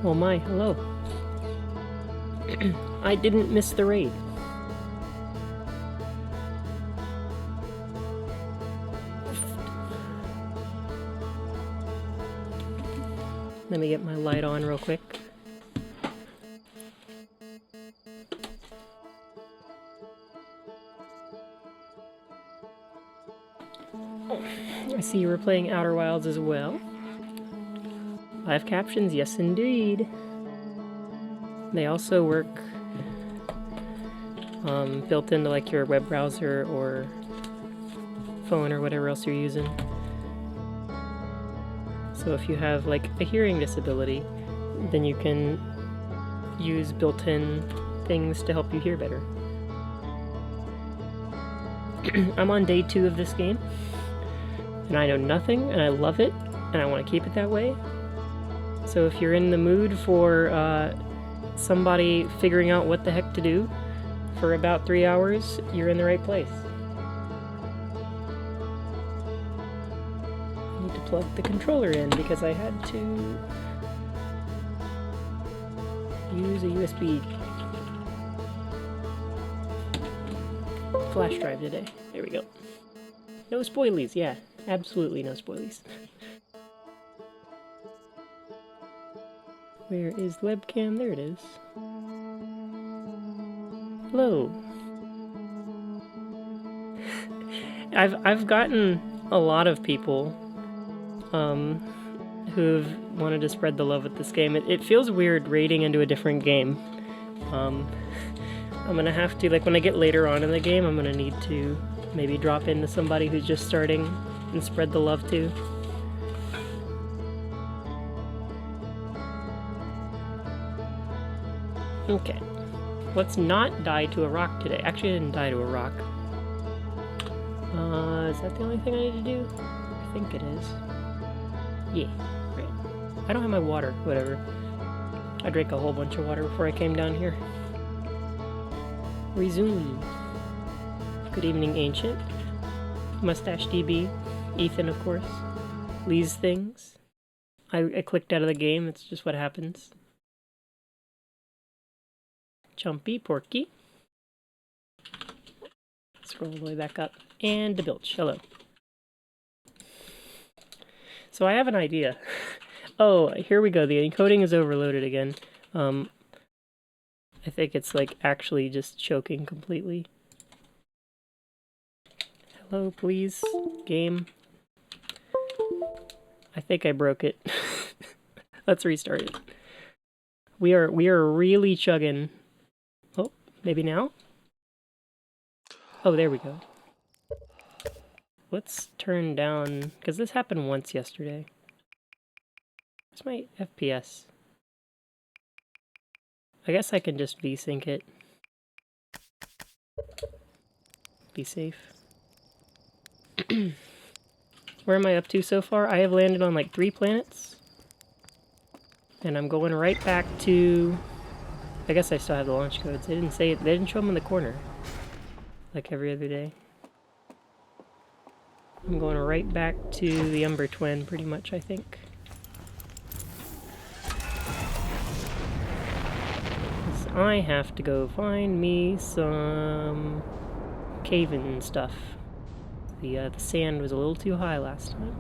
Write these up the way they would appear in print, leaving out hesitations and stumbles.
Oh my, hello. I didn't miss the raid. Let me get my light on real quick. I see you were playing Outer Wilds as well. Live captions, yes indeed. They also work built into like your web browser or phone or whatever else you're using. So if you have like a hearing disability, then you can use built-in things to help you hear better. I'm on day 2 of this game, and I know nothing, and I love it, and I want to keep it that way. So if you're in the mood for somebody figuring out what the heck to do for about 3 hours, you're in the right place. I need to plug the controller in because I had to use a USB flash drive today. There we go. No spoilies, yeah. Absolutely no spoilies. Where is the webcam? There it is. Hello. I've gotten a lot of people who've wanted to spread the love with this game. It feels weird raiding into a different game. I'm gonna have to, like, when I get later on in the game, I'm gonna need to maybe drop into somebody who's just starting and spread the love too. Okay. Let's not die to a rock today. Actually, I didn't die to a rock. Is that the only thing I need to do? I think it is. Yeah, right. I don't have my water, whatever. I drank a whole bunch of water before I came down here. Resume. Good evening, Ancient. Mustache DB. Ethan, of course. Lee's Things. I clicked out of the game, it's just what happens. Chumpy, Porky. Scroll all the way back up. And DeBilch, hello. So I have an idea. Oh, here we go. The encoding is overloaded again. I think it's like actually just choking completely. Hello, please, game. I think I broke it. Let's restart it. We are really chugging. Oh, maybe now? Oh, there we go. Let's turn down, because this happened once yesterday. Where's my FPS? I guess I can just VSync it. Be safe. Where am I up to so far? I have landed on like 3 planets. And I'm going right back to... I guess I still have the launch codes. They didn't say it. They didn't show them in the corner. Like every other day. I'm going right back to the Umber Twin, pretty much, I think. I have to go find me some cave-in stuff. The sand was a little too high last time.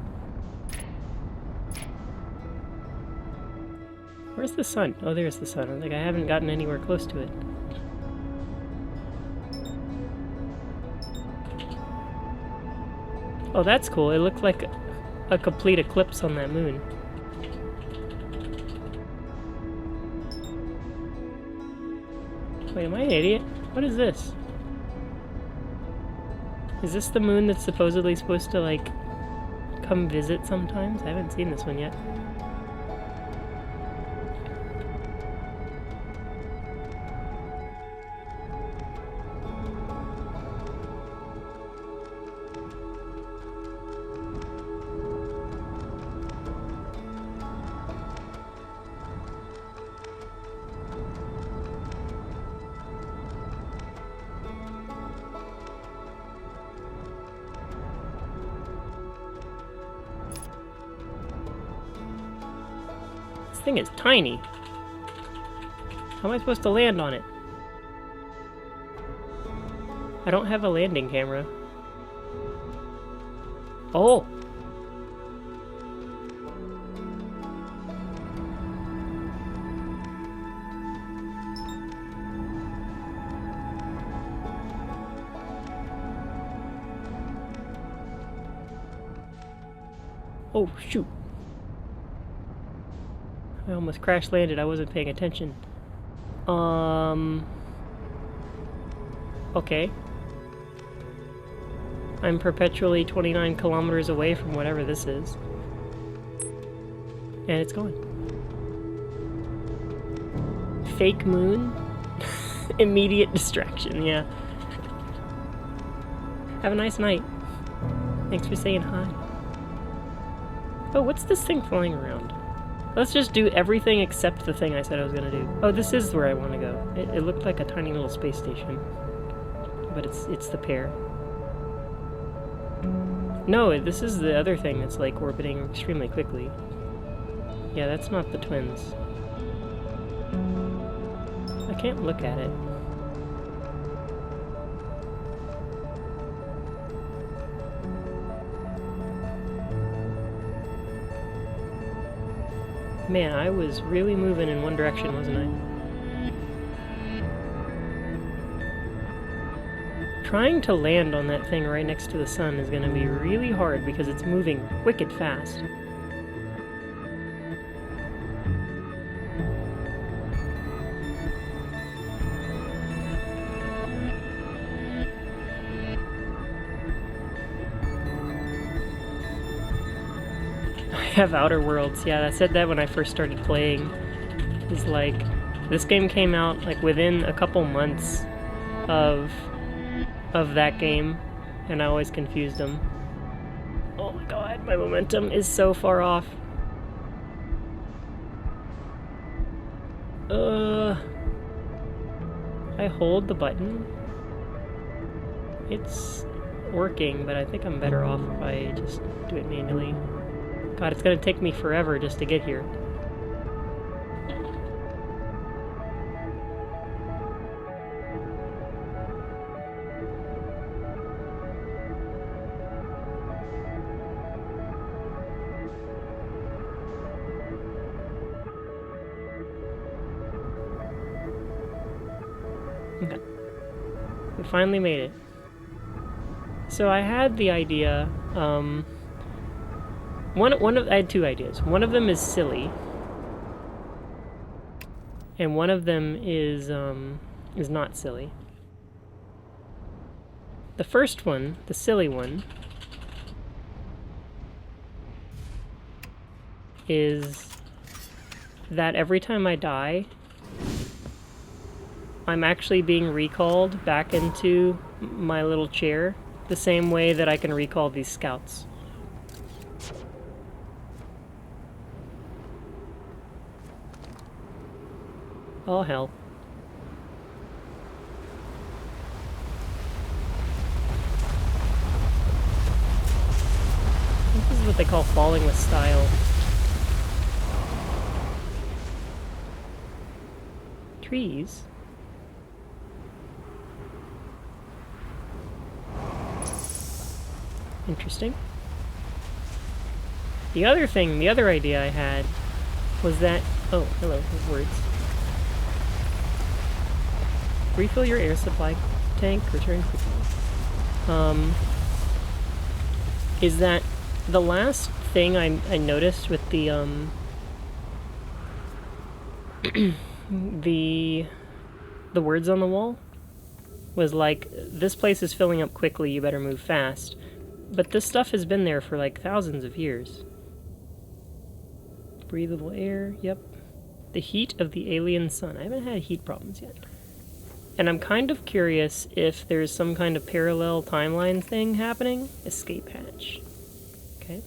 Where's the sun? Oh, there's the sun. I was like, I haven't gotten anywhere close to it. Oh, that's cool. It looked like a complete eclipse on that moon. Wait, am I an idiot? What is this? Is this the moon that's supposedly supposed to, like, come visit sometimes? I haven't seen this one yet. This thing is tiny. How am I supposed to land on it? I don't have a landing camera. Oh! Oh, shoot. I almost crash landed. I wasn't paying attention. Okay. I'm perpetually 29 kilometers away from whatever this is. And it's gone. Fake moon? Immediate distraction, yeah. Have a nice night. Thanks for saying hi. Oh, what's this thing flying around? Let's just do everything except the thing I said I was gonna do. Oh, this is where I want to go. It looked like a tiny little space station. But it's the pair. No, this is the other thing that's like orbiting extremely quickly. Yeah, that's not the twins. I can't look at it. Man, I was really moving in one direction, wasn't I? Trying to land on that thing right next to the sun is going to be really hard because it's moving wicked fast. I have Outer Worlds. Yeah, I said that when I first started playing. It's like, this game came out like within a couple months of that game, and I always confused them. Oh my god, my momentum is so far off. I hold the button. It's working, but I think I'm better off if I just do it manually. God, it's gonna take me forever just to get here. Okay. We finally made it. So I had the idea, I had two ideas. One of them is silly, and one of them is not silly. The first one, the silly one, is that every time I die, I'm actually being recalled back into my little chair, the same way that I can recall these scouts. Oh hell. This is what they call falling with style. Trees? Interesting. The other idea I had was that... Oh, hello, there's words. Refill your air supply tank, return quickly. Is that the last thing I noticed with the, the words on the wall was like, this place is filling up quickly, you better move fast. But this stuff has been there for like thousands of years. Breathable air, yep. The heat of the alien sun. I haven't had heat problems yet. And I'm kind of curious if there's some kind of parallel timeline thing happening. Escape hatch. Okay.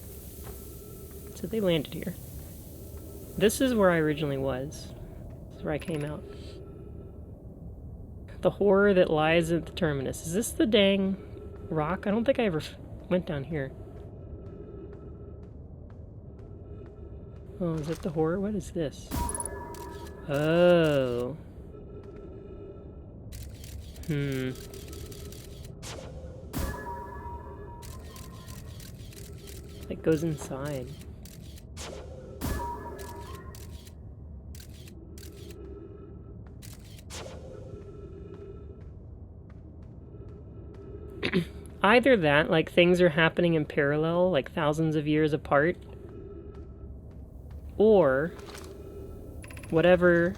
So they landed here. This is where I originally was. This is where I came out. The horror that lies at the terminus. Is this the dang rock? I don't think I ever went down here. Oh, is it the horror? What is this? Oh. It goes inside. Either that, like things are happening in parallel, like thousands of years apart, or whatever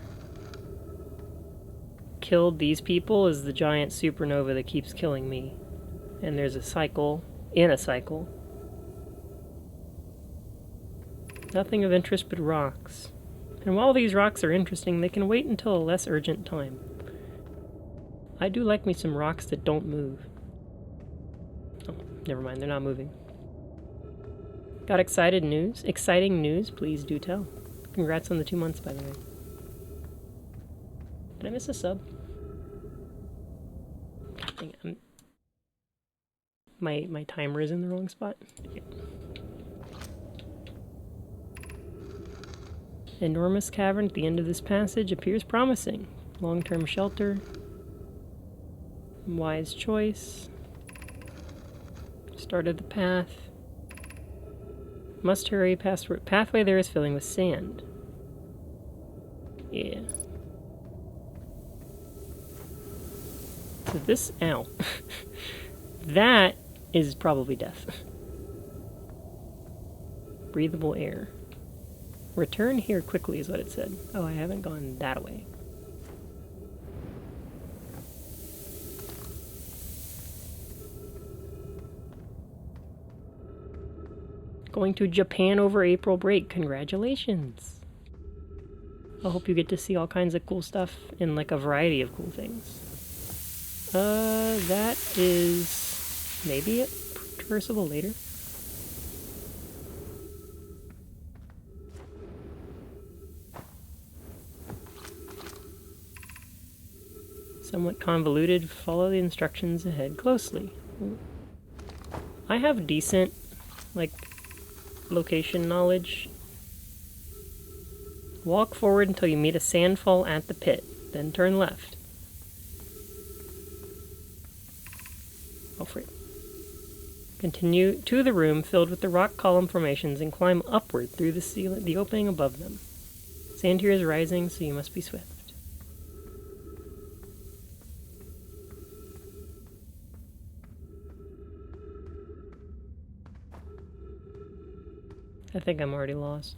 killed these people is the giant supernova that keeps killing me. And there's a cycle in a cycle. Nothing of interest but rocks. And while these rocks are interesting, they can wait until a less urgent time. I do like me some rocks that don't move. Oh, never mind, they're not moving. Got exciting news, please do tell. Congrats on the 2 months, by the way. Did I miss a sub? Dang it, my timer is in the wrong spot. Okay. Enormous cavern at the end of this passage appears promising. Long-term shelter. Wise choice. Start of the path. Must hurry past where pathway there is filling with sand. Yeah. So this, ow. That is probably death. Breathable air. Return here quickly is what it said. Oh, I haven't gone that way. Going to Japan over April break. Congratulations. I hope you get to see all kinds of cool stuff in like a variety of cool things. That is maybe it. Traversable later. Somewhat convoluted. Follow the instructions ahead closely. I have decent, like, location knowledge. Walk forward until you meet a sandfall at the pit, then turn left. Oh, frick. Continue to the room filled with the rock column formations and climb upward through the ceiling, the opening above them. Sand here is rising, so you must be swift. I think I'm already lost.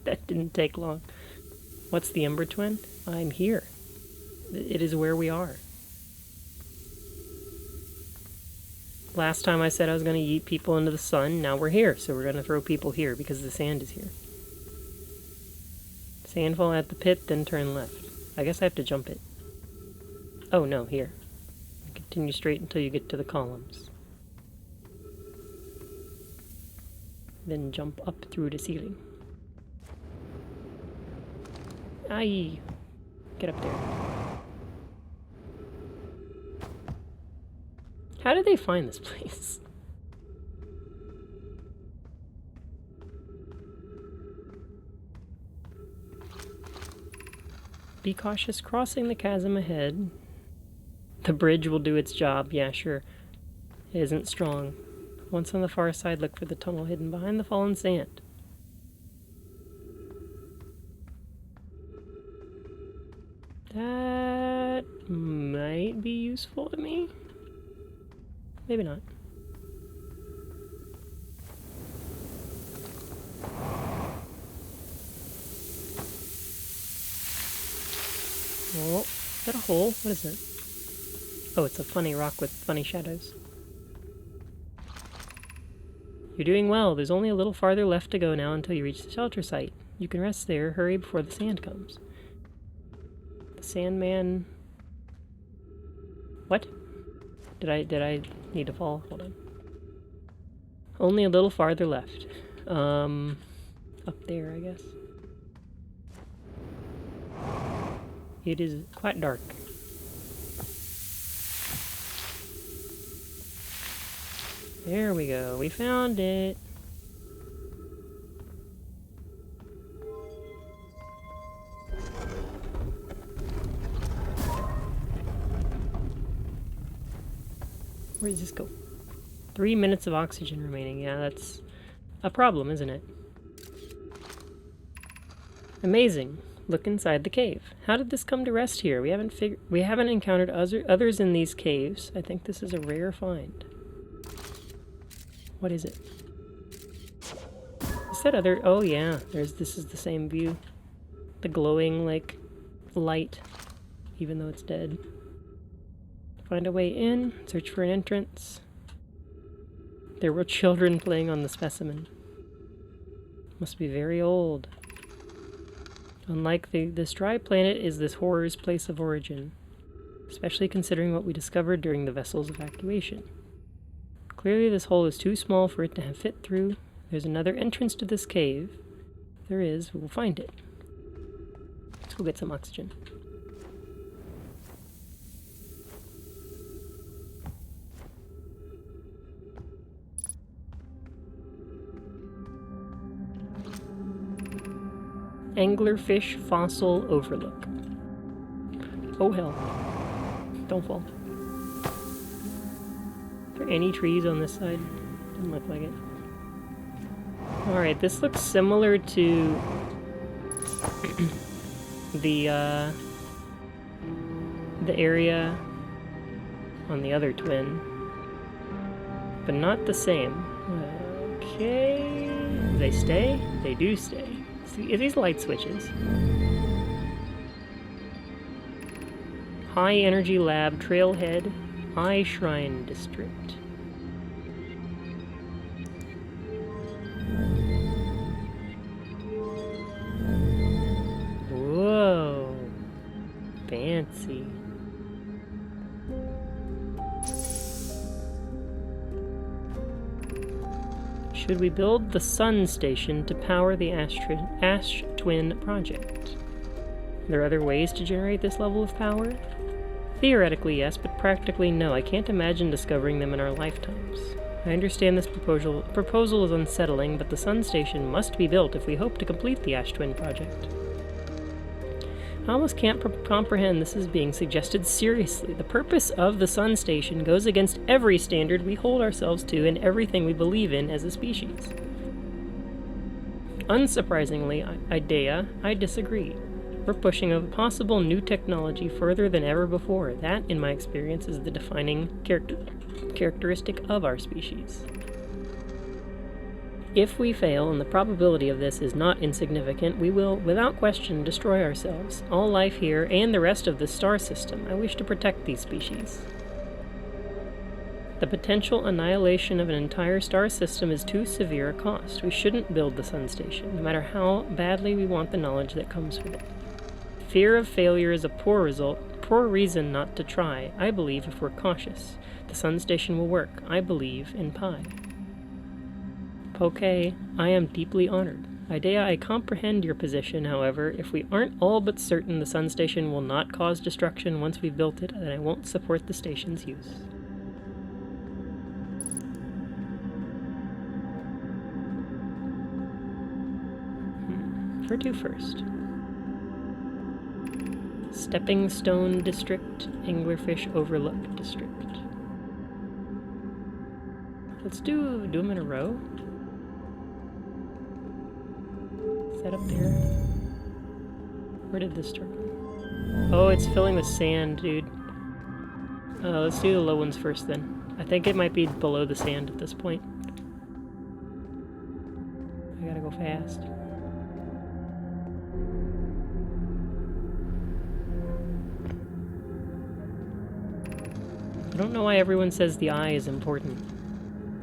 That didn't take long. What's the Ember Twin? I'm here. It is where we are. Last time I said I was going to yeet people into the sun. Now we're here, so we're going to throw people here because the sand is here. Sandfall at the pit, then turn left. I guess I have to jump it. Oh no, here. Continue straight until you get to the columns. Then jump up through the ceiling. Aye! Get up there. How did they find this place? Be cautious crossing the chasm ahead. The bridge will do its job, yeah, sure. It isn't strong. Once on the far side, look for the tunnel hidden behind the fallen sand. That might be useful to me. Maybe not. Oh, is that a hole? What is it? Oh, it's a funny rock with funny shadows. You're doing well. There's only a little farther left to go now until you reach the shelter site. You can rest there. Hurry before the sand comes. The Sandman... What? Did I need to fall? Hold on. Only a little farther left. Up there, I guess. It is quite dark. There we go. We found it. Where does this go? 3 minutes of oxygen remaining. Yeah, that's a problem, isn't it? Amazing. Look inside the cave. How did this come to rest here? We haven't encountered others in these caves. I think this is a rare find. What is it? Is that other... Oh yeah, this is the same view. The glowing, like, light, even though it's dead. Find a way in, search for an entrance. There were children playing on the specimen. Must be very old. Unlike this dry planet is this horror's place of origin, especially considering what we discovered during the vessel's evacuation. Clearly this hole is too small for it to have fit through. There's another entrance to this cave. If there is, we'll find it. Let's go get some oxygen. Anglerfish fossil overlook. Oh hell. Don't fall. Are there any trees on this side? Doesn't look like it. Alright, this looks similar to the area on the other twin, but not the same. Okay. They stay? They do stay. See, these light switches. High Energy Lab, Trailhead, Eye Shrine District. Whoa. Fancy. Should we build the Sun Station to power the Ash Twin project? Are there other ways to generate this level of power? Theoretically, yes, but practically no. I can't imagine discovering them in our lifetimes. I understand this proposal is unsettling, but the Sun Station must be built if we hope to complete the Ash Twin project. I almost can't comprehend this is being suggested seriously. The purpose of the Sun Station goes against every standard we hold ourselves to and everything we believe in as a species. Unsurprisingly, Idea, I disagree. We're pushing a possible new technology further than ever before. That, in my experience, is the defining characteristic of our species. If we fail, and the probability of this is not insignificant, we will, without question, destroy ourselves, all life here, and the rest of the star system. I wish to protect these species. The potential annihilation of an entire star system is too severe a cost. We shouldn't build the Sun Station, no matter how badly we want the knowledge that comes with it. Fear of failure is a poor reason not to try. I believe if we're cautious, the Sun Station will work. I believe in Pi. Poke, I am deeply honored. Idea, I comprehend your position, however. If we aren't all but certain the Sun Station will not cause destruction once we've built it, then I won't support the station's use. Where to first? Stepping Stone District, Anglerfish Overlook District. Let's do them in a row. Is that up there? Where did this start? Oh, it's filling with sand, dude. Let's do the low ones first then. I think it might be below the sand at this point. I gotta go fast. I don't know why everyone says the eye is important.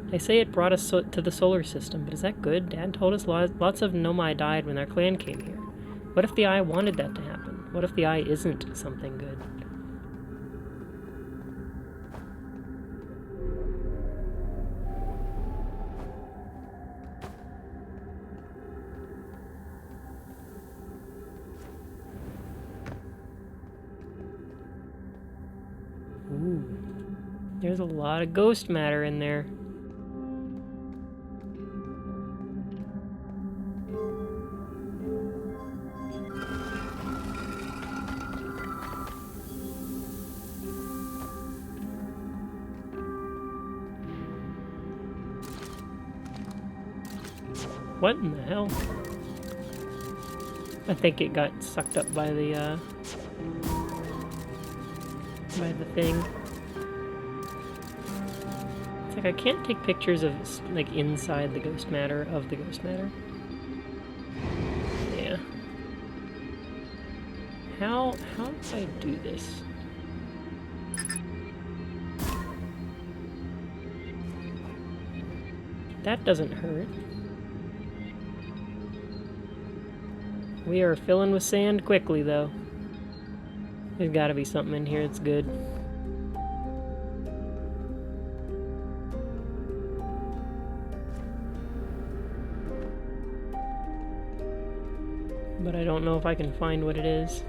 They say it brought us to the solar system, but is that good? Dad told us lots of Nomai died when their clan came here. What if the eye wanted that to happen? What if the eye isn't something good? Ooh. There's a lot of ghost matter in there. What in the hell? I think it got sucked up by the thing. It's like I can't take pictures of, like, inside the ghost matter of the ghost matter. Yeah. How do I do this? That doesn't hurt. We are filling with sand quickly, though. There's gotta be something in here that's good. But I don't know if I can find what it is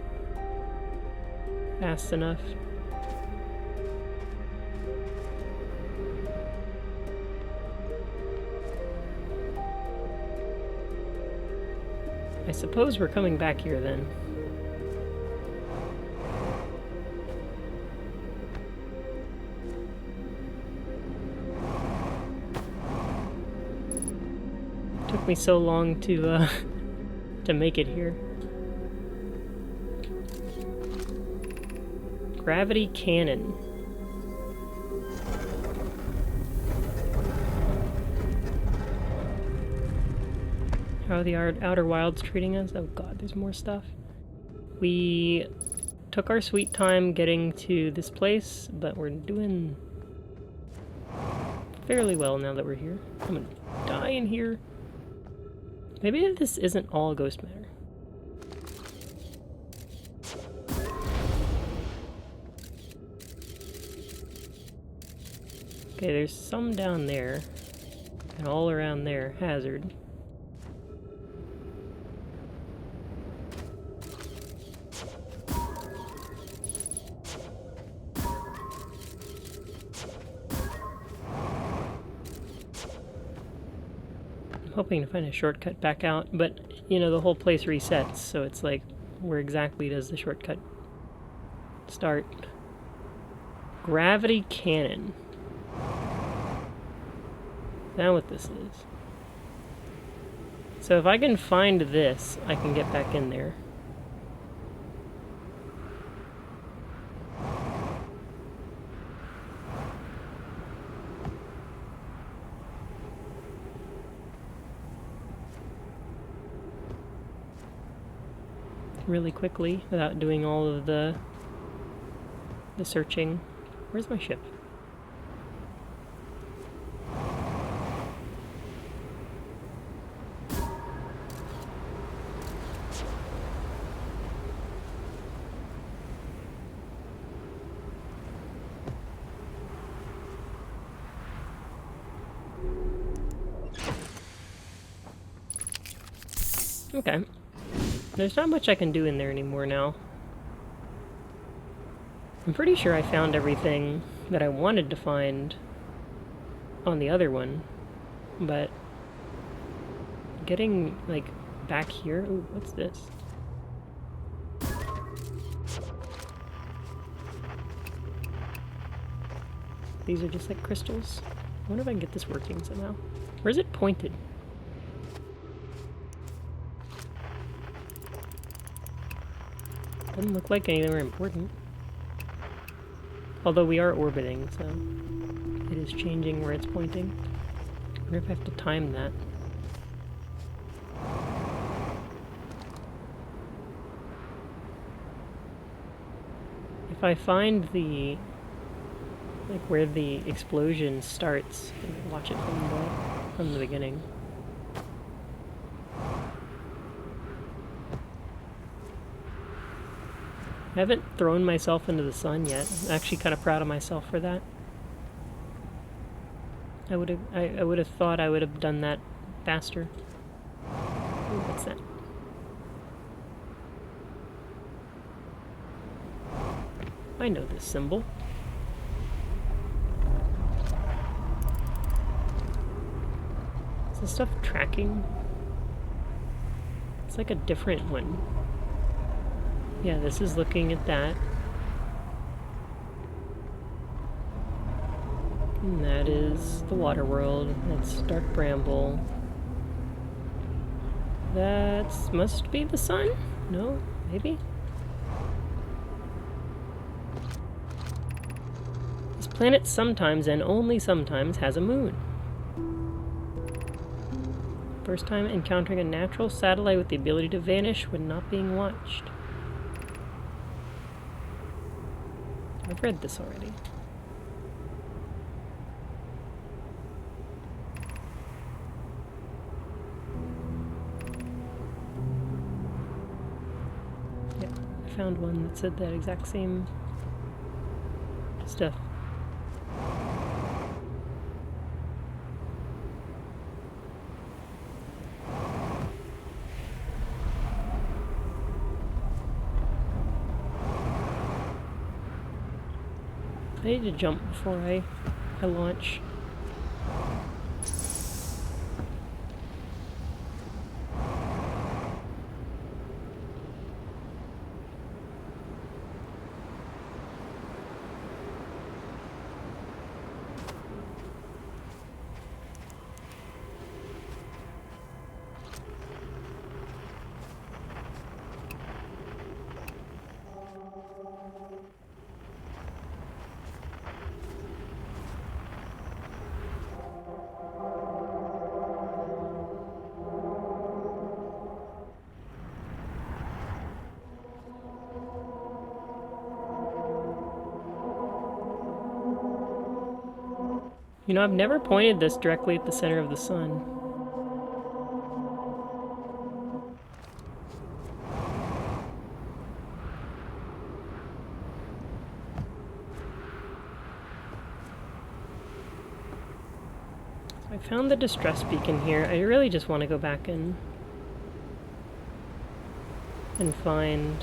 fast enough. I suppose we're coming back here then. Took me so long to make it here. Gravity cannon. How are the Outer Wilds treating us? Oh god, there's more stuff. We took our sweet time getting to this place, but we're doing fairly well now that we're here. I'm gonna die in here. Maybe this isn't all ghost matter. Okay, there's some down there, and all around there. Hazard. Hoping to find a shortcut back out, but you know, the whole place resets, so it's like, where exactly does the shortcut start? Gravity cannon. Now what this is. So if I can find this, I can get back in there. Really quickly without doing all of the searching. Where's my ship? Okay. There's not much I can do in there anymore now. I'm pretty sure I found everything that I wanted to find on the other one, but getting, like, back here... Ooh, what's this? These are just like crystals. I wonder if I can get this working somehow. Where is it pointed? Doesn't look like anywhere important. Although we are orbiting, so it is changing where it's pointing. I wonder if I have to time that. If I find the... like where the explosion starts, and watch it from the beginning. I haven't thrown myself into the sun yet. I'm actually kind of proud of myself for that. I would have thought I would have done that faster. Ooh, what's that? I know this symbol. Is this stuff tracking? It's like a different one. Yeah, this is looking at that. And that is the water world. That's Dark Bramble. That must be the sun? No? Maybe? This planet sometimes and only sometimes has a moon. First time encountering a natural satellite with the ability to vanish when not being watched. I've read this already. Yeah, I found one that said that exact same stuff. I need to jump before I launch. You know, I've never pointed this directly at the center of the sun. I found the distress beacon here. I really just want to go back and find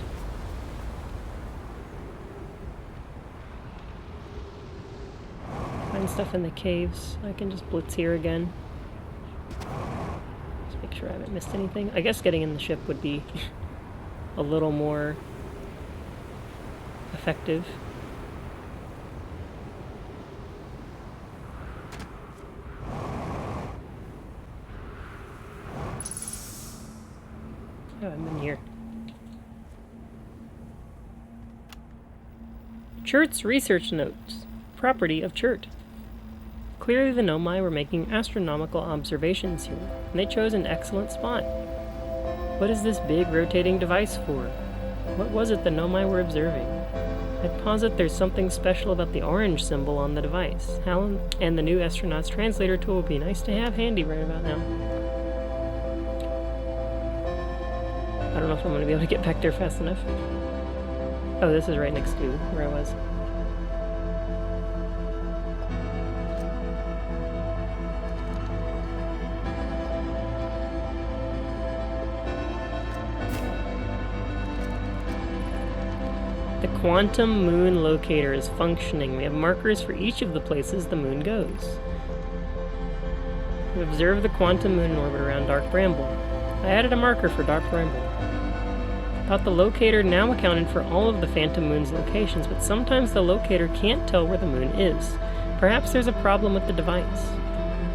stuff in the caves. I can just blitz here again. Just make sure I haven't missed anything. I guess getting in the ship would be a little more effective. Oh, I'm in here. Chert's research notes. Property of Chert. Clearly the Nomai were making astronomical observations here, and they chose an excellent spot. What is this big rotating device for? What was it the Nomai were observing? I'd posit there's something special about the orange symbol on the device. Helen and the new astronaut's translator tool would be nice to have handy right about now. I don't know if I'm going to be able to get back there fast enough. Oh, this is right next to where I was. The quantum moon locator is functioning. We have markers for each of the places the moon goes. We observe the quantum moon in orbit around Dark Bramble. I added a marker for Dark Bramble. Thought the locator now accounted for all of the Phantom Moon's locations, but sometimes the locator can't tell where the moon is. Perhaps there's a problem with the device.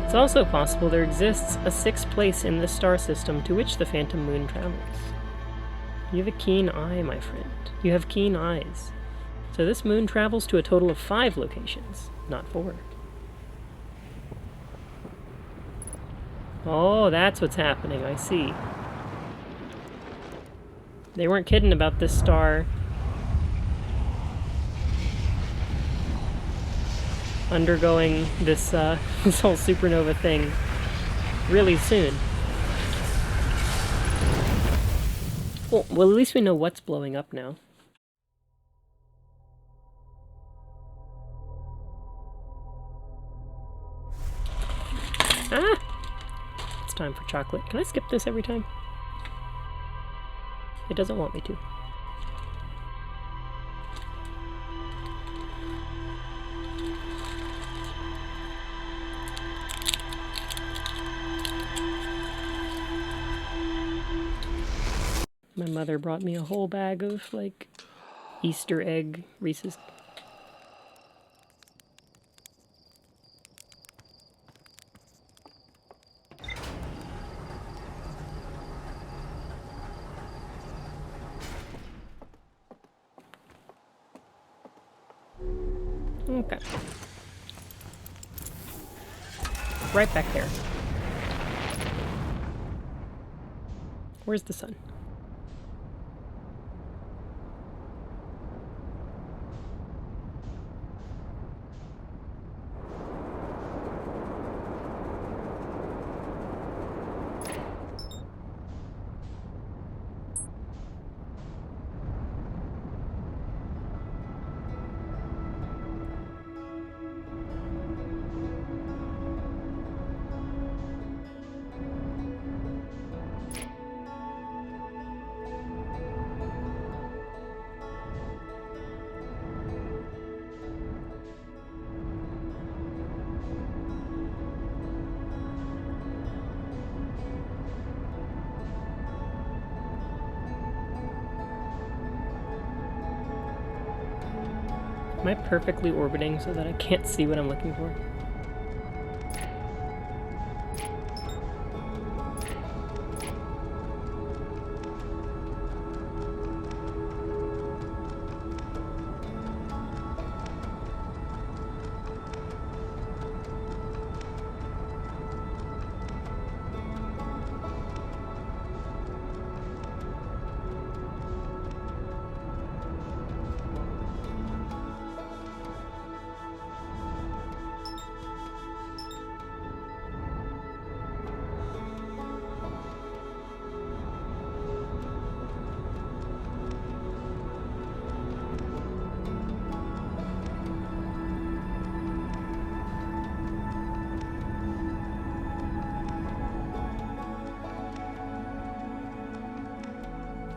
It's also possible there exists a sixth place in this star system to which the Phantom Moon travels. You have a keen eye, my friend. You have keen eyes. So this moon travels to a total of 5 locations, not 4. Oh, that's what's happening, I see. They weren't kidding about this star undergoing this this whole supernova thing really soon. Well, at least we know what's blowing up now. Ah! It's time for chocolate. Can I skip this every time? It doesn't want me to. My mother brought me a whole bag of, like, Easter egg Reese's. Okay. Right back there. Where's the sun? Am I perfectly orbiting so that I can't see what I'm looking for?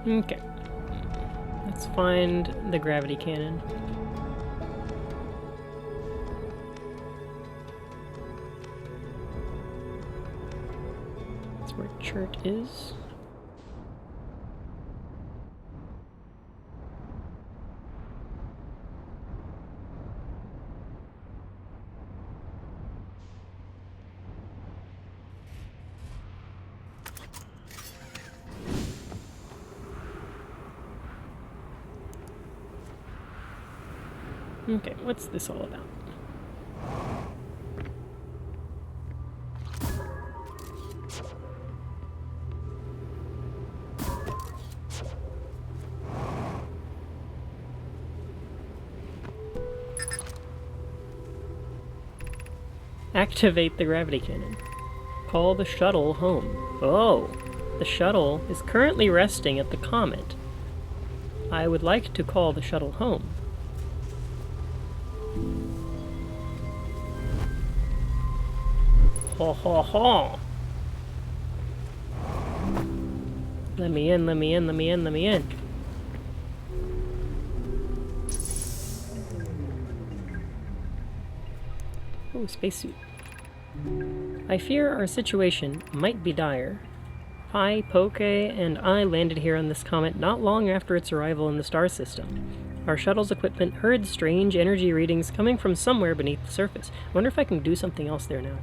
Okay. Let's find the gravity cannon. That's where Chert is. Okay, what's this all about? Activate the gravity cannon. Call the shuttle home. Oh, the shuttle is currently resting at the comet. I would like to call the shuttle home. Ho ho ho! Let me in, let me in, let me in, let me in. Oh, spacesuit. I fear our situation might be dire. Pi, Poke, and I landed here on this comet not long after its arrival in the star system. Our shuttle's equipment heard strange energy readings coming from somewhere beneath the surface. I wonder if I can do something else there now.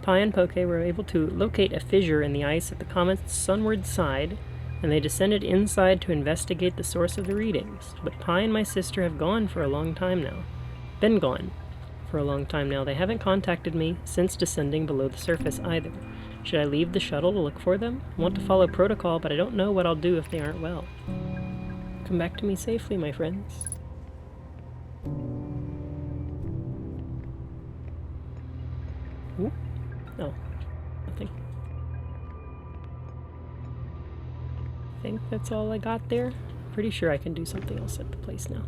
Pi and Poke were able to locate a fissure in the ice at the comet's sunward side, and they descended inside to investigate the source of the readings. But Pi and my sister have gone for a long time now. Been gone for a long time now. They haven't contacted me since descending below the surface either. Should I leave the shuttle to look for them? I want to follow protocol, but I don't know what I'll do if they aren't well. Come back to me safely, my friends. Ooh. Oh, nothing. I think that's all I got there. Pretty sure I can do something else at the place now.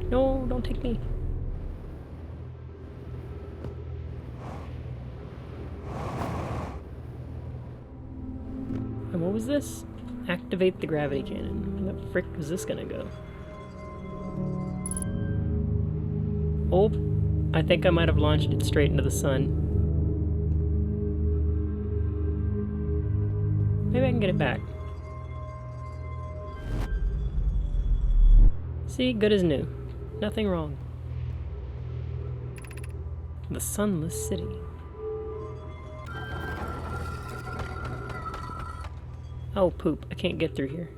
No, don't take me. And what was this? Activate the gravity cannon. Where the frick was this gonna go? Oh, I think I might have launched it straight into the sun. Maybe I can get it back. See, good as new. Nothing wrong. The sunless city. Oh, poop. I can't get through here.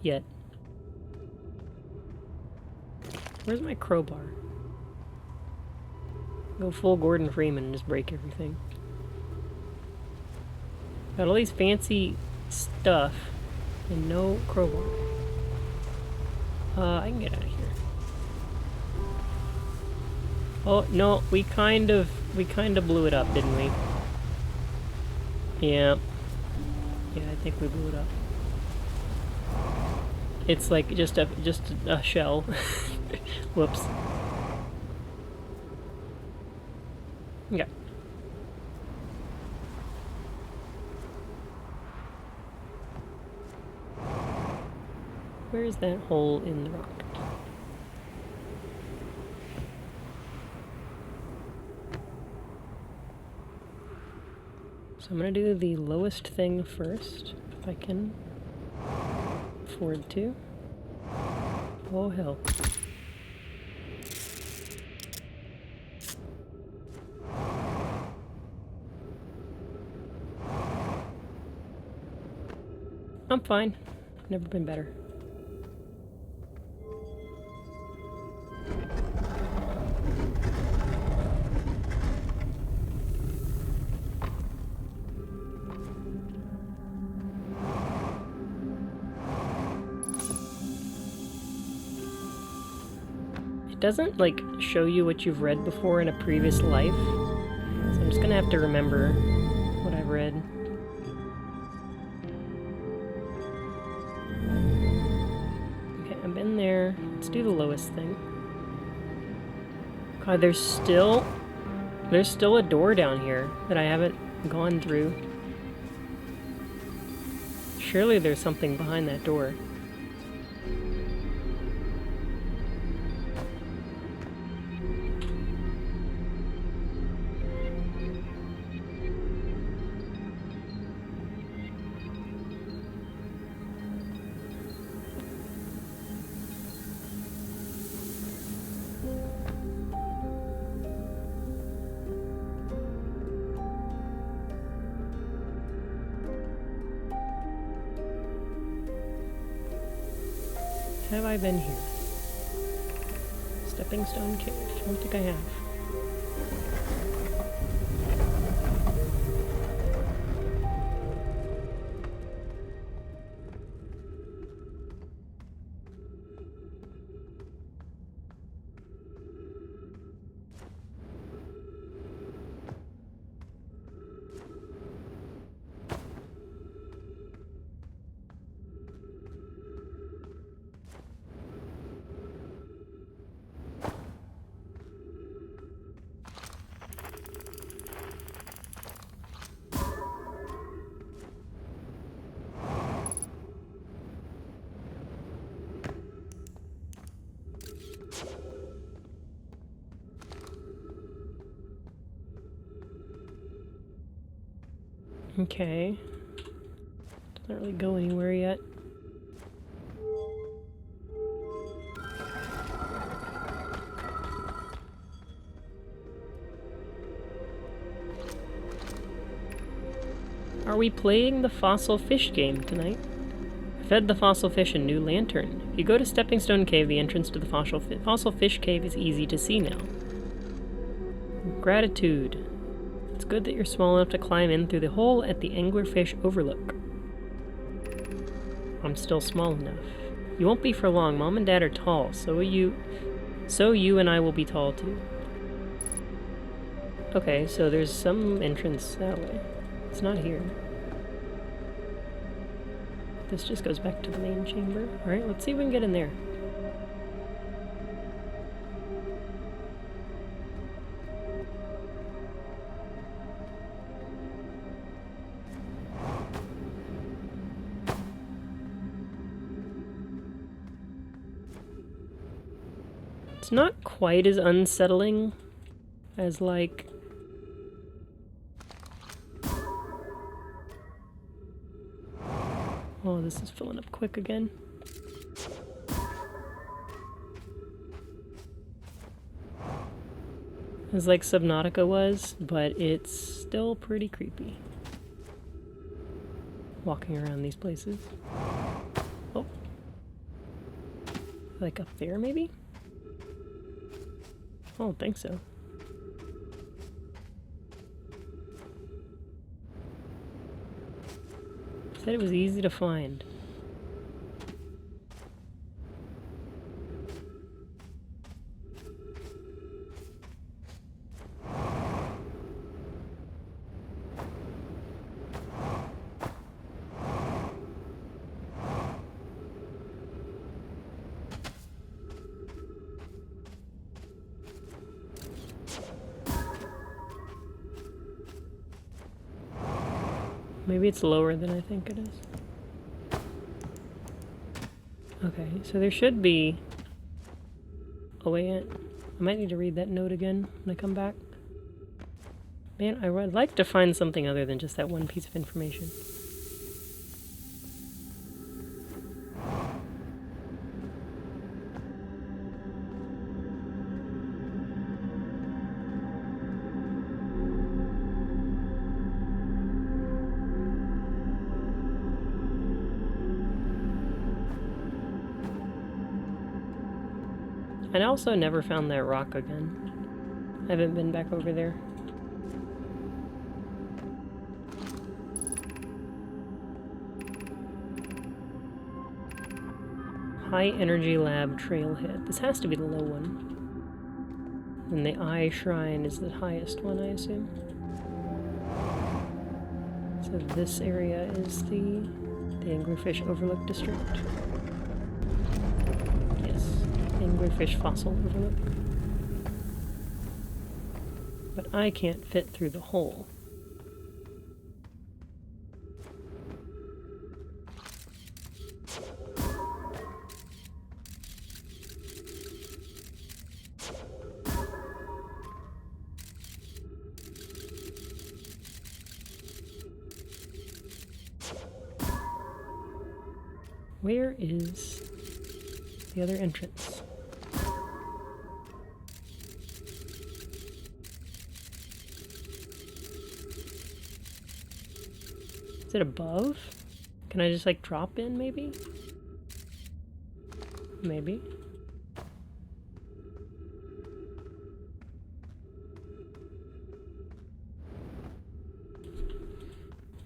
Yet. Where's my crowbar? Go full Gordon Freeman and just break everything. Got all these fancy stuff and no crowbar. I can get out of here. Oh no, we kind of blew it up, didn't we? Yeah. Yeah, I think we blew it up. It's like just a shell. Whoops. Yeah. Where is that hole in the rock? So I'm gonna do the lowest thing first, if I can afford to. Oh hell. I'm fine. Never been better. It doesn't, like, show you what you've read before in a previous life, so I'm just gonna have to remember what I've read. Okay, I've been there. Let's do the lowest thing. God, there's still a door down here that I haven't gone through. Surely there's something behind that door. Have I been here? Stepping Stone Cave. I don't think I have. Okay. Doesn't really go anywhere yet. Are we playing the fossil fish game tonight? I fed the fossil fish a new lantern. If you go to Stepping Stone Cave, the entrance to the fossil fish cave is easy to see now. Gratitude. It's good that you're small enough to climb in through the hole at the anglerfish overlook. I'm still small enough. You won't be for long. Mom and Dad are tall, so you and I will be tall too. Okay, so there's some entrance that way. It's not here. This just goes back to the main chamber. Alright, let's see if we can get in there. It's not quite as unsettling as, like, oh, this is filling up quick again. It's like Subnautica was, but it's still pretty creepy. Walking around these places. Oh. Like up there, maybe? I don't think so. Said it was easy to find. Maybe it's lower than I think it is. Okay, so there should be a way in. I might need to read that note again when I come back. Man, I would like to find something other than just that one piece of information. I also never found that rock again. I haven't been back over there. High Energy Lab Trailhead. This has to be the low one. And the Eye Shrine is the highest one, I assume. So this area is the Anglerfish Overlook District. Anglerfish Fossil Overlook. But I can't fit through the hole. Where is the other entrance? Is it above? Can I just like drop in maybe? Maybe.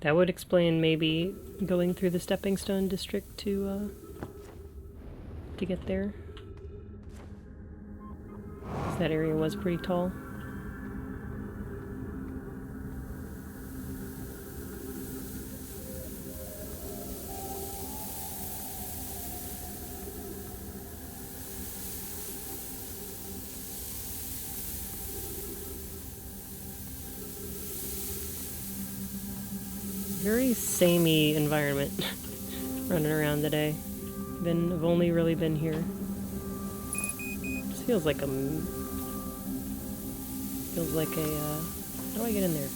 That would explain maybe going through the Stepping Stone district to get there. 'Cause that area was pretty tall. Very samey environment running around today. I've only really been here. This feels like a how do I get in there?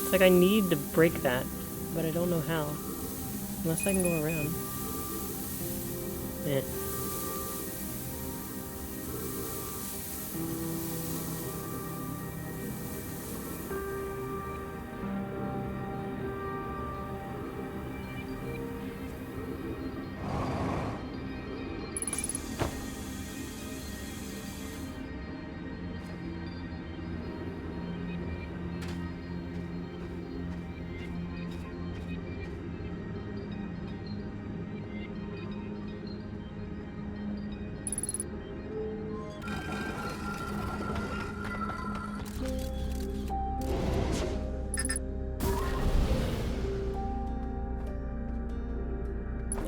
It's like I need to break that, but I don't know how. Unless I can go around. Eh.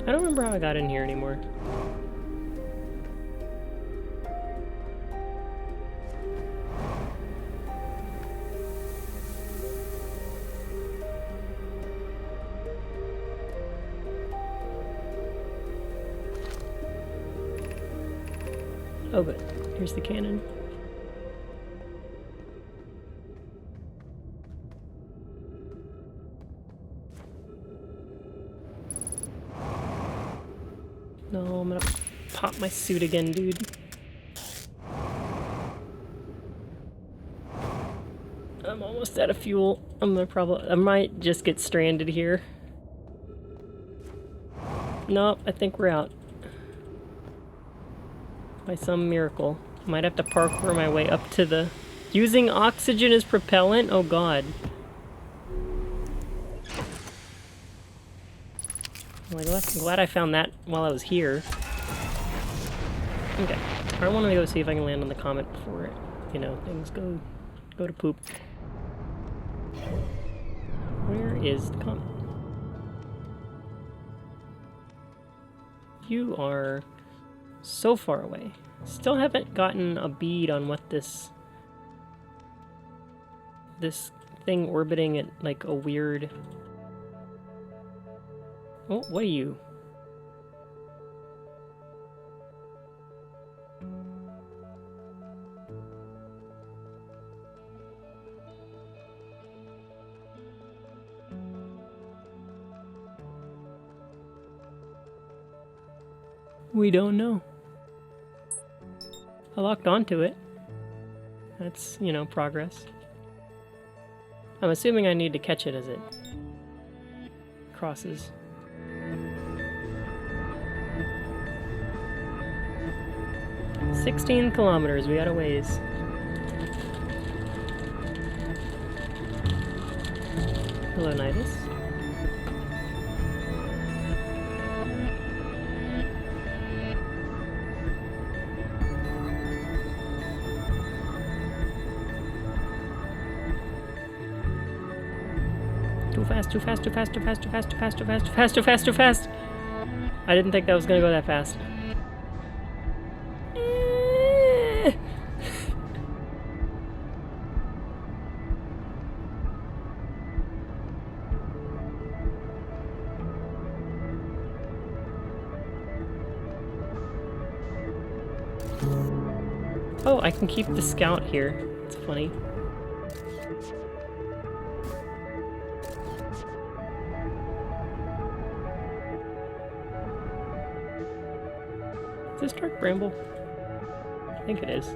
I don't remember how I got in here anymore. Oh, good. Here's the cannon. No, I'm gonna pop my suit again, dude. I'm almost out of fuel. I might just get stranded here. Nope, I think we're out. By some miracle. Might have to parkour my way up to the... Using oxygen as propellant? Oh god. Well, I'm glad I found that while I was here. Okay. I want to go see if I can land on the comet before, you know, things go to poop. Where is the comet? You are so far away. Still haven't gotten a bead on what this thing orbiting at like a weird... Oh, what are you? We don't know. I locked onto it. That's, you know, progress. I'm assuming I need to catch it as it crosses. "16 kilometers, we got a ways." Hello, Nidus. Too fast, too fast, too fast, too fast, too fast, too fast, too fast, too fast, too fast, too fast. I didn't think that was gonna go that fast. Oh, I can keep the scout here. It's funny. Is this dark bramble? I think it is.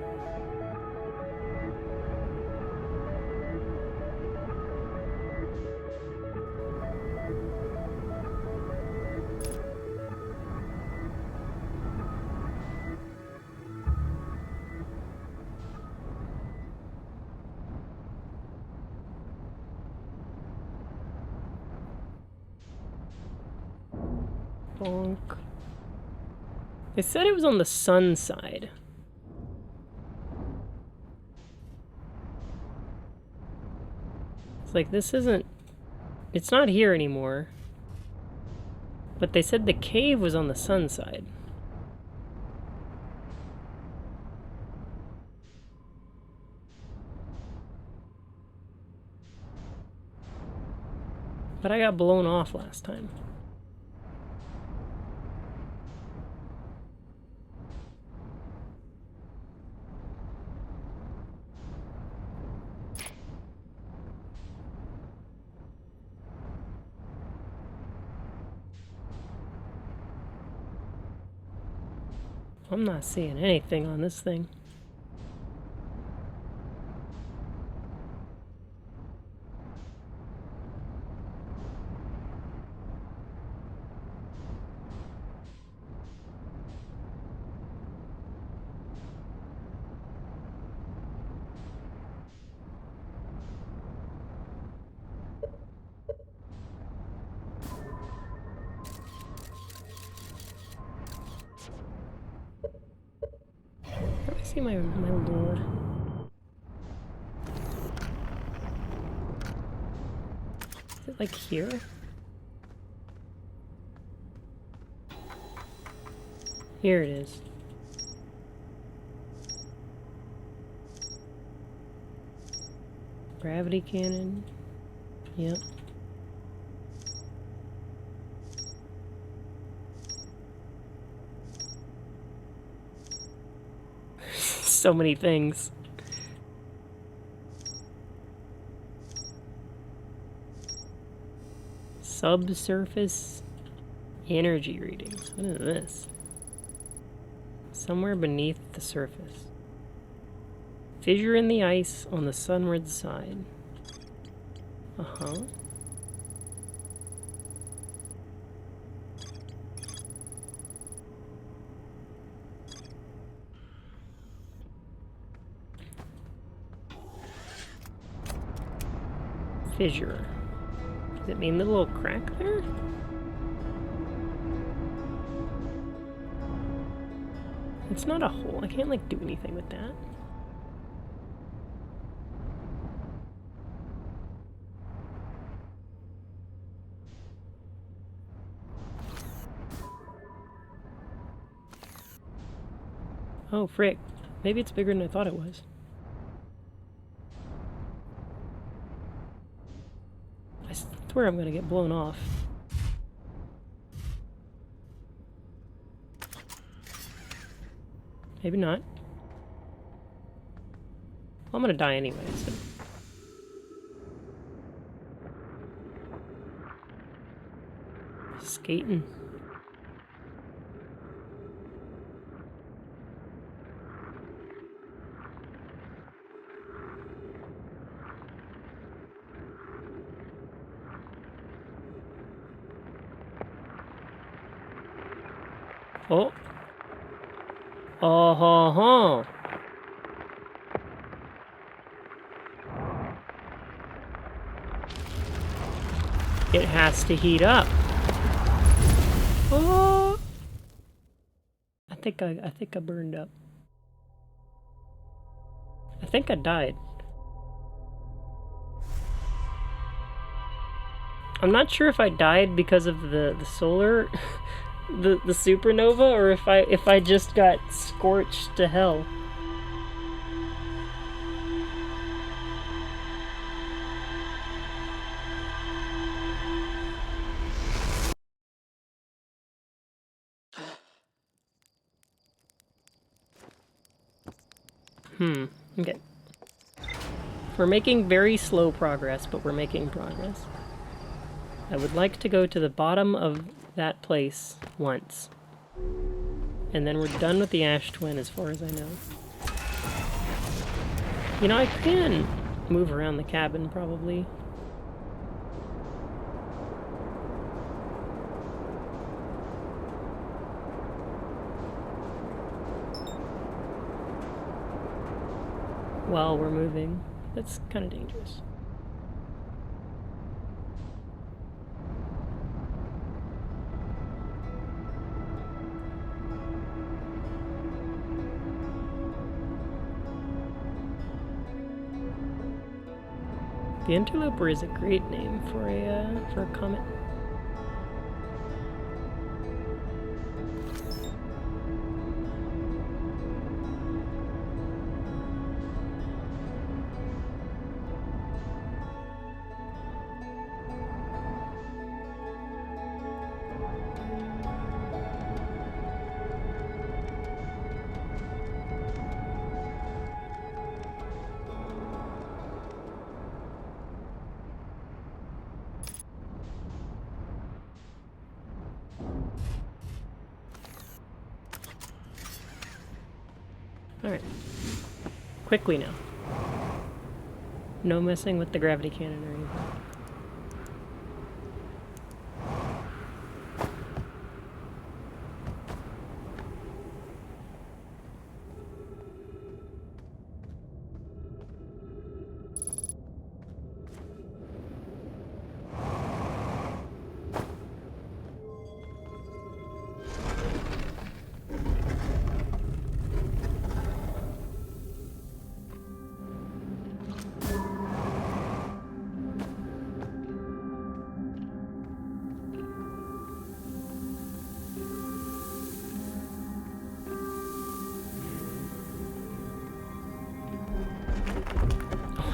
Bonk. They said it was on the sun side. It's like, this isn't... It's not here anymore. But they said the cave was on the sun side. But I got blown off last time. I'm not seeing anything on this thing. See my lord. Is it like here? Here it is. Gravity cannon. Yep. So many things. Subsurface energy readings. What is this? Somewhere beneath the surface. Fissure in the ice on the sunward side. Uh-huh. Fissure. Does it mean the little crack there? It's not a hole. I can't, like, do anything with that. Oh, frick. Maybe it's bigger than I thought it was. I swear I'm gonna get blown off. Maybe not. Well, I'm gonna die anyway, so... Skating. Oh. Oh ho ho. It has to heat up. Oh. I think I burned up. I think I died. I'm not sure if I died because of the solar the supernova, or if I just got scorched to hell. Okay. We're making very slow progress, but we're making progress. I would like to go to the bottom of that place once. And then we're done with the Ash Twin as far as I know. You know, I can move around the cabin probably. While we're moving. That's kind of dangerous. The Interloper is a great name for a comet. Alright. Quickly now. No messing with the gravity cannon or anything.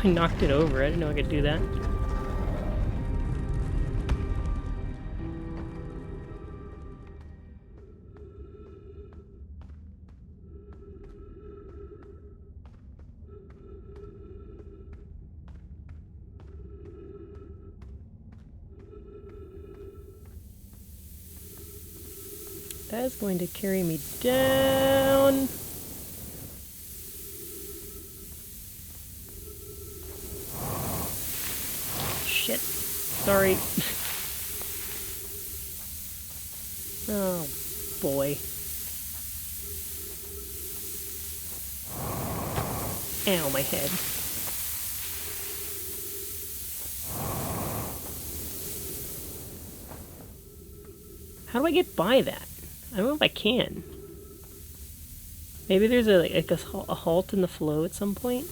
I knocked it over. I didn't know I could do that. That is going to carry me down. Shit. Sorry. Oh, boy. Ow, my head. How do I get by that? I don't know if I can. Maybe there's a halt in the flow at some point.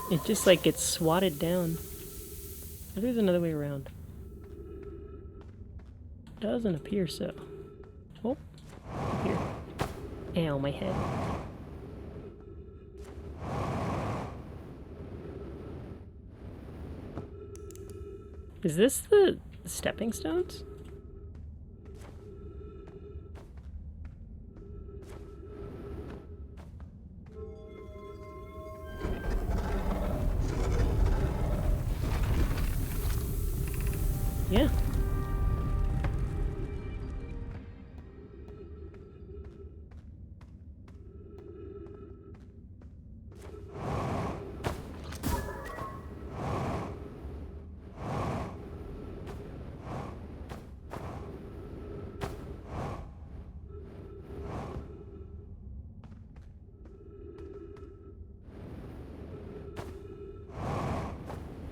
It just like gets swatted down. Maybe there's another way around. Doesn't appear so. Oh, here. Ow, my head. Is this the stepping stones? Yeah.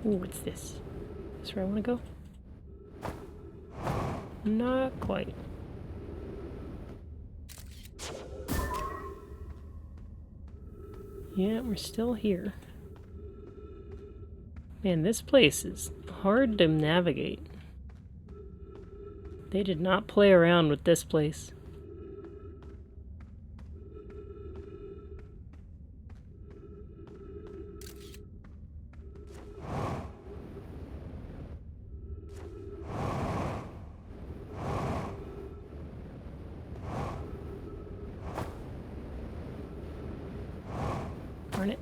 Ooh, what's this? Is this where I want to go? Not quite. Yeah, we're still here. Man, this place is hard to navigate. They did not play around with this place. Darn it.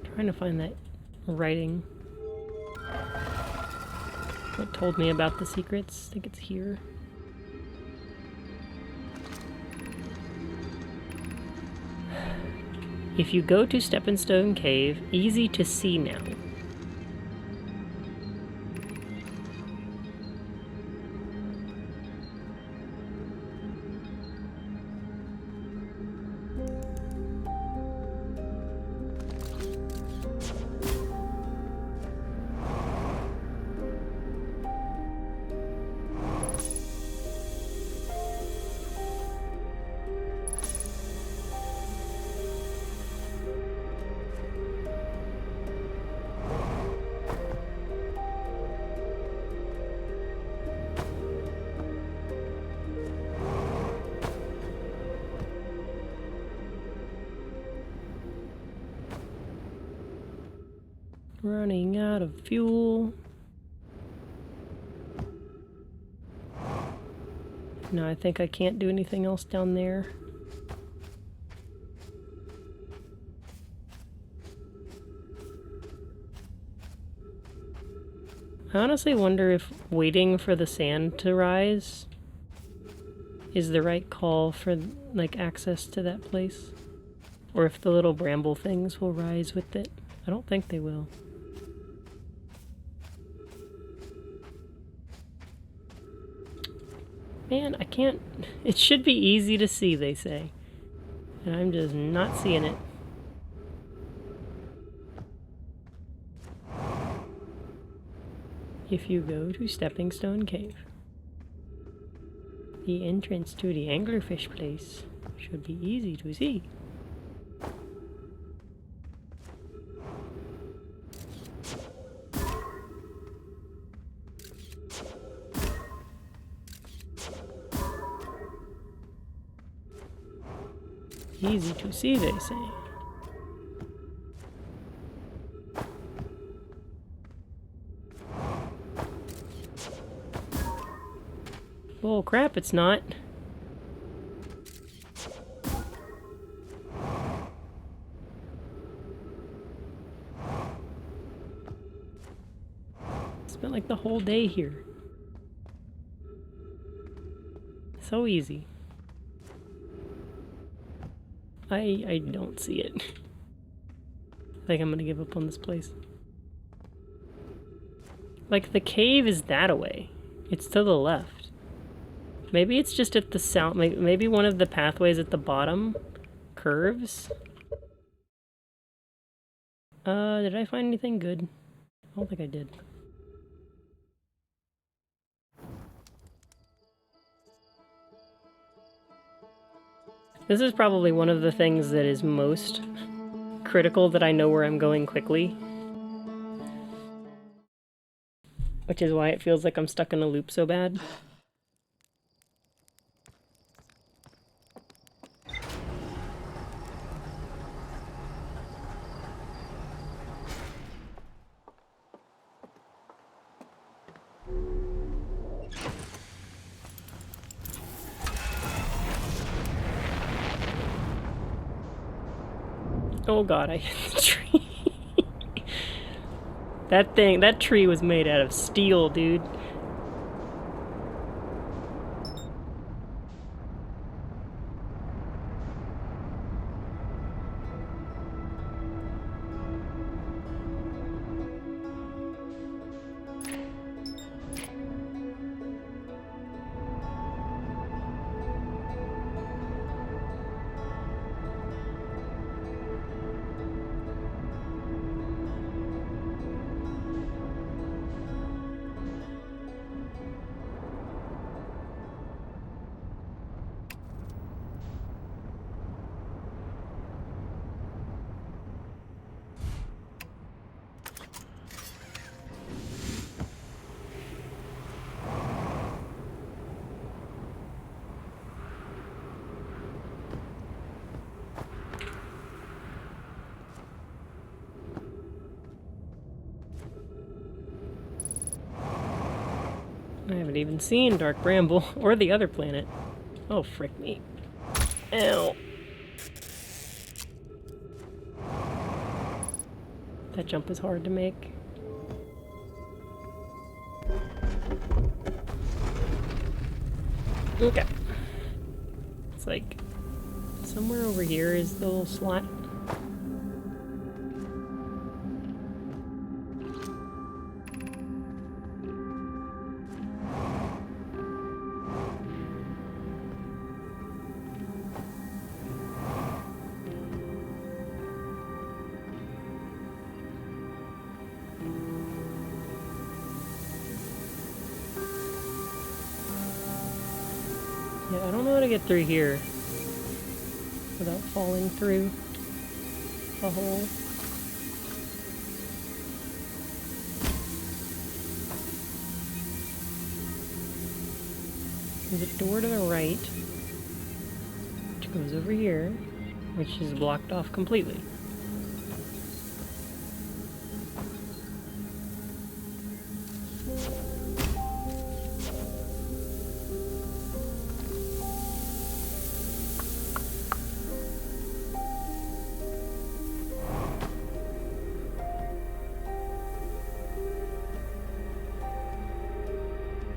Trying to find that writing. What told me about the secrets? I think it's here. If you go to Steppenstone Cave, easy to see now. Running out of fuel. No, I think I can't do anything else down there. I honestly wonder if waiting for the sand to rise is the right call for, like, access to that place. Or if the little bramble things will rise with it. I don't think they will. Man, I can't... It should be easy to see, they say. And I'm just not seeing it. If you go to Stepping Stone Cave, the entrance to the anglerfish place should be easy to see. Easy to see, they say. Oh crap, it's not. Spent like the whole day here. So easy. I don't see it. think I'm gonna give up on this place. Like, the cave is that away. It's to the left. Maybe it's just at the south. Maybe one of the pathways at the bottom curves. Did I find anything good? I don't think I did. This is probably one of the things that is most critical that I know where I'm going quickly. Which is why it feels like I'm stuck in a loop so bad. Oh god, I hit the tree. That tree was made out of steel, dude. I haven't even seen Dark Bramble or the other planet. Oh, frick me. Ow. That jump is hard to make. Okay. It's like somewhere over here is the little slot. Yeah, I don't know how to get through here without falling through the hole. There's a door to the right, which goes over here, which is blocked off completely.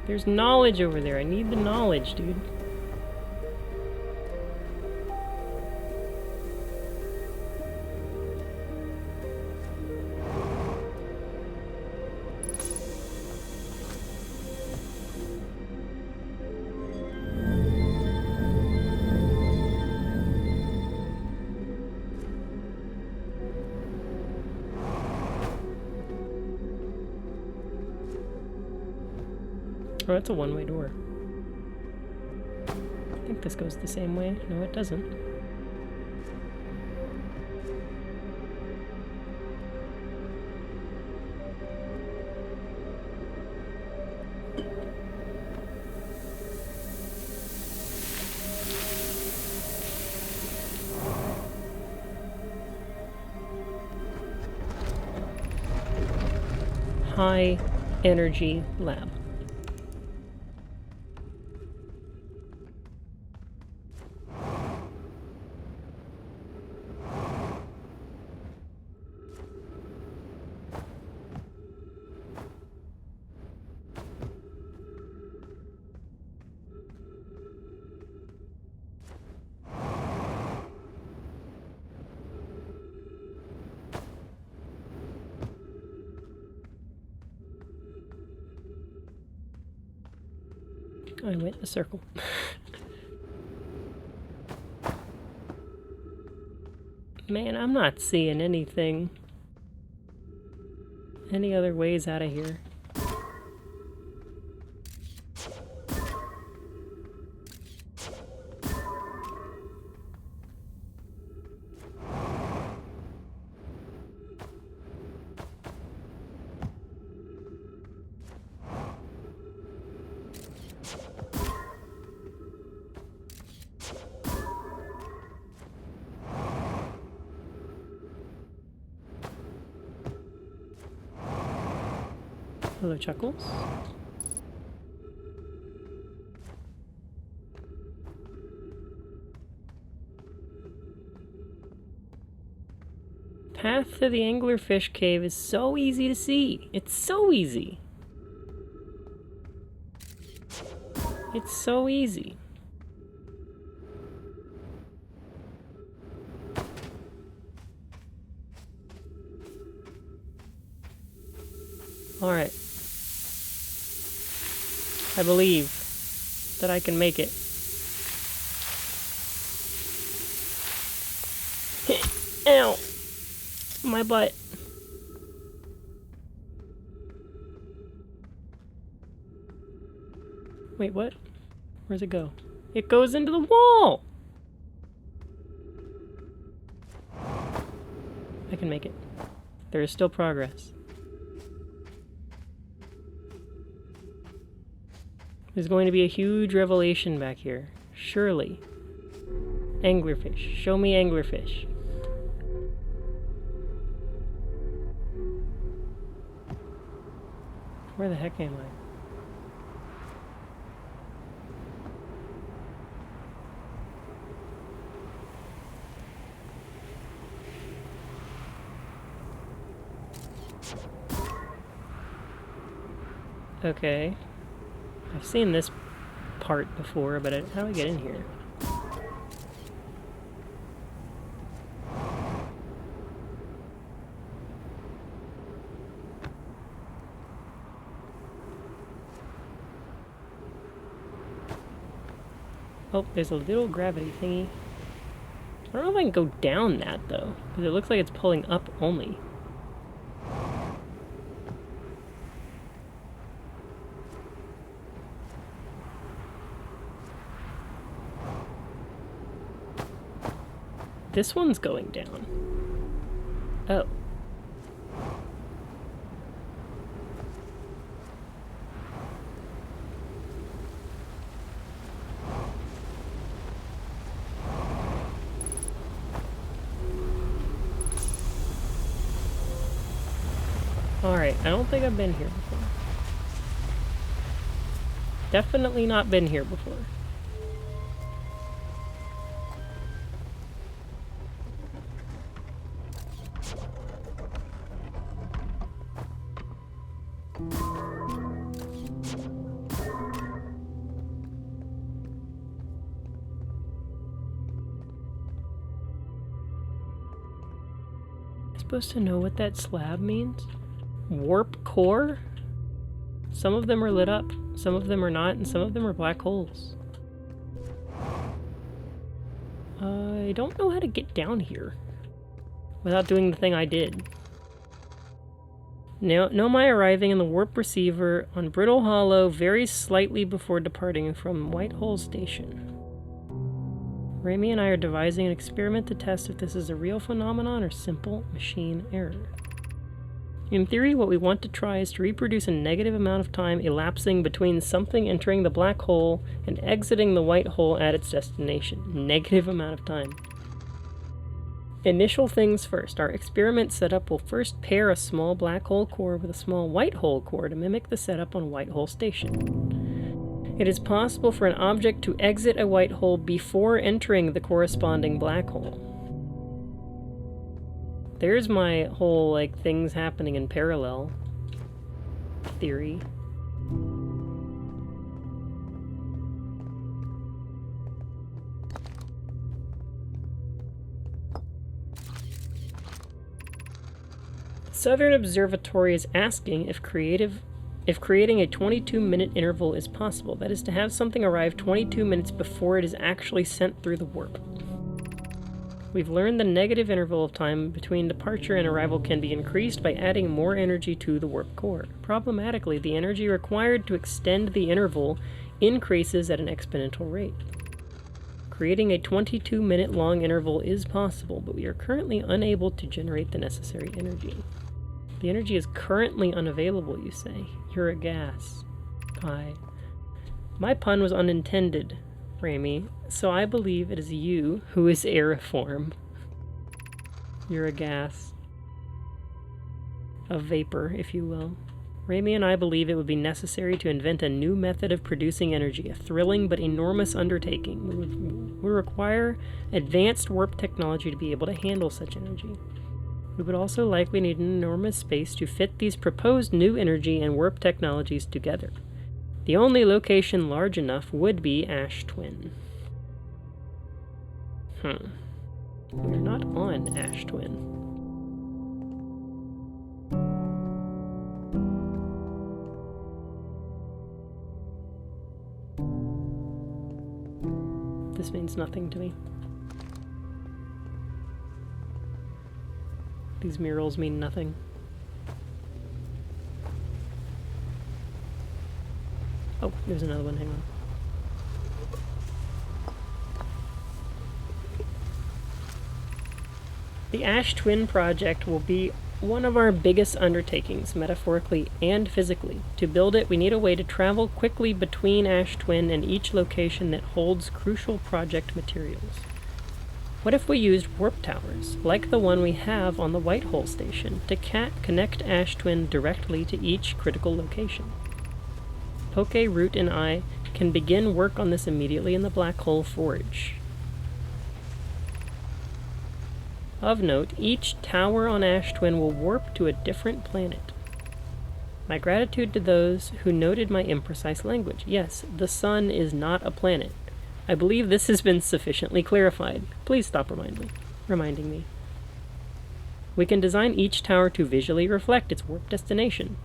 There's knowledge over there. I need the knowledge, dude. Oh, that's a one-way door. I think this goes the same way. No, it doesn't. High energy lab. I went in a circle. Man, I'm not seeing anything. Any other ways out of here? Hello, Chuckles. Path to the anglerfish cave is so easy to see. It's so easy. It's so easy. All right. I believe that I can make it. Ow! My butt. Wait, what? Where's it go? It goes into the wall! I can make it. There is still progress. There's going to be a huge revelation back here. Surely. Anglerfish. Show me anglerfish. Where the heck am I? Okay. I've seen this part before, but how do I get in here? Oh, there's a little gravity thingy. I don't know if I can go down that, though, because it looks like it's pulling up only. This one's going down. Oh. Alright, I don't think I've been here before. Definitely not been here before. Supposed to know what that slab means? Warp core? Some of them are lit up, some of them are not, and some of them are black holes. I don't know how to get down here without doing the thing I did. Know my arriving in the warp receiver on Brittle Hollow very slightly before departing from Whitehole Station. Raimi and I are devising an experiment to test if this is a real phenomenon or simple machine error. In theory, what we want to try is to reproduce a negative amount of time elapsing between something entering the black hole and exiting the white hole at its destination. Negative amount of time. Initial things first. Our experiment setup will first pair a small black hole core with a small white hole core to mimic the setup on Whitehole Station. It is possible for an object to exit a white hole before entering the corresponding black hole. There's my whole, like, things happening in parallel theory. Southern Observatory is asking if creative if creating a 22-minute interval is possible, that is to have something arrive 22 minutes before it is actually sent through the warp. We've learned the negative interval of time between departure and arrival can be increased by adding more energy to the warp core. Problematically, the energy required to extend the interval increases at an exponential rate. Creating a 22-minute long interval is possible, but we are currently unable to generate the necessary energy. The energy is currently unavailable, you say. You're a gas. Hi. My pun was unintended, Rami, so I believe it is you who is aeriform. You're a gas. A vapor, if you will. Rami and I believe it would be necessary to invent a new method of producing energy, a thrilling but enormous undertaking. We require advanced warp technology to be able to handle such energy. We would also likely need an enormous space to fit these proposed new energy and warp technologies together. The only location large enough would be Ash Twin. We're not on Ash Twin. This means nothing to me. These murals mean nothing. Oh, there's another one, hang on. The Ash Twin project will be one of our biggest undertakings, metaphorically and physically. To build it, we need a way to travel quickly between Ash Twin and each location that holds crucial project materials. What if we used warp towers, like the one we have on the Whitehole station, to connect Ash Twin directly to each critical location? Poke, Root, and I can begin work on this immediately in the Black Hole Forge. Of note, each tower on Ash Twin will warp to a different planet. My gratitude to those who noted my imprecise language. Yes, the sun is not a planet. I believe this has been sufficiently clarified. Please stop reminding me. We can design each tower to visually reflect its warp destination.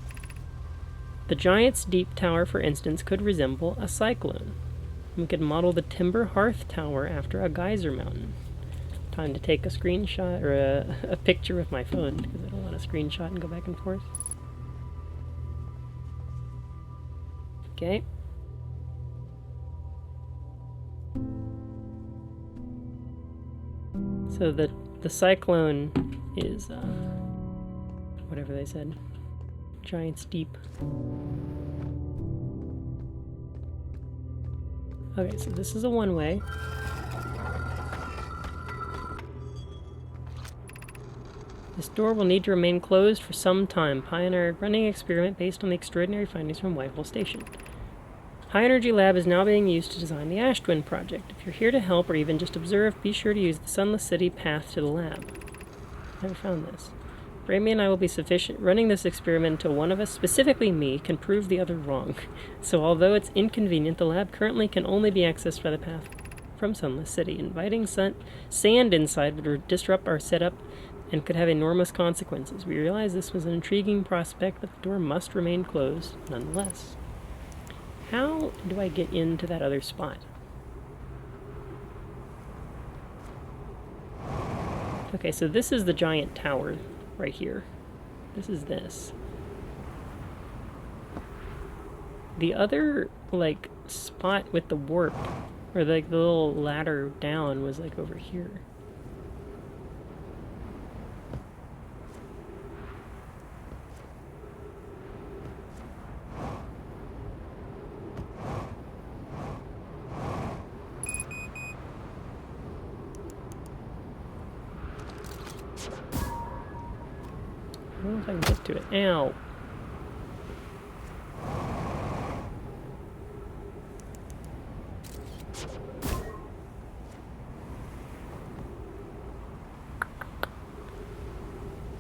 The Giant's Deep Tower, for instance, could resemble a cyclone. We could model the Timber Hearth Tower after a geyser mountain. Time to take a screenshot, or a picture with my phone, because I don't want to screenshot and go back and forth. Okay. So the cyclone is, whatever they said, Giant's Deep. Okay, so this is a one-way. This door will need to remain closed for some time. Pioneer running experiment based on the extraordinary findings from Whitehole Station. High Energy Lab is now being used to design the Ash Twin project. If you're here to help or even just observe, be sure to use the Sunless City path to the lab. Never found this. Rami and I will be running this experiment until one of us, specifically me, can prove the other wrong. So although it's inconvenient, the lab currently can only be accessed by the path from Sunless City. Inviting sand inside would disrupt our setup and could have enormous consequences. We realized this was an intriguing prospect, but the door must remain closed nonetheless. How do I get into that other spot? Okay, so this is the giant tower right here. This is this. The other, like, spot with the warp, or like the little ladder down, was like over here. I don't know if I can get to it. Ow!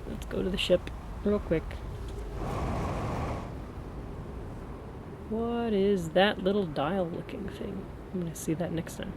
Let's go to the ship real quick. What is that little dial looking thing? I'm gonna see that next time.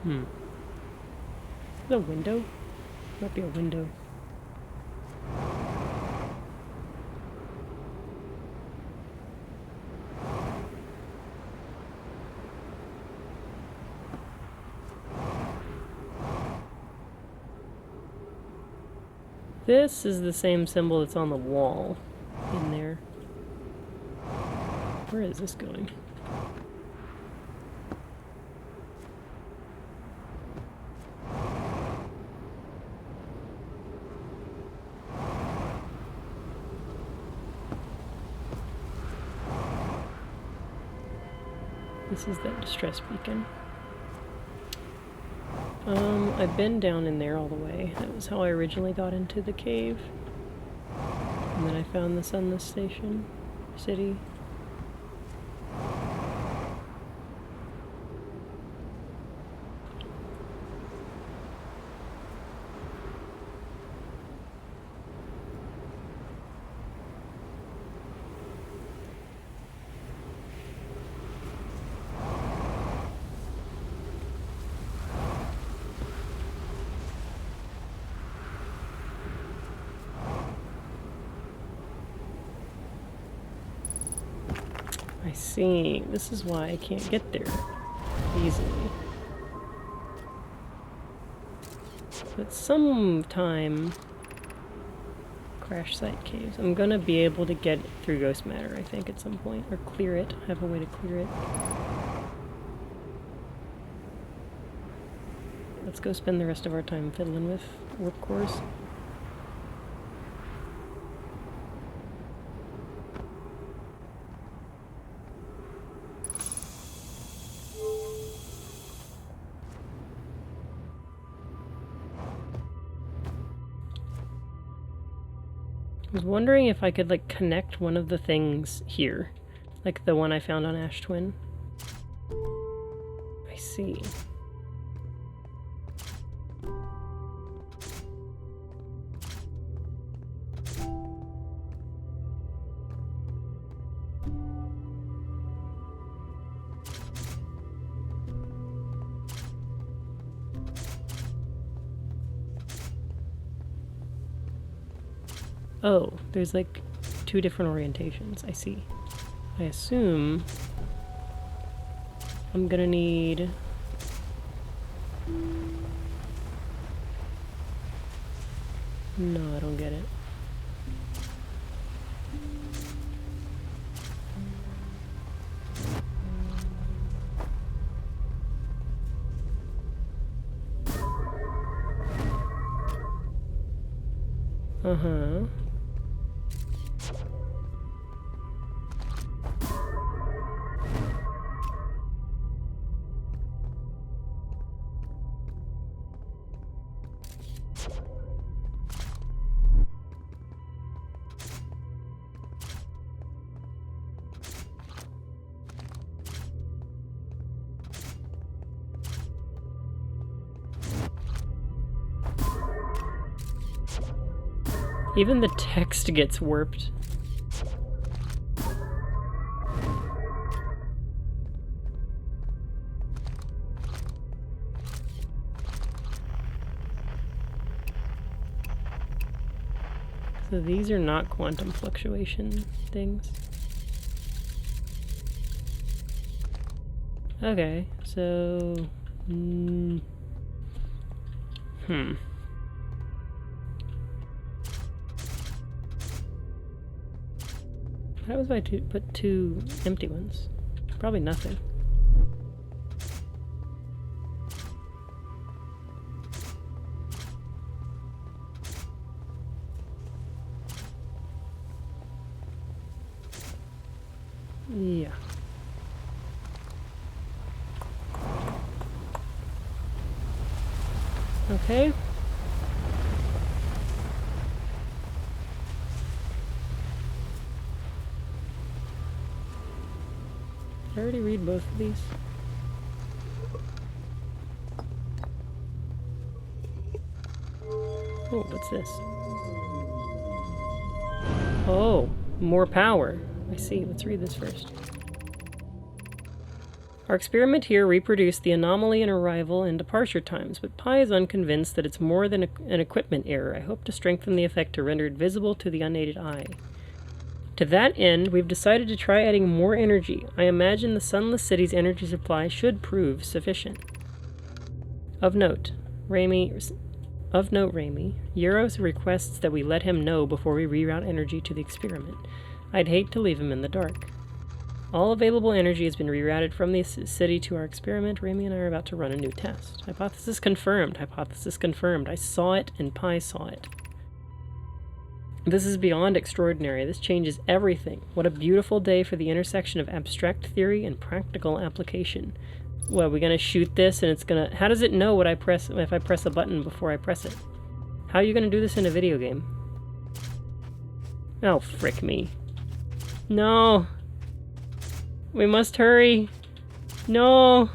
Is it a window? Might be a window. This is the same symbol that's on the wall in there. Where is this going? This is that distress beacon. I've been down in there all the way. That was how I originally got into the cave. And then I found the sunless station, city. I see. This is why I can't get there easily. But sometime... Crash site caves. I'm gonna be able to get through ghost matter, I think, at some point. Or clear it. I have a way to clear it. Let's go spend the rest of our time fiddling with warp cores. I was wondering if I could, like, connect one of the things here. Like the one I found on Ash Twin. I see. Oh, there's like 2 different orientations. I see. I assume I'm gonna need... No, I don't get it. Uh-huh. Even the text gets warped. So these are not quantum fluctuation things. Okay, so... What happens if I put 2 empty ones? Probably nothing. Yeah. Okay. Did I already read both of these? Oh, what's this? Oh, more power. I see. Let's read this first. Our experiment here reproduced the anomaly in arrival and departure times, but Pi is unconvinced that it's more than an equipment error. I hope to strengthen the effect to render it visible to the unaided eye. To that end, we've decided to try adding more energy. I imagine the Sunless City's energy supply should prove sufficient. Of note, Raimi, Euros requests that we let him know before we reroute energy to the experiment. I'd hate to leave him in the dark. All available energy has been rerouted from the city to our experiment. Raimi and I are about to run a new test. Hypothesis confirmed. Hypothesis confirmed. I saw it and Pi saw it. This is beyond extraordinary. This changes everything. What a beautiful day for the intersection of abstract theory and practical application. Well, we're gonna shoot this and it's gonna... How does it know what I press if I press a button before I press it? How are you gonna do this in a video game? Oh, frick me. No! We must hurry! No!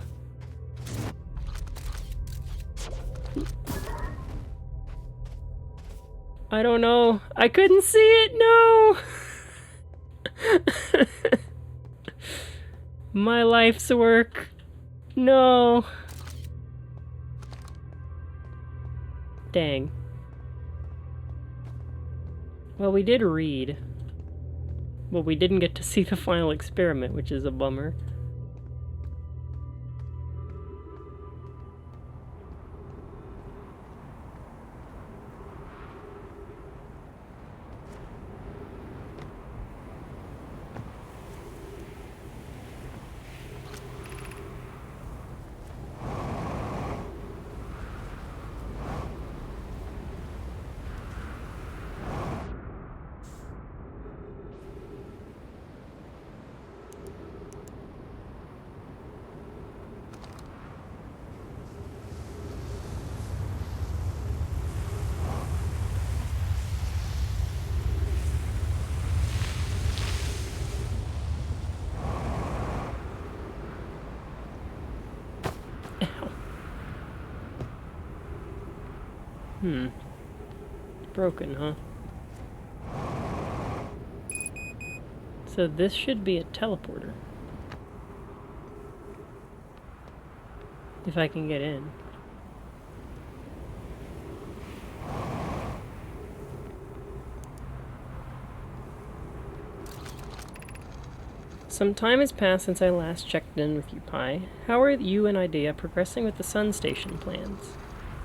I don't know. I couldn't see it! No! My life's work. No. Dang. Well, we did read. But we didn't get to see the final experiment, which is a bummer. Broken, huh? So this should be a teleporter. If I can get in. Some time has passed since I last checked in with you, Pi. How are you and Idea progressing with the Sun Station plans?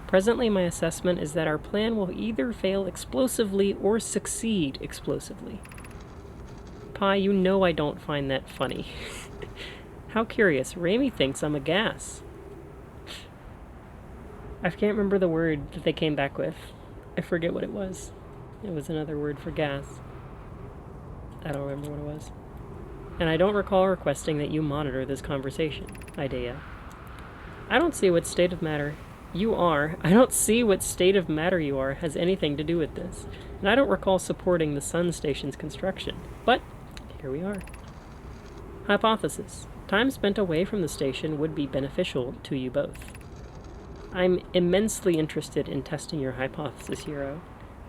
Presently, my assessment is that our plan will either fail explosively or succeed explosively. Pi, you know I don't find that funny. How curious. Raimi thinks I'm a gas. I can't remember the word that they came back with. I forget what it was. It was another word for gas. I don't remember what it was. And I don't recall requesting that you monitor this conversation, Idea. I don't see what state of matter you are. I don't see what state of matter you are has anything to do with this. And I don't recall supporting the Sun Station's construction. But here we are. Hypothesis. Time spent away from the station would be beneficial to you both. I'm immensely interested in testing your hypothesis, Hero.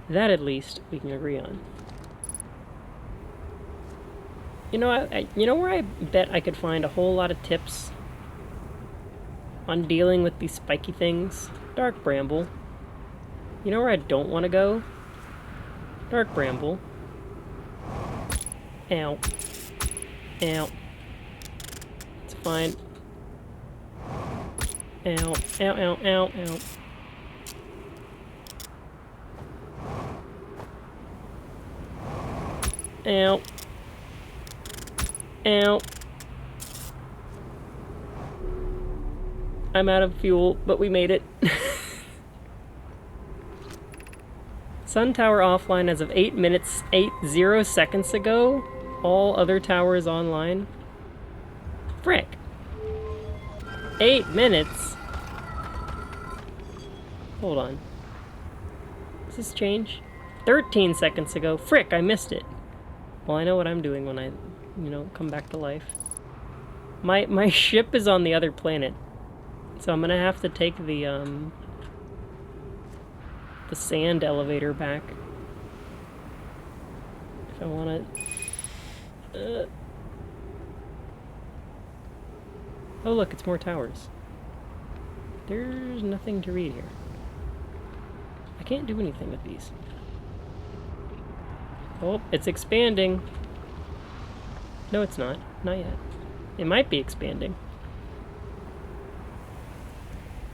That, at least, we can agree on. You know, you know where I bet I could find a whole lot of tips on dealing with these spiky things? Dark Bramble. You know where I don't want to go? Dark Bramble. Ow. Ow. It's fine. Ow. Ow, ow, ow, ow. Ow. Ow. I'm out of fuel, but we made it. Sun tower offline as of 8 minutes, 80 seconds ago. All other towers online. Frick. 8 minutes? Hold on. Does this change? 13 seconds ago. Frick, I missed it. Well, I know what I'm doing when I, you know, come back to life. My ship is on the other planet. So I'm gonna have to take the sand elevator back. If I wanna... Oh look, it's more towers. There's nothing to read here. I can't do anything with these. Oh, it's expanding. No, it's not. Not yet. It might be expanding.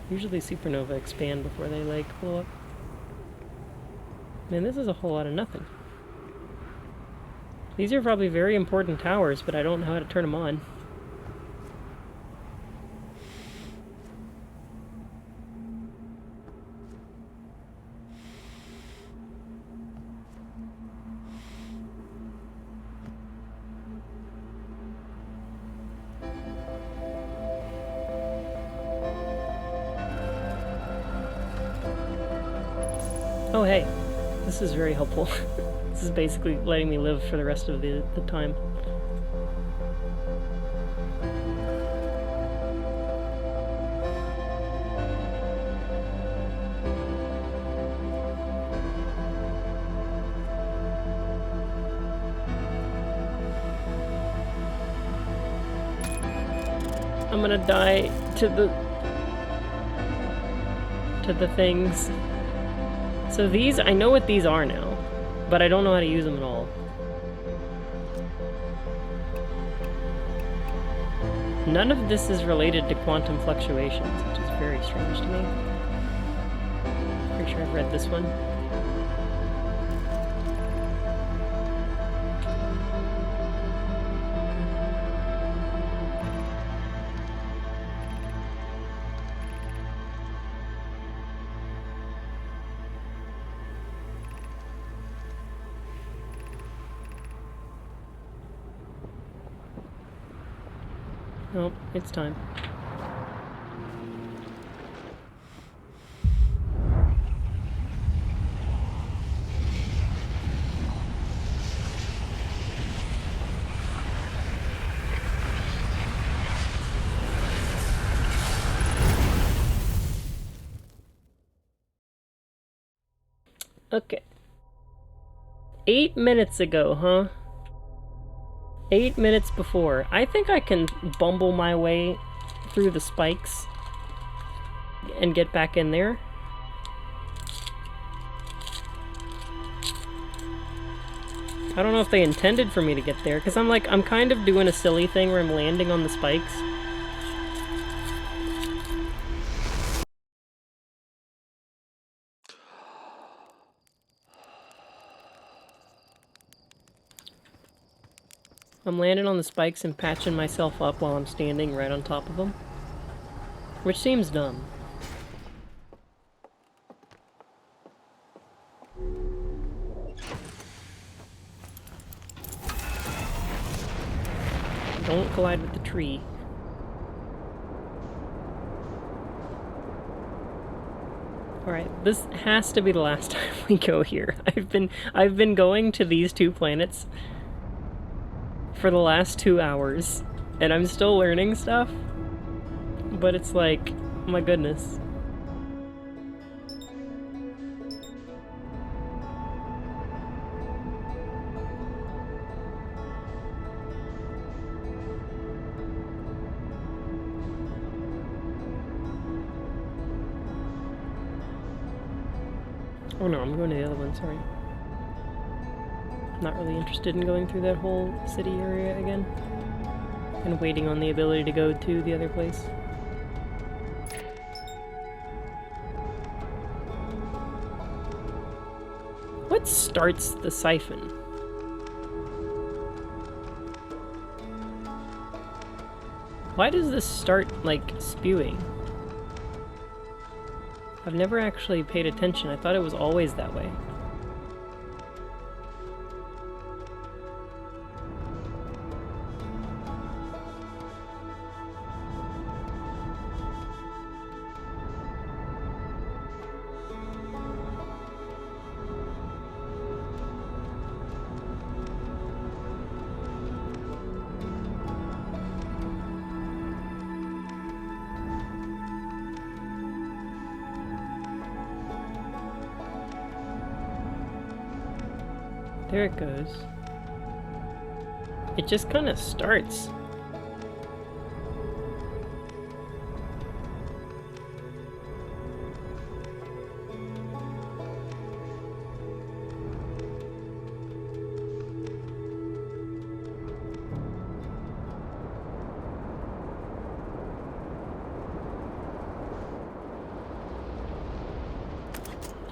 Usually supernova expand before they, like, blow up. Man, this is a whole lot of nothing. These are probably very important towers, but I don't know how to turn them on. Oh hey, this is very helpful. This is basically letting me live for the rest of the time. I'm gonna die to the things. So these, I know what these are now, but I don't know how to use them at all. None of this is related to quantum fluctuations, which is very strange to me. Pretty sure I've read this one. Nope, it's time. Okay. 8 minutes ago, huh? 8 minutes before. I think I can bumble my way through the spikes and get back in there. I don't know if they intended for me to get there, because I'm kind of doing a silly thing where I'm landing on the spikes. I'm landing on the spikes and patching myself up while I'm standing right on top of them. Which seems dumb. Don't collide with the tree. Alright, this has to be the last time we go here. I've been going to these two planets for the last 2 hours, and I'm still learning stuff, but it's like, my goodness. Oh no, I'm going to the other one, sorry. Not really interested in going through that whole city area again. And waiting on the ability to go to the other place. What starts the siphon? Why does this start, like, spewing? I've never actually paid attention. I thought it was always that way. There it goes. It just kind of starts.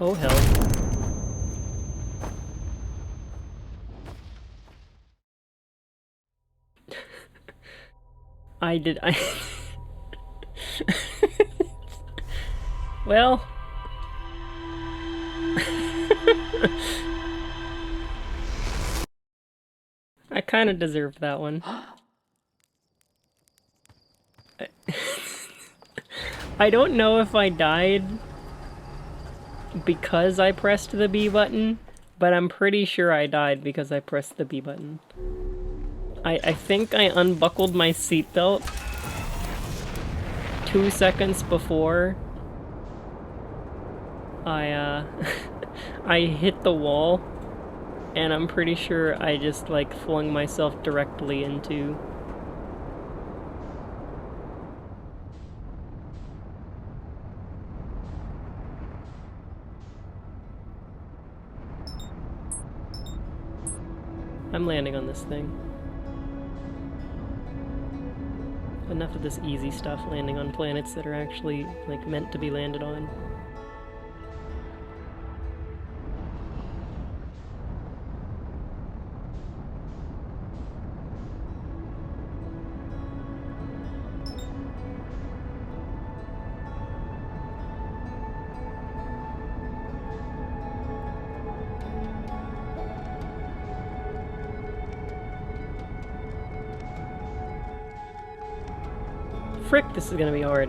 Oh hell. I Well... I kinda deserved that one. I don't know if I died because I pressed the B button, but I'm pretty sure I died because I pressed the B button. I think I unbuckled my seatbelt 2 seconds before I I hit the wall, and I'm pretty sure I just like flung myself directly into... I'm landing on this thing. Enough of this easy stuff, landing on planets that are actually like meant to be landed on. Frick, this is gonna be hard.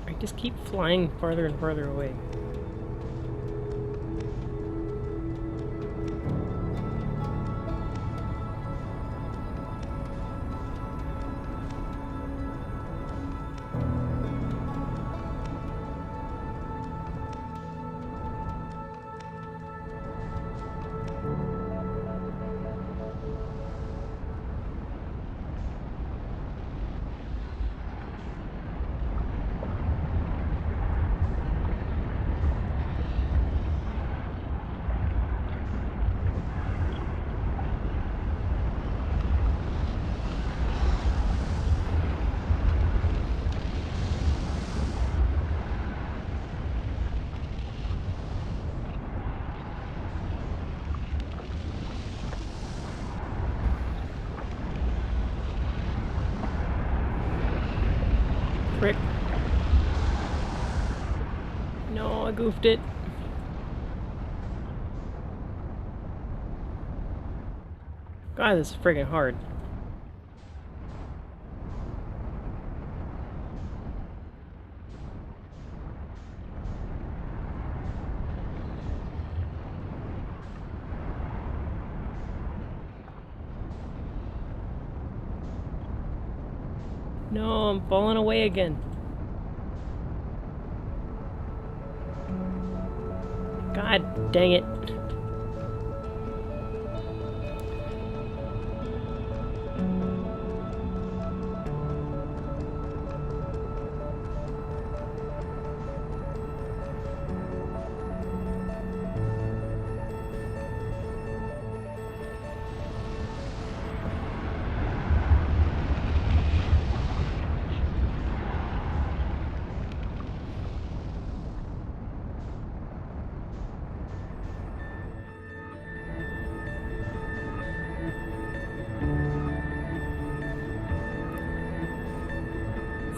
I just keep flying farther and farther away. Frick. No, I goofed it. God, this is friggin' hard. No, I'm falling away again. God dang it.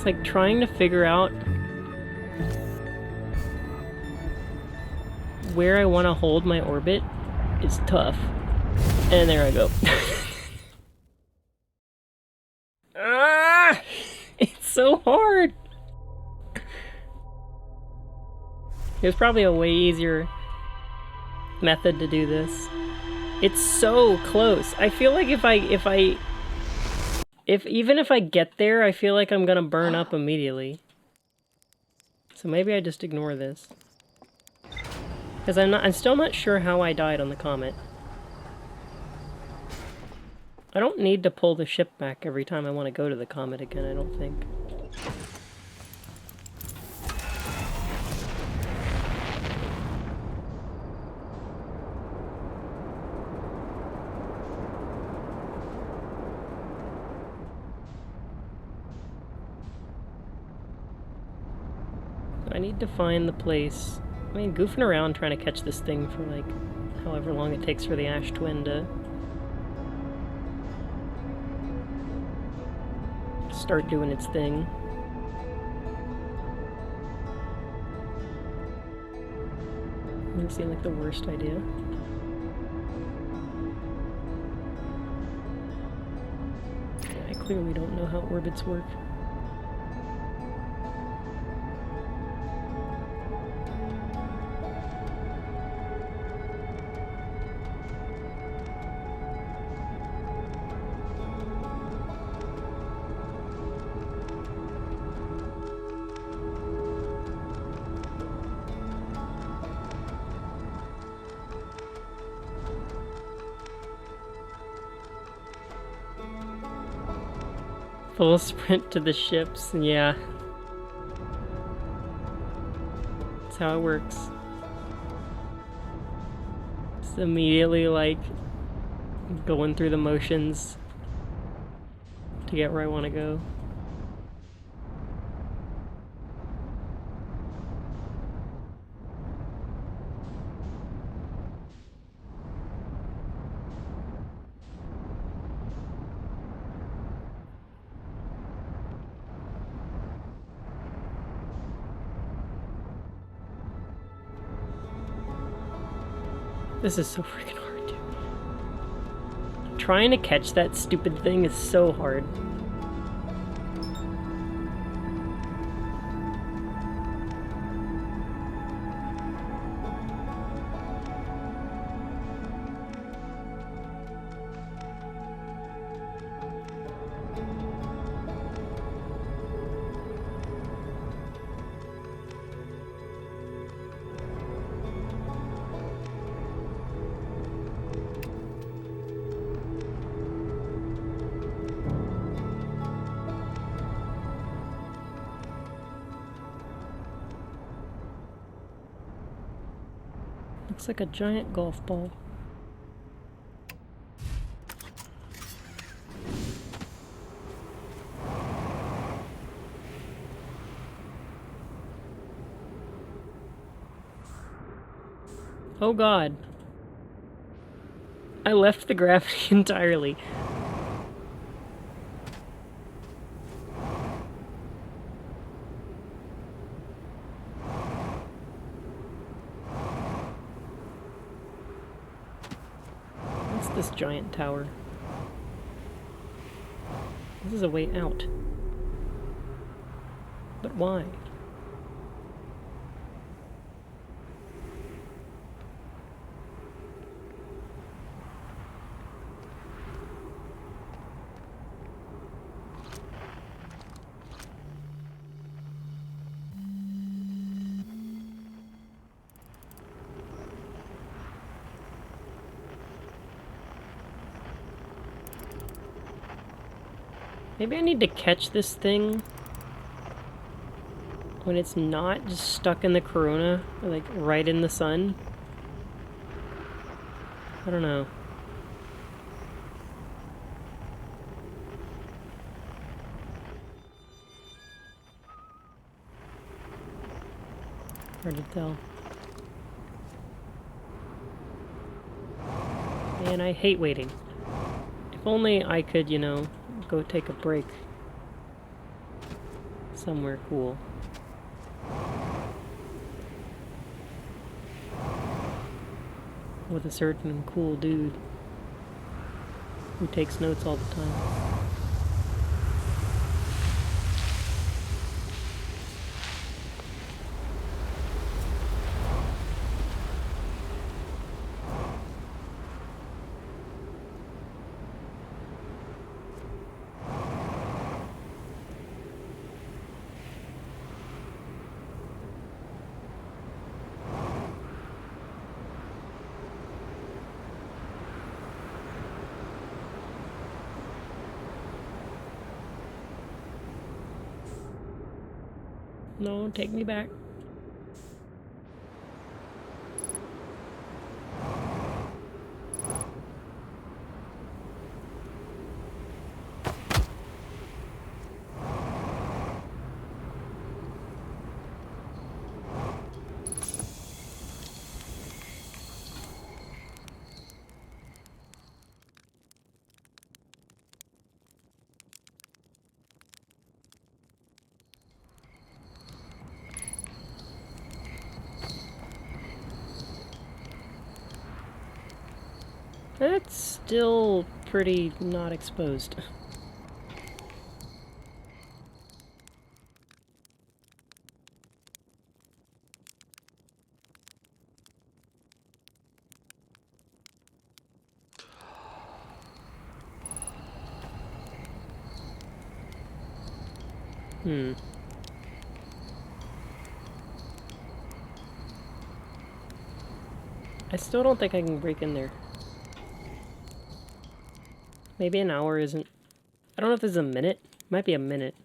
like trying to figure out where I want to hold my orbit is tough. And there I go. Ah! It's so hard! There's probably a way easier method to do this. It's so close. I feel like even if I get there, I feel like I'm gonna burn up immediately. So maybe I just ignore this. Because I'm still not sure how I died on the comet. I don't need to pull the ship back every time I want to go to the comet again, I don't think. I need to find the place. I mean, goofing around trying to catch this thing for like however long it takes for the Ash Twin to start doing its thing. Doesn't seem like the worst idea. I clearly don't know how orbits work. Full sprint to the ships, yeah. That's how it works. Just immediately, like, going through the motions to get where I want to go. This is so freaking hard, dude. Trying to catch that stupid thing is so hard. Looks like a giant golf ball. Oh god. I left the gravity entirely. This giant tower. This is a way out. But why? Maybe I need to catch this thing when it's not just stuck in the corona, or like right in the sun. I don't know. Hard to tell. Man, I hate waiting. If only I could, you know, go take a break. somewhere cool. With a certain cool dude who takes notes all the time. No, take me back. That's still pretty not exposed. I still don't think I can break in there. Maybe an hour isn't... I don't know if this is a minute. Might be a minute.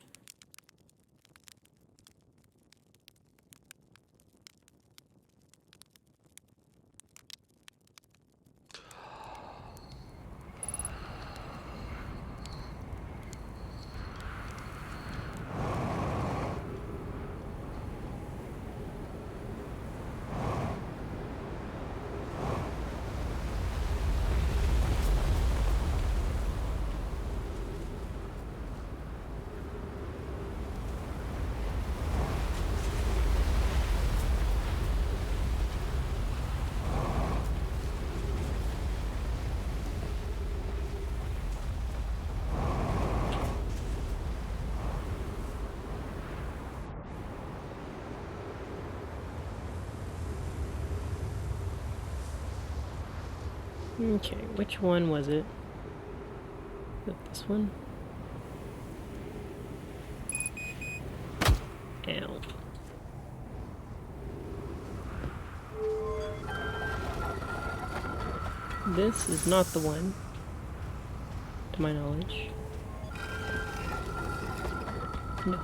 Okay, which one was it? Is it this one? Ow. This is not the one, to my knowledge. No.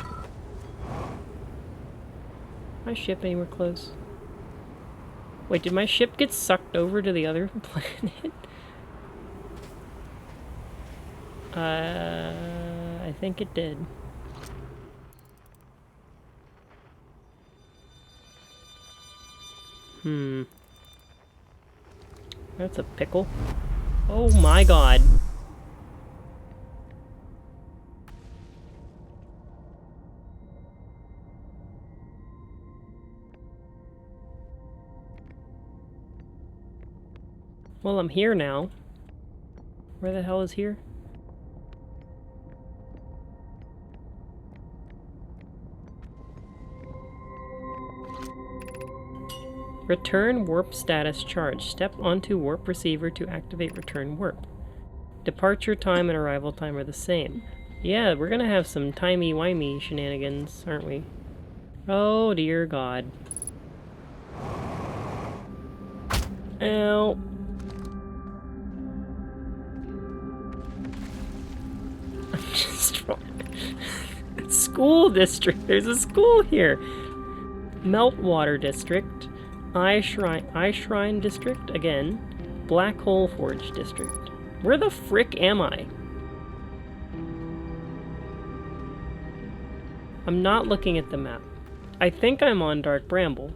My ship anywhere close? Wait, did my ship get sucked over to the other planet? I think it did. That's a pickle. Oh my god. Well, I'm here now. Where the hell is here? Return warp status charge. Step onto warp receiver to activate return warp. Departure time and arrival time are the same. Yeah, we're gonna have some timey-wimey shenanigans, aren't we? Oh dear god. Ow. I'm just wrong. School district. There's a school here. Meltwater district. Eye Shrine district again. Black Hole Forge district. Where the frick am I? I'm not looking at the map. I think I'm on Dark Bramble.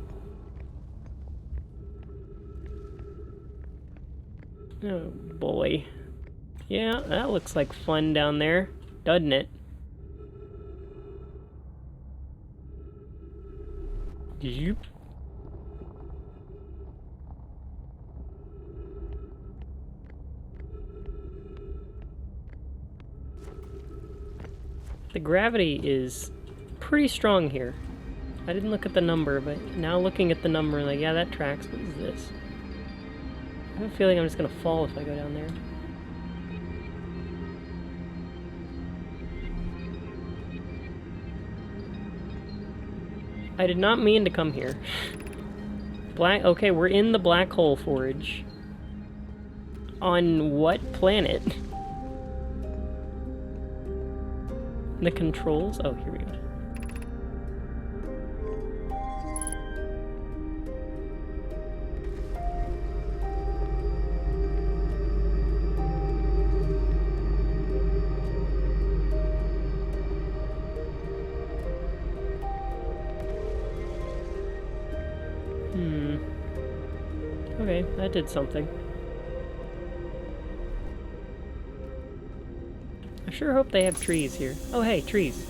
Oh boy. Yeah, that looks like fun down there, doesn't it? Yep. The gravity is pretty strong here. I didn't look at the number, but now looking at the number, like, yeah, that tracks. What is this? I have a feeling I'm just gonna fall if I go down there. I did not mean to come here. Okay, we're in the black hole forge. On what planet? The controls? Oh, here we go. Okay, that did something. I sure hope they have trees here. Oh hey, trees.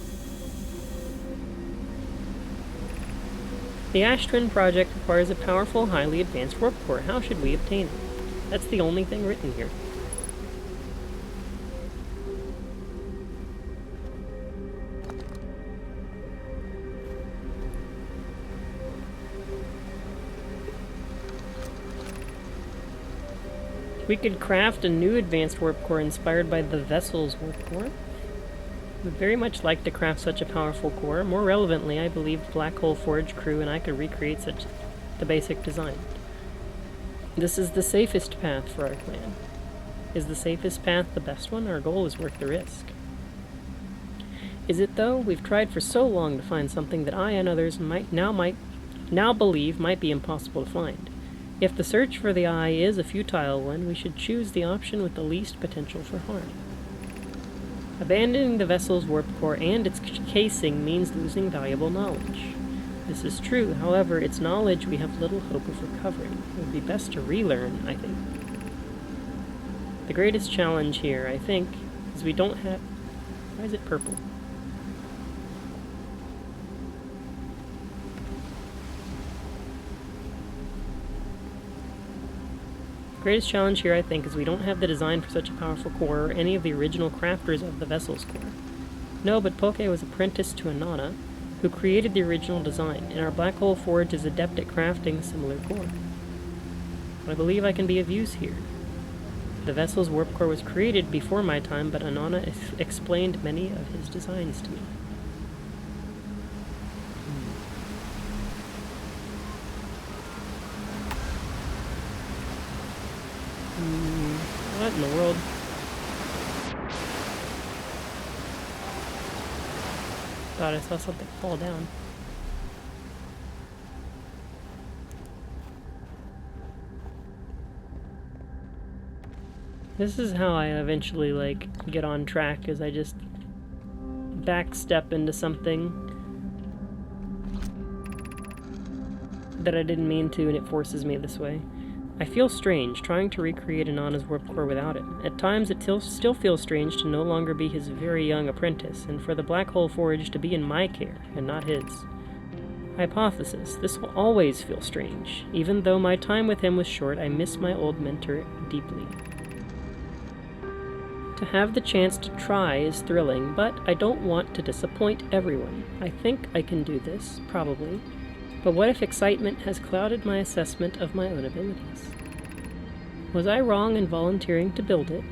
The Ash Twin project requires a powerful, highly advanced warp core. How should we obtain it? That's the only thing written here. We could craft a new advanced warp core inspired by the vessel's warp core. Would very much like to craft such a powerful core. More relevantly, I believe the Black Hole Forge crew and I could recreate such the basic design. This is the safest path for our plan. Is the safest path the best one? Our goal is worth the risk. Is it though? We've tried for so long to find something that I and others now believe might be impossible to find. If the search for the eye is a futile one, we should choose the option with the least potential for harm. Abandoning the vessel's warp core and its casing means losing valuable knowledge. This is true, however, its knowledge we have little hope of recovering. It would be best to relearn, I think. The greatest challenge here, I think, is we don't have... Why is it purple? The greatest challenge here, I think, is we don't have the design for such a powerful core or any of the original crafters of the vessel's core. No, but Poke was apprenticed to Anana, who created the original design, and our Black Hole Forge is adept at crafting a similar core. I believe I can be of use here. The vessel's warp core was created before my time, but Anana explained many of his designs to me. What in the world? Thought I saw something fall down. This is how I eventually, like, get on track, is I just backstep into something that I didn't mean to, and it forces me this way. I feel strange, trying to recreate Anana's warp core without it. At times it still feels strange to no longer be his very young apprentice, and for the Black Hole Forge to be in my care, and not his. Hypothesis. This will always feel strange. Even though my time with him was short, I miss my old mentor deeply. To have the chance to try is thrilling, but I don't want to disappoint everyone. I think I can do this, probably. But what if excitement has clouded my assessment of my own abilities? Was I wrong in volunteering to build it?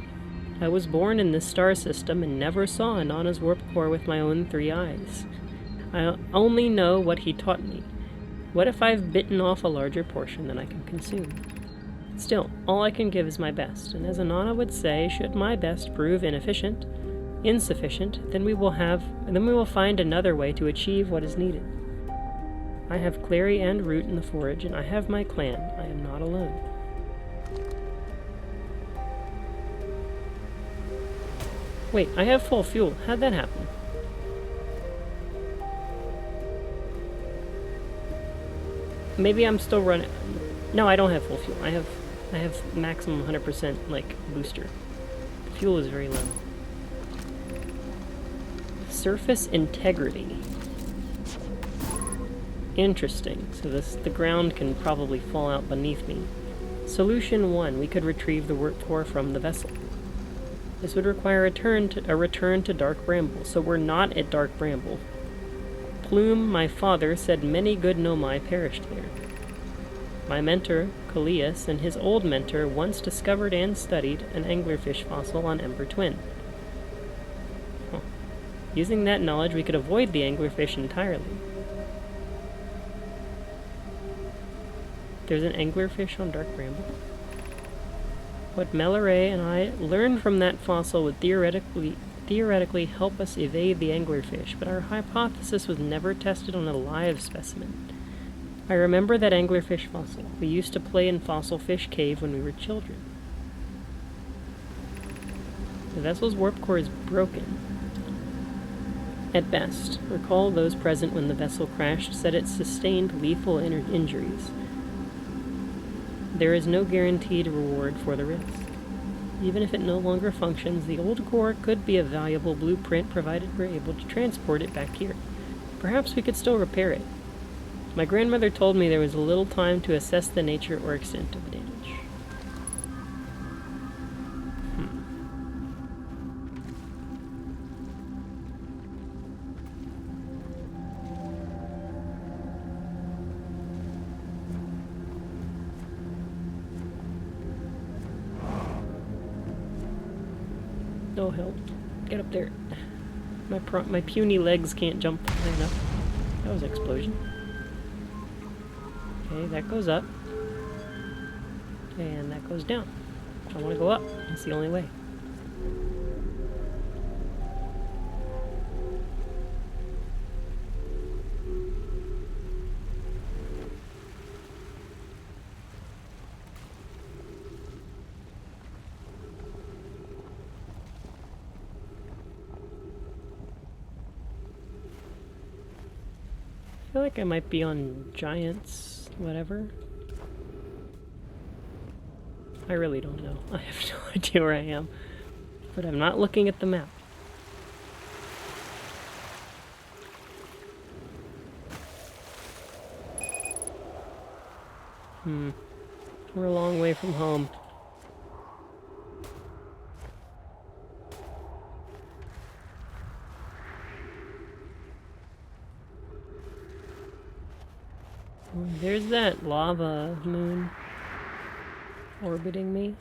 I was born in this star system and never saw Anana's warp core with my own 3 eyes. I only know what he taught me. What if I've bitten off a larger portion than I can consume? Still, all I can give is my best, and as Anana would say, should my best prove insufficient, then we will find another way to achieve what is needed. I have Clary and Root in the forge, and I have my clan. I am not alone. Wait, I have full fuel. How'd that happen? Maybe I'm still running... No, I don't have full fuel. I have maximum 100%, like, booster. The fuel is very low. Surface integrity. Interesting. So the ground can probably fall out beneath me. Solution 1. We could retrieve the warp core from the vessel. This would require a return to Dark Bramble, so we're not at Dark Bramble. Plume, my father, said many good Nomai perished there. My mentor, Kalias, and his old mentor once discovered and studied an anglerfish fossil on Ember Twin. Huh. Using that knowledge, we could avoid the anglerfish entirely. There's an anglerfish on Dark Bramble. What Melaray and I learned from that fossil would theoretically help us evade the anglerfish, but our hypothesis was never tested on a live specimen. I remember that anglerfish fossil. We used to play in Fossil Fish Cave when we were children. The vessel's warp core is broken. At best, recall those present when the vessel crashed said it sustained lethal injuries. There is no guaranteed reward for the risk. Even if it no longer functions, the old core could be a valuable blueprint provided we're able to transport it back here. Perhaps we could still repair it. My grandmother told me there was little time to assess the nature or extent of the damage. No help. Get up there. My puny legs can't jump high enough. That was an explosion. Okay, that goes up. And that goes down. I want to go up. It's the only way. I feel like I might be on Giants, whatever. I really don't know. I have no idea where I am. But I'm not looking at the map. We're a long way from home. There's that lava moon orbiting me.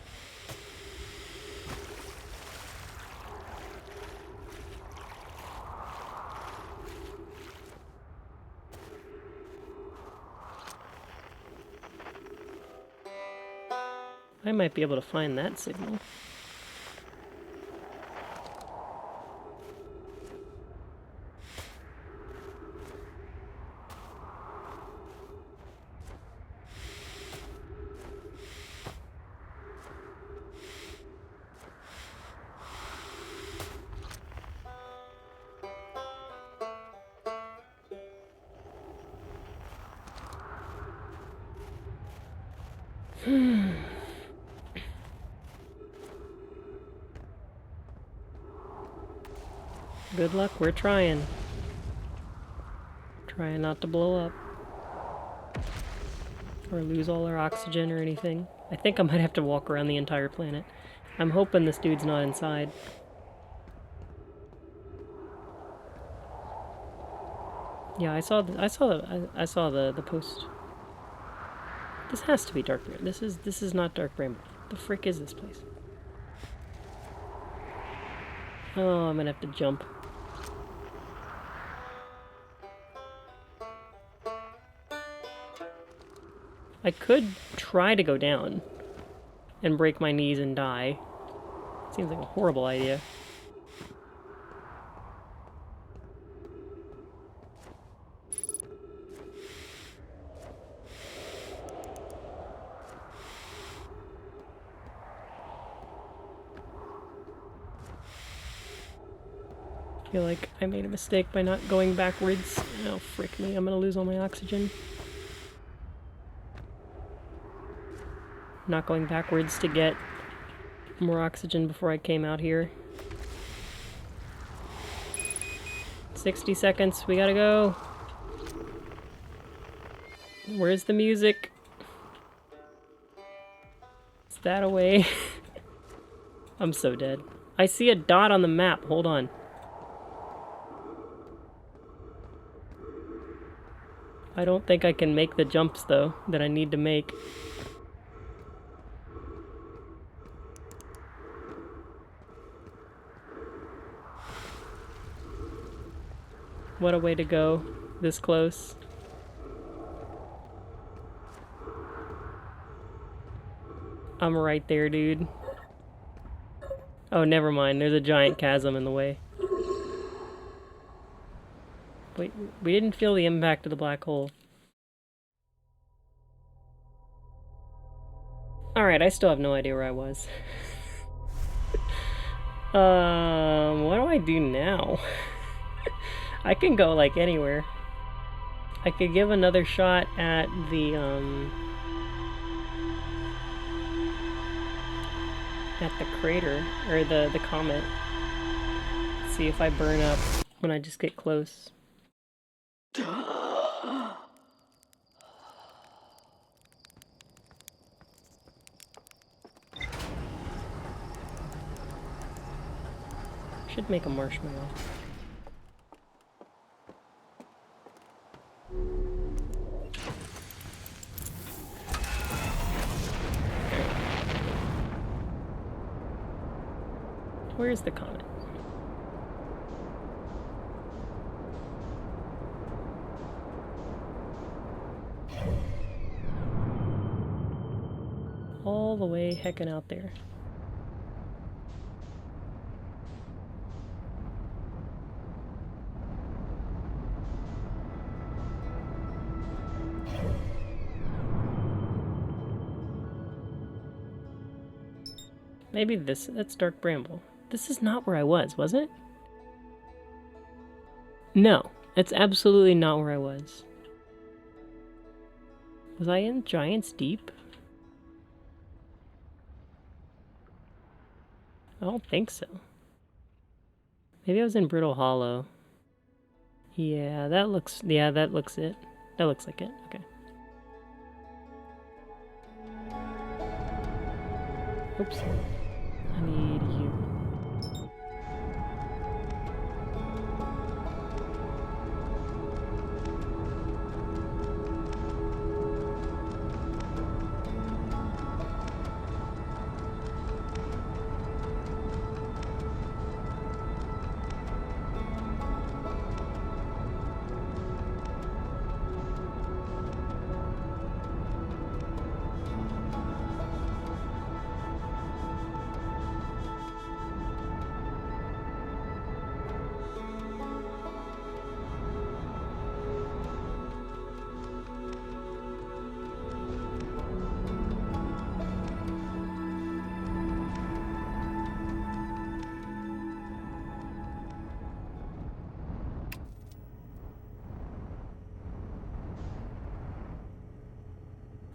I might be able to find that signal. Good luck, we're trying. Trying not to blow up. Or lose all our oxygen or anything. I think I might have to walk around the entire planet. I'm hoping this dude's not inside. Yeah, I saw the post. This has to be Dark Bramble. This is not Dark Bramble. The frick is this place? Oh, I'm gonna have to jump. I could try to go down and break my knees and die. Seems like a horrible idea. I feel like I made a mistake by not going backwards. Oh, frick me, I'm gonna lose all my oxygen. Not going backwards to get more oxygen before I came out here. 60 seconds, we gotta go. Where's the music? Is that away? I'm so dead. I see a dot on the map. Hold on. I don't think I can make the jumps, though, that I need to make. What a way to go. This close. I'm right there, dude. Oh, never mind. There's a giant chasm in the way. Wait, we didn't feel the impact of the black hole. Alright, I still have no idea where I was. What do I do now? I can go, like, anywhere. I could give another shot at the, at the crater, or the comet. See if I burn up when I just get close. Should make a marshmallow. Where's the comet? All the way heckin' out there. Maybe that's Dark Bramble. This is not where I was it? No, it's absolutely not where I was. Was I in Giant's Deep? I don't think so. Maybe I was in Brittle Hollow. Yeah, that looks it. That looks like it. Okay. Oops. I need you.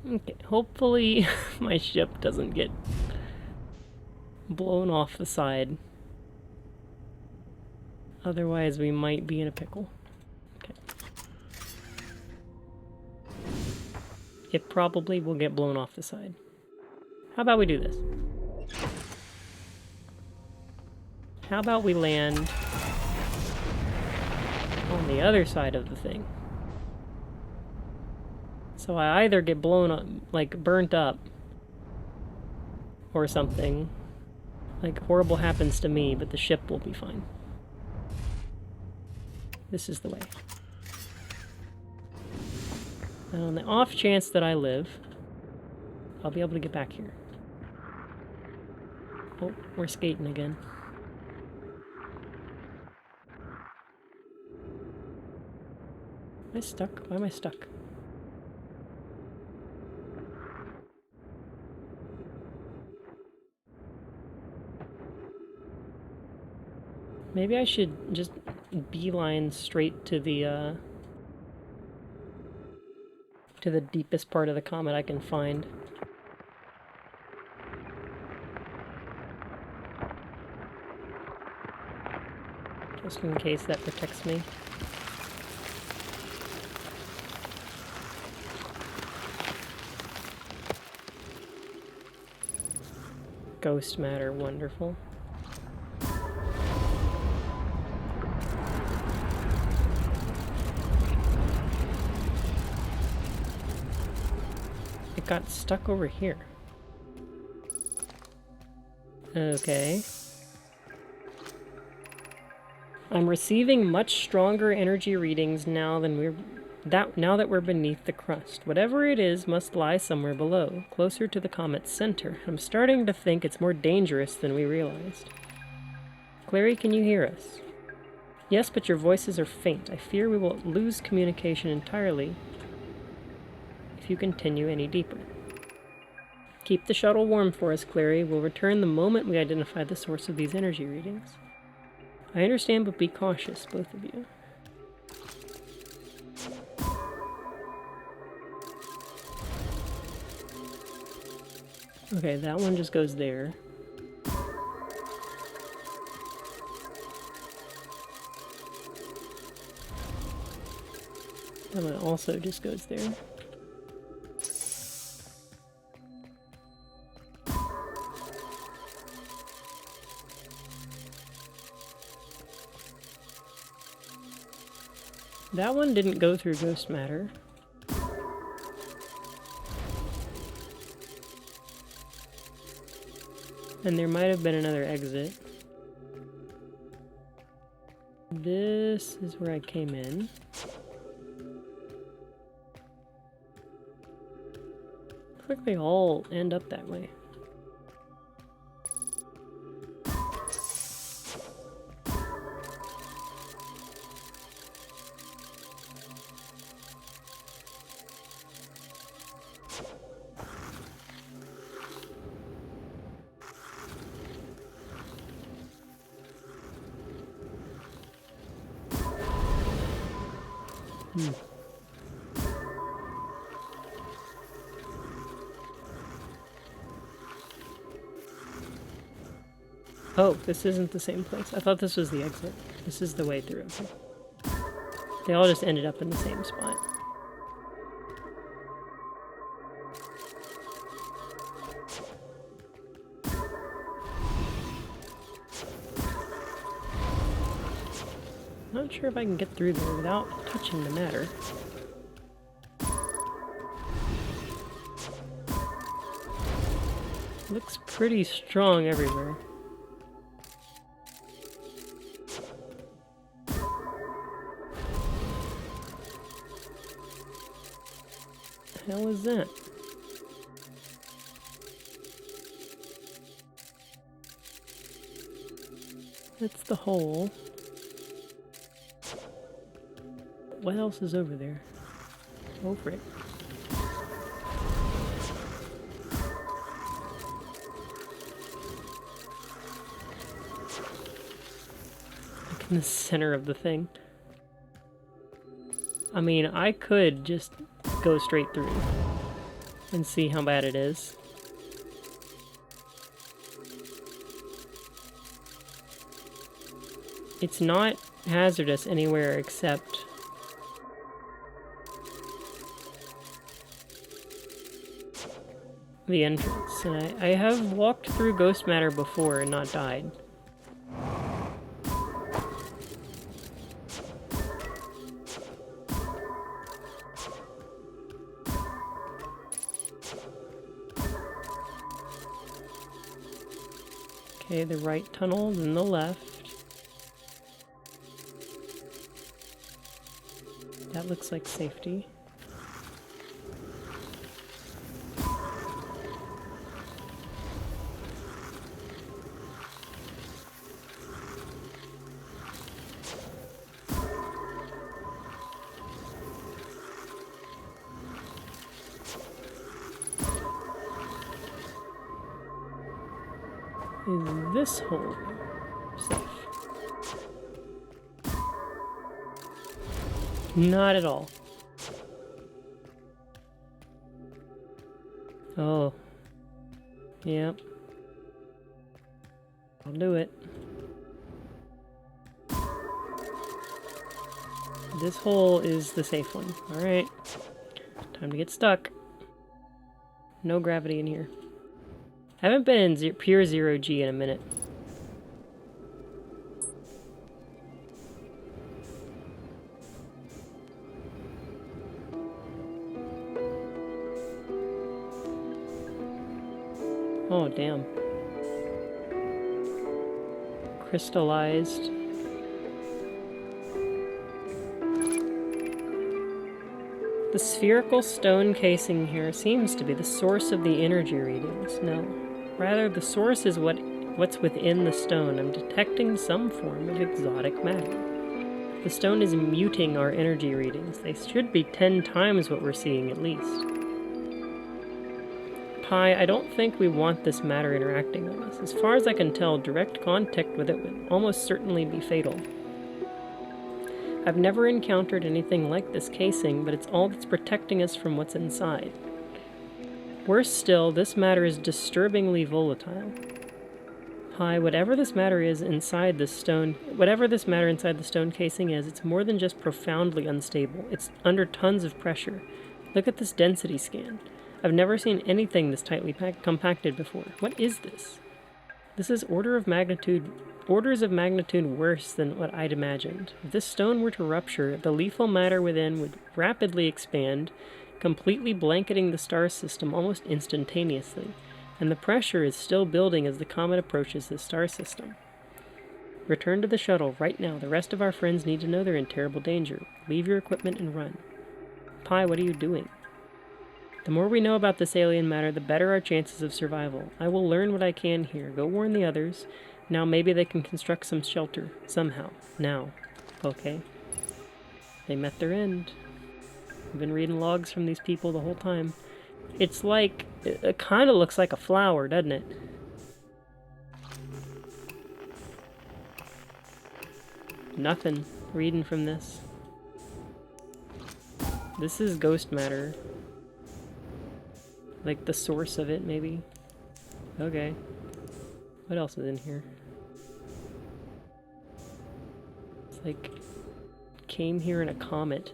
Okay, hopefully my ship doesn't get blown off the side. Otherwise, we might be in a pickle. Okay. It probably will get blown off the side. How about we do this? How about we land on the other side of the thing? So I either get blown up, like burnt up, or something. Like horrible happens to me, but the ship will be fine. This is the way. And on the off chance that I live, I'll be able to get back here. Oh, we're skating again. Am I stuck? Why am I stuck? Maybe I should just beeline straight to the deepest part of the comet I can find. Just in case that protects me. Ghost matter, wonderful. It got stuck over here. Okay. I'm receiving much stronger energy readings now that we're beneath the crust. Whatever it is must lie somewhere below, closer to the comet's center. I'm starting to think it's more dangerous than we realized. Clary, can you hear us? Yes, but your voices are faint. I fear we will lose communication entirely if you continue any deeper. Keep the shuttle warm for us, Clary. We'll return the moment we identify the source of these energy readings. I understand, but be cautious, both of you. Okay, that one just goes there. That one also just goes there. That one didn't go through ghost matter. And there might have been another exit. This is where I came in. Looks like they all end up that way. Oh, this isn't the same place. I thought this was the exit. This is the way through. Okay. They all just ended up in the same spot. Not sure if I can get through there without touching the matter. Looks pretty strong everywhere. The hell is that? That's the hole. What else is over there? Go for it. Like in the center of the thing. I mean, I could just go straight through and see how bad it is. It's not hazardous anywhere except the entrance. And I have walked through ghost matter before and not died. Okay, the right tunnel, then the left. That looks like safety. Is this hole safe? Not at all. Oh. Yep. I'll do it. This hole is the safe one. Alright. Time to get stuck. No gravity in here. I haven't been in pure 0G in a minute. Oh, damn. Crystallized. The spherical stone casing here seems to be the source of the energy readings. No, rather the source is what's within the stone. I'm detecting some form of exotic matter. The stone is muting our energy readings. They should be 10 times what we're seeing at least. Pi, I don't think we want this matter interacting with us. As far as I can tell, direct contact with it would almost certainly be fatal. I've never encountered anything like this casing, but it's all that's protecting us from what's inside. Worse still, this matter is disturbingly volatile. Pi, whatever this matter inside the stone casing is, it's more than just profoundly unstable. It's under tons of pressure. Look at this density scan. I've never seen anything this tightly compacted before. What is this? This is orders of magnitude worse than what I'd imagined. If this stone were to rupture, the lethal matter within would rapidly expand, completely blanketing the star system almost instantaneously. And the pressure is still building as the comet approaches the star system. Return to the shuttle right now. The rest of our friends need to know they're in terrible danger. Leave your equipment and run. Pi, what are you doing? The more we know about this alien matter, the better our chances of survival. I will learn what I can here. Go warn the others. Now maybe they can construct some shelter. Somehow. Now. Okay. They met their end. I've been reading logs from these people the whole time. It's like... It kind of looks like a flower, doesn't it? Nothing. Reading from this. This is ghost matter. Like the source of it, maybe. Okay. What else is in here? It's like... Came here in a comet.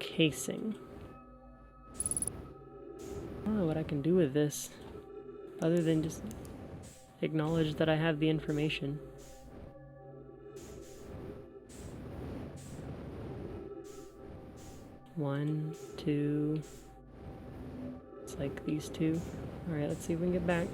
Casing. I don't know what I can do with this, other than just acknowledge that I have the information. One, two. It's like these two. Alright, let's see if we can get back.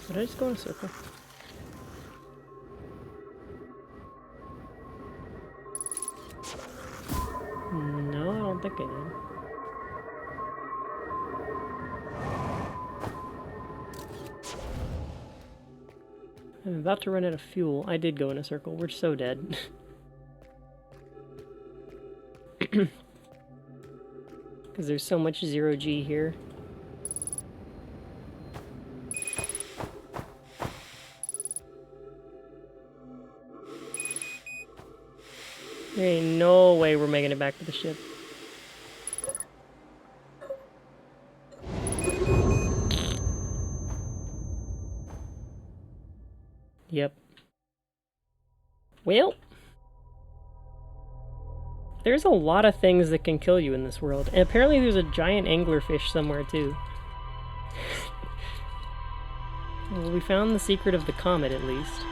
Did I just go in a circle? No, I don't think I did. I'm about to run out of fuel. I did go in a circle. We're so dead. Because there's so much 0G here. There ain't no way we're making it back to the ship. Yep. Well, There's a lot of things that can kill you in this world. And apparently there's a giant anglerfish somewhere too. Well, we found the secret of the comet at least.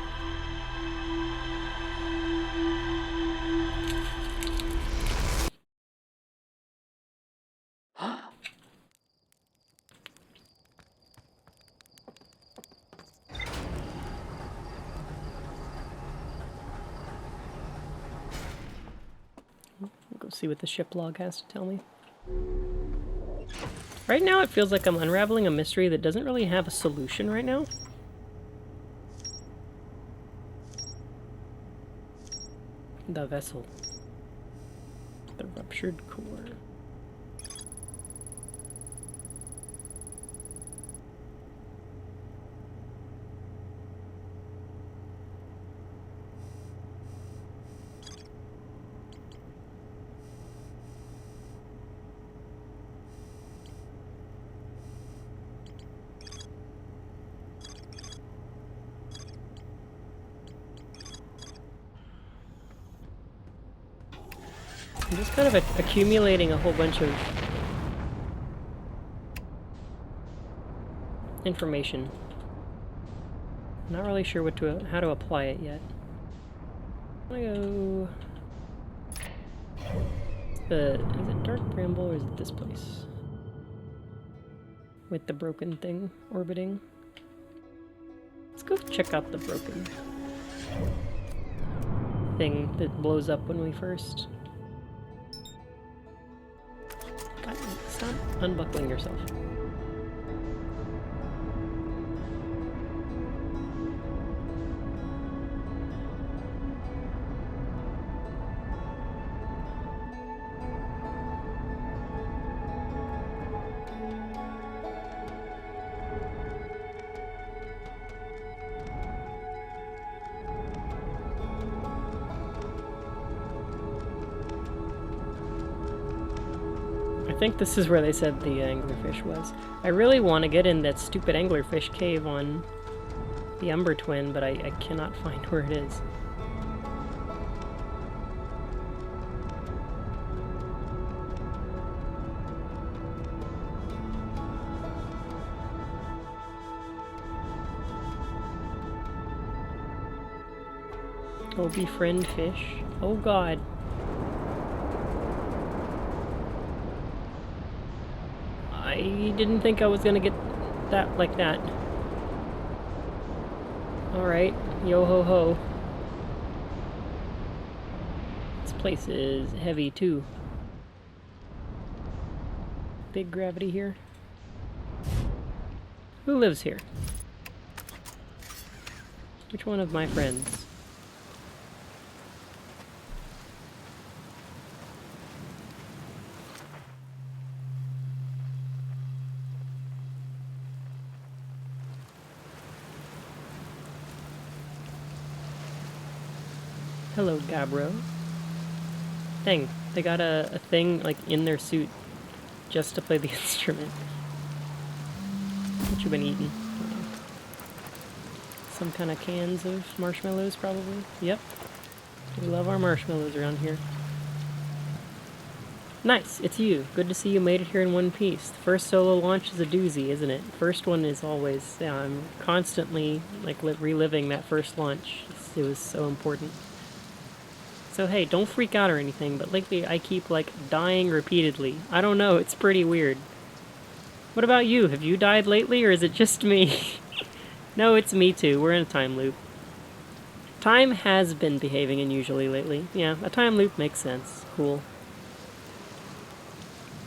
Go see what the ship log has to tell me. Right now it feels like I'm unraveling a mystery that doesn't really have a solution right now. The vessel. The ruptured core. I'm just kind of accumulating a whole bunch of information. I'm not really sure how to apply it yet. I'm gonna go. Is it Dark Bramble or is it this place? With the broken thing orbiting. Let's go check out the broken thing that blows up when we first. God, stop unbuckling yourself. I think this is where they said the anglerfish was. I really want to get in that stupid anglerfish cave on the Umber Twin, but I cannot find where it is. Oh, befriend fish. Oh god. I didn't think I was gonna get that like that. Alright, yo ho ho. This place is heavy too. Big gravity here. Who lives here? Which one of my friends? Hello, Gabro. Dang, they got a thing, like, in their suit just to play the instrument. What you been eating? Some kind of cans of marshmallows, probably? Yep. We love our marshmallows around here. Nice, it's you. Good to see you made it here in one piece. The first solo launch is a doozy, isn't it? First one is always, yeah, I'm constantly, like, reliving that first launch. It was so important. So hey, don't freak out or anything, but lately I keep, like, dying repeatedly. I don't know, it's pretty weird. What about you? Have you died lately, or is it just me? No, it's me too. We're in a time loop. Time has been behaving unusually lately. Yeah, a time loop makes sense. Cool.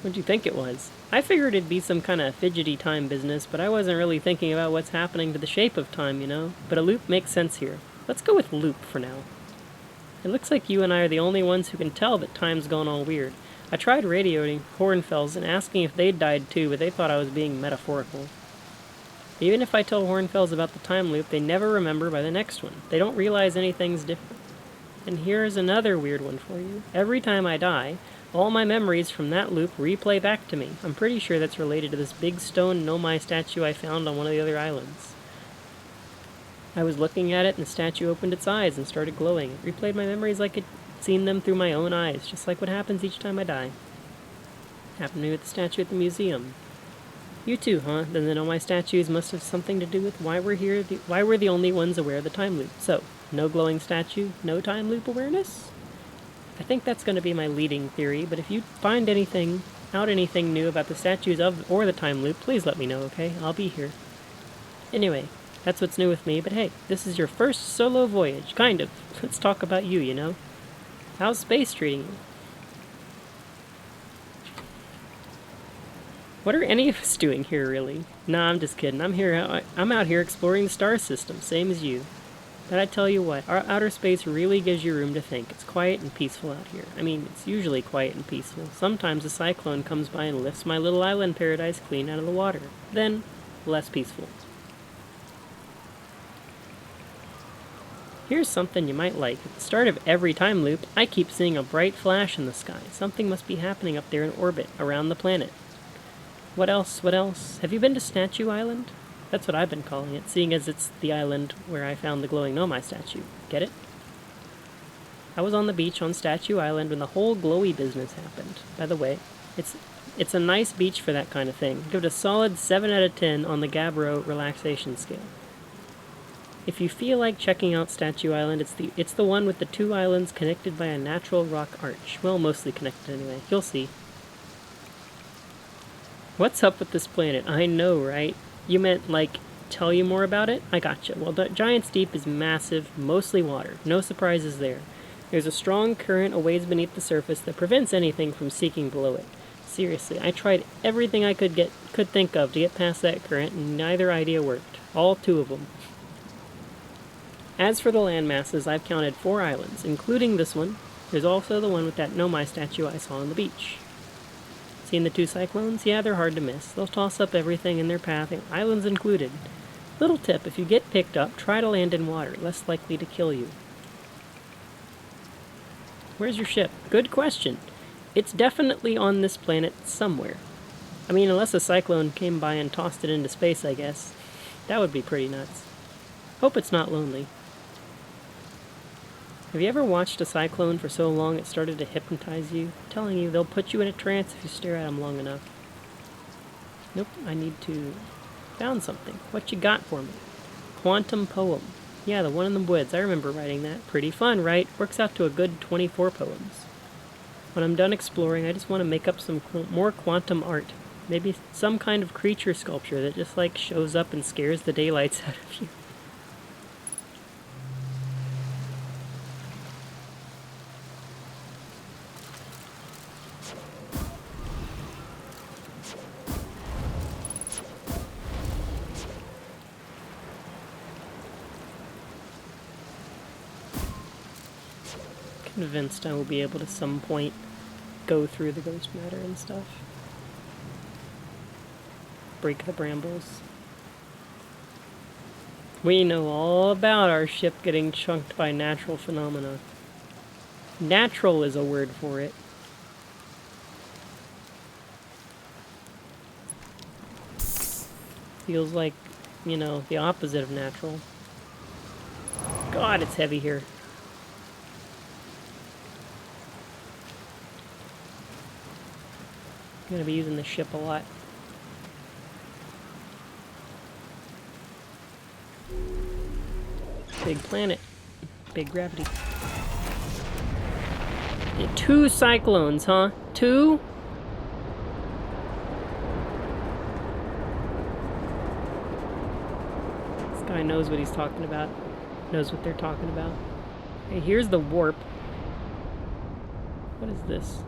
What'd you think it was? I figured it'd be some kind of fidgety time business, but I wasn't really thinking about what's happening to the shape of time, you know? But a loop makes sense here. Let's go with loop for now. It looks like you and I are the only ones who can tell that time's gone all weird. I tried radioing Hornfells and asking if they'd died too, but they thought I was being metaphorical. Even if I tell Hornfells about the time loop, they never remember by the next one. They don't realize anything's different. And here's another weird one for you. Every time I die, all my memories from that loop replay back to me. I'm pretty sure that's related to this big stone Nomai statue I found on one of the other islands. I was looking at it and the statue opened its eyes and started glowing. It replayed my memories like it seen them through my own eyes, just like what happens each time I die. Happened to me with the statue at the museum. You too, huh? Then the Know My statues must have something to do with why we're here, why we're the only ones aware of the time loop. So, no glowing statue, no time loop awareness? I think that's going to be my leading theory, but if you find anything new about the statues of or the time loop, please let me know, okay? I'll be here. Anyway, that's what's new with me, but hey, this is your first solo voyage, kind of. Let's talk about you, you know? How's space treating you? What are any of us doing here, really? Nah, I'm just kidding. I'm out here exploring the star system, same as you. But I tell you what, our outer space really gives you room to think. It's quiet and peaceful out here. I mean, it's usually quiet and peaceful. Sometimes a cyclone comes by and lifts my little island paradise clean out of the water. Then, less peaceful. Here's something you might like. At the start of every time loop, I keep seeing a bright flash in the sky. Something must be happening up there in orbit, around the planet. What else? What else? Have you been to Statue Island? That's what I've been calling it, seeing as it's the island where I found the glowing Know My statue. Get it? I was on the beach on Statue Island when the whole glowy business happened. By the way, it's a nice beach for that kind of thing. Give it a solid 7 out of 10 on the Gabbro relaxation scale. If you feel like checking out Statue Island, it's the one with the 2 islands connected by a natural rock arch. Well, mostly connected anyway. You'll see. What's up with this planet? I know, right? You meant, like, tell you more about it? I gotcha. Well, Giant's Deep is massive, mostly water. No surprises there. There's a strong current a ways beneath the surface that prevents anything from seeking below it. Seriously, I tried everything I could think of to get past that current, and neither idea worked. All 2 of them. As for the land masses, I've counted 4 islands, including this one. There's also the one with that Know My statue I saw on the beach. Seen the 2 cyclones? Yeah, they're hard to miss. They'll toss up everything in their path, islands included. Little tip, if you get picked up, try to land in water, less likely to kill you. Where's your ship? Good question. It's definitely on this planet somewhere. I mean, unless a cyclone came by and tossed it into space, I guess. That would be pretty nuts. Hope it's not lonely. Have you ever watched a cyclone for so long it started to hypnotize you? I'm telling you, they'll put you in a trance if you stare at them long enough. Nope, I need to... Found something. What you got for me? Quantum poem. Yeah, the one in the woods. I remember writing that. Pretty fun, right? Works out to a good 24 poems. When I'm done exploring, I just want to make up some more quantum art. Maybe some kind of creature sculpture that just, like, shows up and scares the daylights out of you. Convinced I will be able to some point go through the ghost matter and stuff. Break the brambles. We know all about our ship getting chunked by natural phenomena. Natural is a word for it. Feels like, you know, the opposite of natural. God, it's heavy here. I'm going to be using the ship a lot. Big planet. Big gravity. Yeah, 2 cyclones, huh? 2? This guy knows what he's talking about. Knows what they're talking about. Hey, here's the warp. What is this?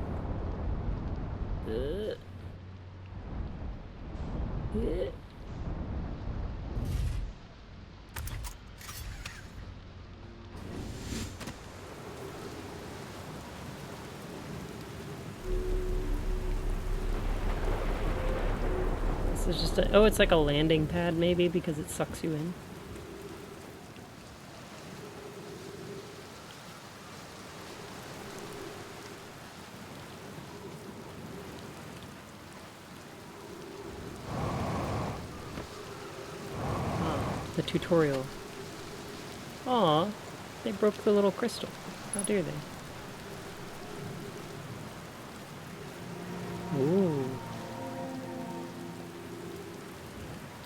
This is just a... Oh, it's like a landing pad, maybe, because it sucks you in. The tutorial. Aw, they broke the little crystal. How dare they?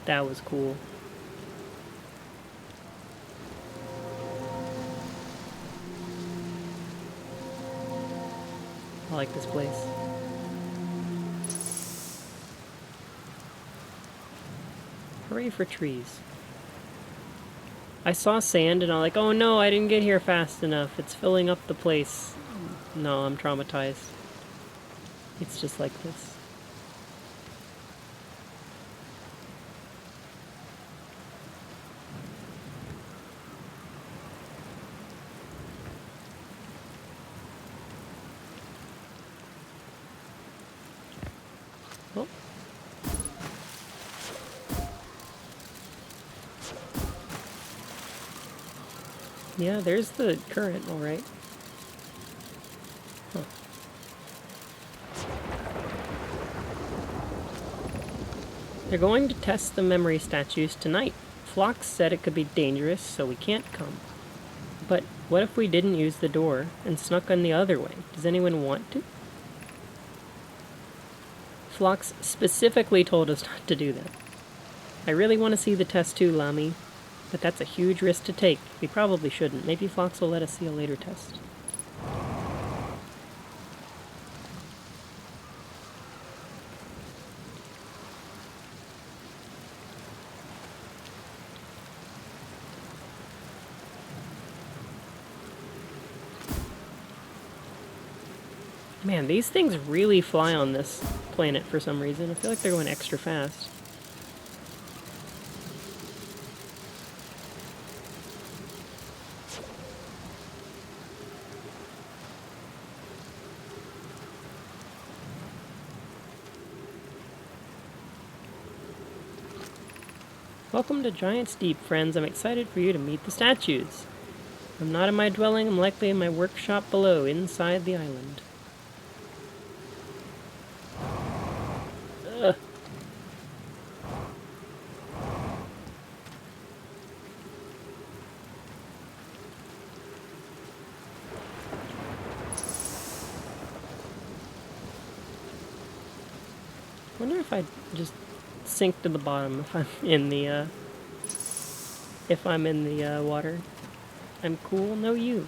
That was cool. I like this place. Hooray for trees. I saw sand and I'm like, oh no, I didn't get here fast enough. It's filling up the place. No, I'm traumatized. It's just like this. Oh. Yeah, there's the current, alright. Huh. They're going to test the memory statues tonight. Phlox said it could be dangerous, so we can't come. But what if we didn't use the door and snuck in the other way? Does anyone want to? Phlox specifically told us not to do that. I really want to see the test too, Lamy. But that's a huge risk to take. We probably shouldn't. Maybe Phlox will let us see a later test. Man, these things really fly on this planet for some reason. I feel like they're going extra fast. Welcome to Giant's Deep, friends. I'm excited for you to meet the statues. I'm not in my dwelling. I'm likely in my workshop below, inside the island. Ugh. I wonder if I just sink to the bottom if I'm in the water. I'm cool, no you.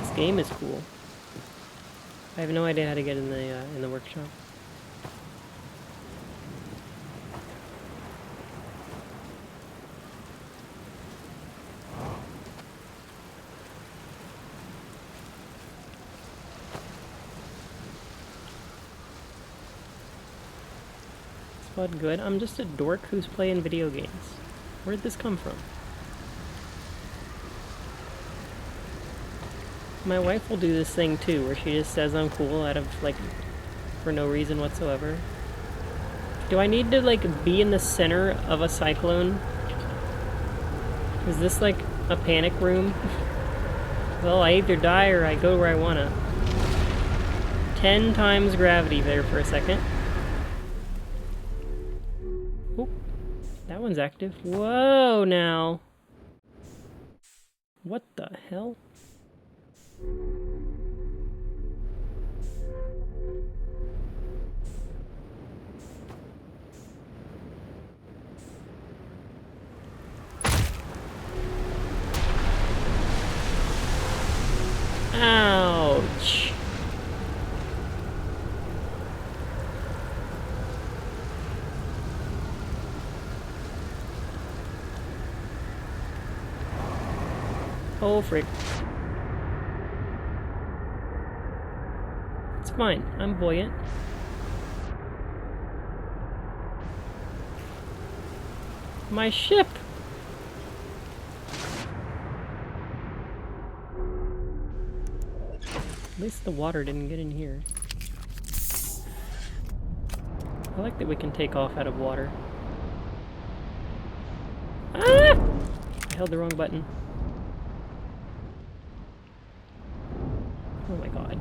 This game is cool. I have no idea how to get in the workshop. Spud good. I'm just a dork who's playing video games. Where'd this come from? My wife will do this thing too, where she just says I'm cool out of, like, for no reason whatsoever. Do I need to, like, be in the center of a cyclone? Is this, like, a panic room? Well, I either die or I go where I wanna. 10 times gravity there for a second. Oop. That one's active. Whoa, now. What the hell? Ouch. Oh, frick. It's fine. I'm buoyant. My ship! At least the water didn't get in here. I like that we can take off out of water. Ah! I held the wrong button. Oh my god.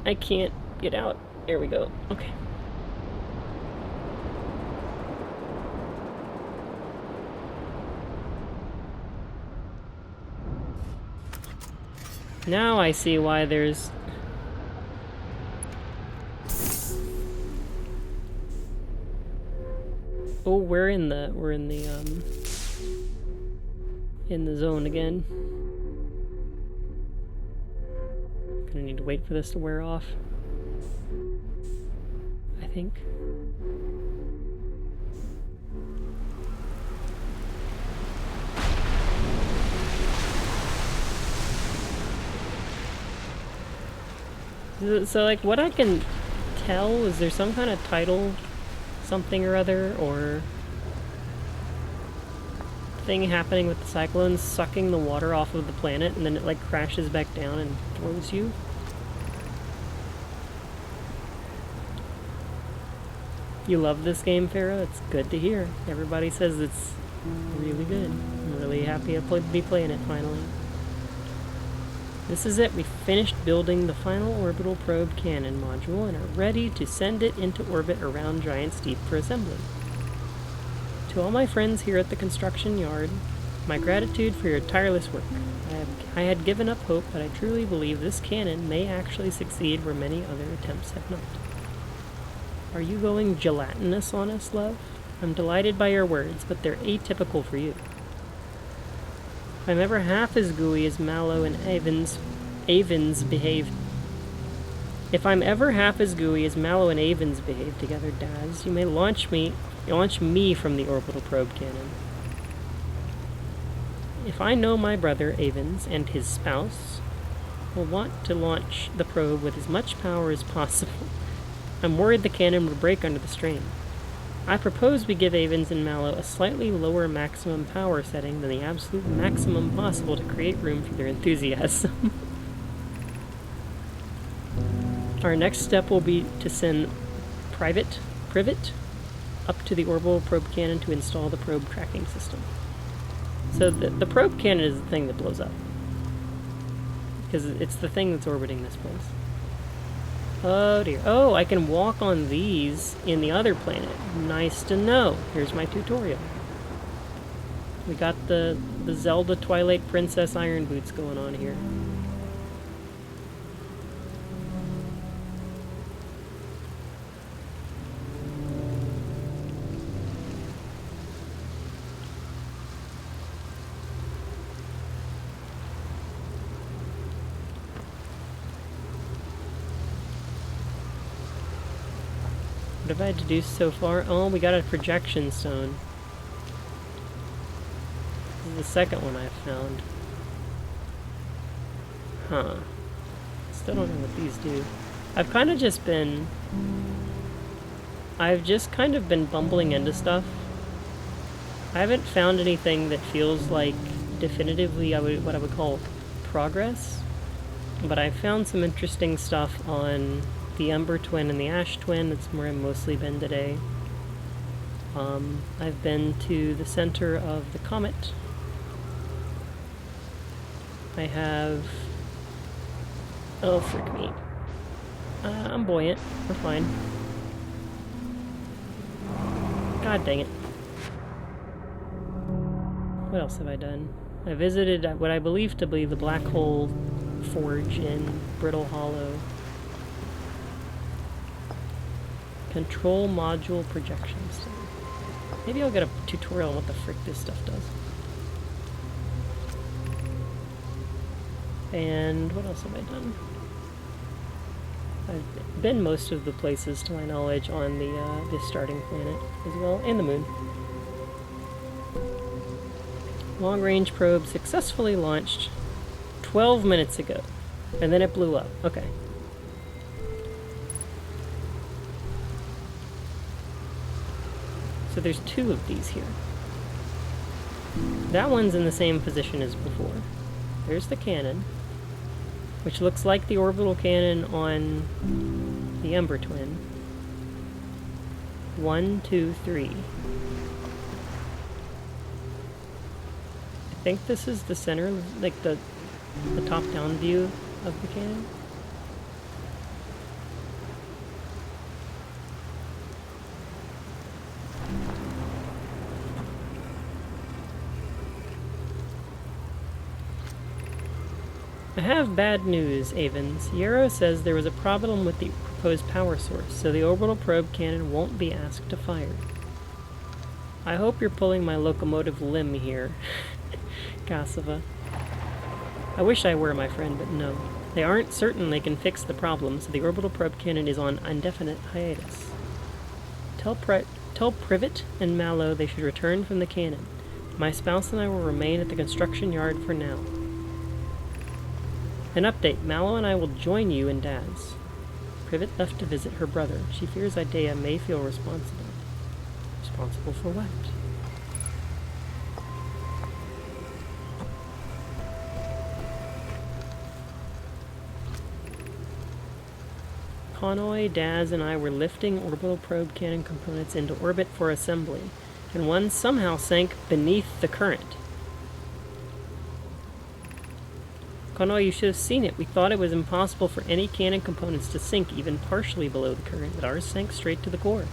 I can't get out. There we go. Okay. Now I see why there's Oh, we're in the zone again. Gonna need to wait for this to wear off, I think. So, like, what I can tell is there's some kind of tidal something or other, or thing happening with the cyclones sucking the water off of the planet, and then it, like, crashes back down and throws you. You love this game, Farah? It's good to hear. Everybody says it's really good. I'm really happy to be playing it finally. This is it. We finished building the final orbital probe cannon module and are ready to send it into orbit around Giant Steep for assembly. To all my friends here at the construction yard, my gratitude for your tireless work. I had given up hope, but I truly believe this cannon may actually succeed where many other attempts have not. Are you going gelatinous on us, love? I'm delighted by your words, but they're atypical for you. If I'm ever half as gooey as Mallow and Avens behaved... If I'm ever half as gooey as Mallow and Avens behave together, Daz, you may launch me from the orbital probe cannon. If I know my brother, Avens, and his spouse will want to launch the probe with as much power as possible, I'm worried the cannon would break under the strain. I propose we give Avens and Mallow a slightly lower maximum power setting than the absolute maximum possible to create room for their enthusiasm. Our next step will be to send Privet up to the orbital probe cannon to install the probe tracking system. So the probe cannon is the thing that blows up, because it's the thing that's orbiting this place. Oh dear. Oh, I can walk on these in the other planet. Nice to know. Here's my tutorial. We got the Zelda Twilight Princess Iron Boots going on here. What have I had to do so far? Oh, we got a projection stone. This is the second one I've found. Huh. Still don't know what these do. I've just kind of been bumbling into stuff. I haven't found anything that feels like definitively what I would call progress. But I found some interesting stuff on the Ember Twin and the Ash Twin. That's where I've mostly been today. I've been to the center of the comet. I have... Oh, frick me. I'm buoyant. We're fine. God dang it. What else have I done? I visited what I believe to be the Black Hole Forge in Brittle Hollow. Control module projection stone. Maybe I'll get a tutorial on what the frick this stuff does. And what else have I done? I've been most of the places, to my knowledge, on the starting planet as well, and the moon. Long-range probe successfully launched 12 minutes ago, and then it blew up. Okay. So there's two of these here. That one's in the same position as before. There's the cannon, which looks like the orbital cannon on the Ember Twin. 1, 2, 3. I think this is the center, like the top-down view of the cannon. I have bad news, Avens. Yarrow says there was a problem with the proposed power source, so the orbital probe cannon won't be asked to fire. I hope you're pulling my locomotive limb here, Cassava. I wish I were, my friend, but no. They aren't certain they can fix the problem, so the orbital probe cannon is on indefinite hiatus. Tell Privet and Mallow they should return from the cannon. My spouse and I will remain at the construction yard for now. An update. Mallow and I will join you in Daz. Privet left to visit her brother. She fears Idea may feel responsible. Responsible for what? Connoy, Daz, and I were lifting orbital probe cannon components into orbit for assembly, and one somehow sank beneath the current. Connoy, you should have seen it. We thought it was impossible for any cannon components to sink even partially below the current, but ours sank straight to the core.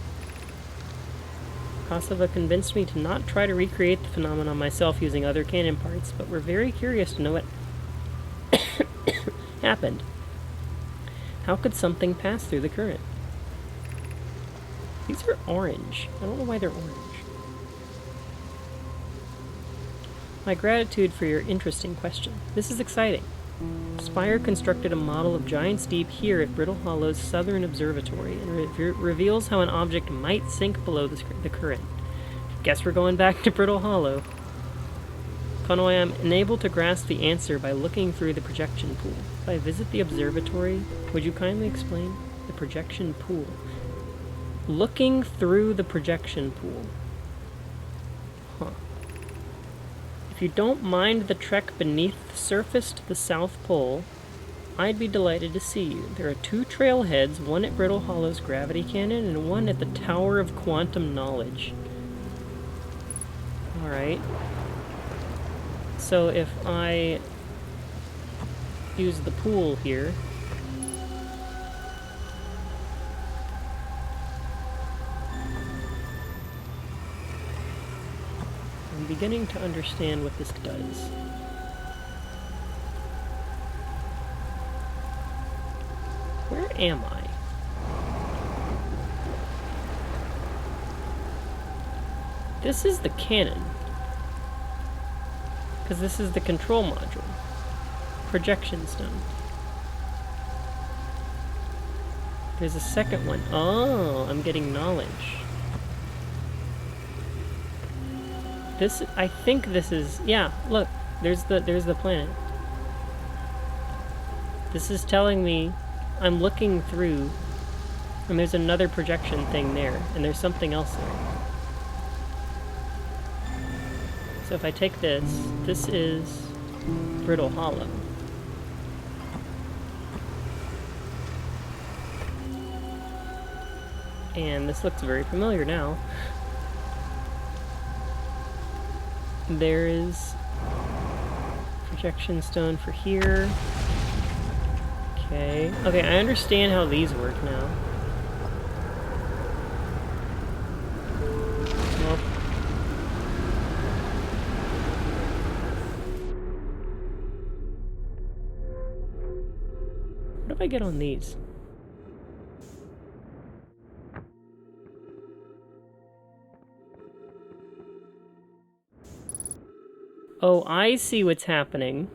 Cassava convinced me to not try to recreate the phenomenon myself using other cannon parts, but we're very curious to know what happened. How could something pass through the current? These are orange. I don't know why they're orange. My gratitude for your interesting question. This is exciting. Spire constructed a model of Giant's Deep here at Brittle Hollow's Southern Observatory and reveals how an object might sink below the current. Guess we're going back to Brittle Hollow. Conway, I'm unable to grasp the answer by looking through the projection pool. If I visit the observatory, would you kindly explain the projection pool? Looking through the projection pool. Huh. If you don't mind the trek beneath the surface to the South Pole, I'd be delighted to see you. There are 2 trailheads, one at Brittle Hollow's gravity cannon and one at the Tower of Quantum Knowledge. Alright. So if I use the pool here, I'm beginning to understand what this does. Where am I? This is the cannon. Because this is the control module. Projection stone. There's a second one. Oh, I'm getting knowledge. This, I think this is, yeah, look, there's the planet. This is telling me I'm looking through, and there's another projection thing there, and there's something else there. So if I take this, this is Brittle Hollow. And this looks very familiar now. There is projection stone for here. Okay. Okay, I understand how these work now. Well, what if I get on these? Oh, I see what's happening.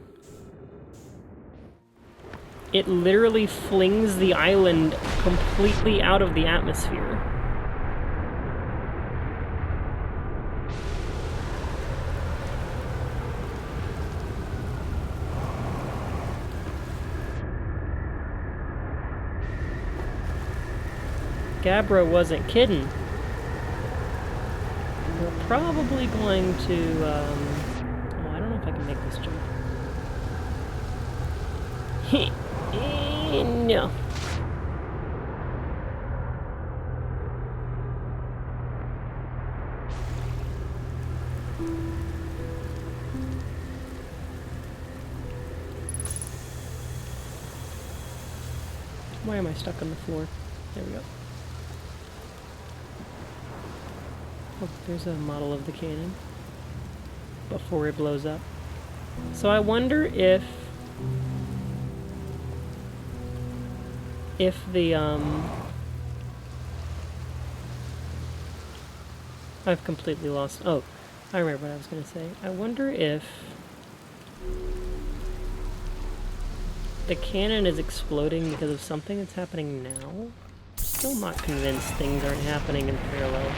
It literally flings the island completely out of the atmosphere. Gabbro wasn't kidding. We're probably going to, oh, I don't know if I can make this jump. No. Why am I stuck on the floor? There we go. Oh, there's a model of the cannon before it blows up. So I wonder if the I've completely lost... Oh, I remember what I was going to say. I wonder if the cannon is exploding because of something that's happening now. Still not convinced things aren't happening in parallel.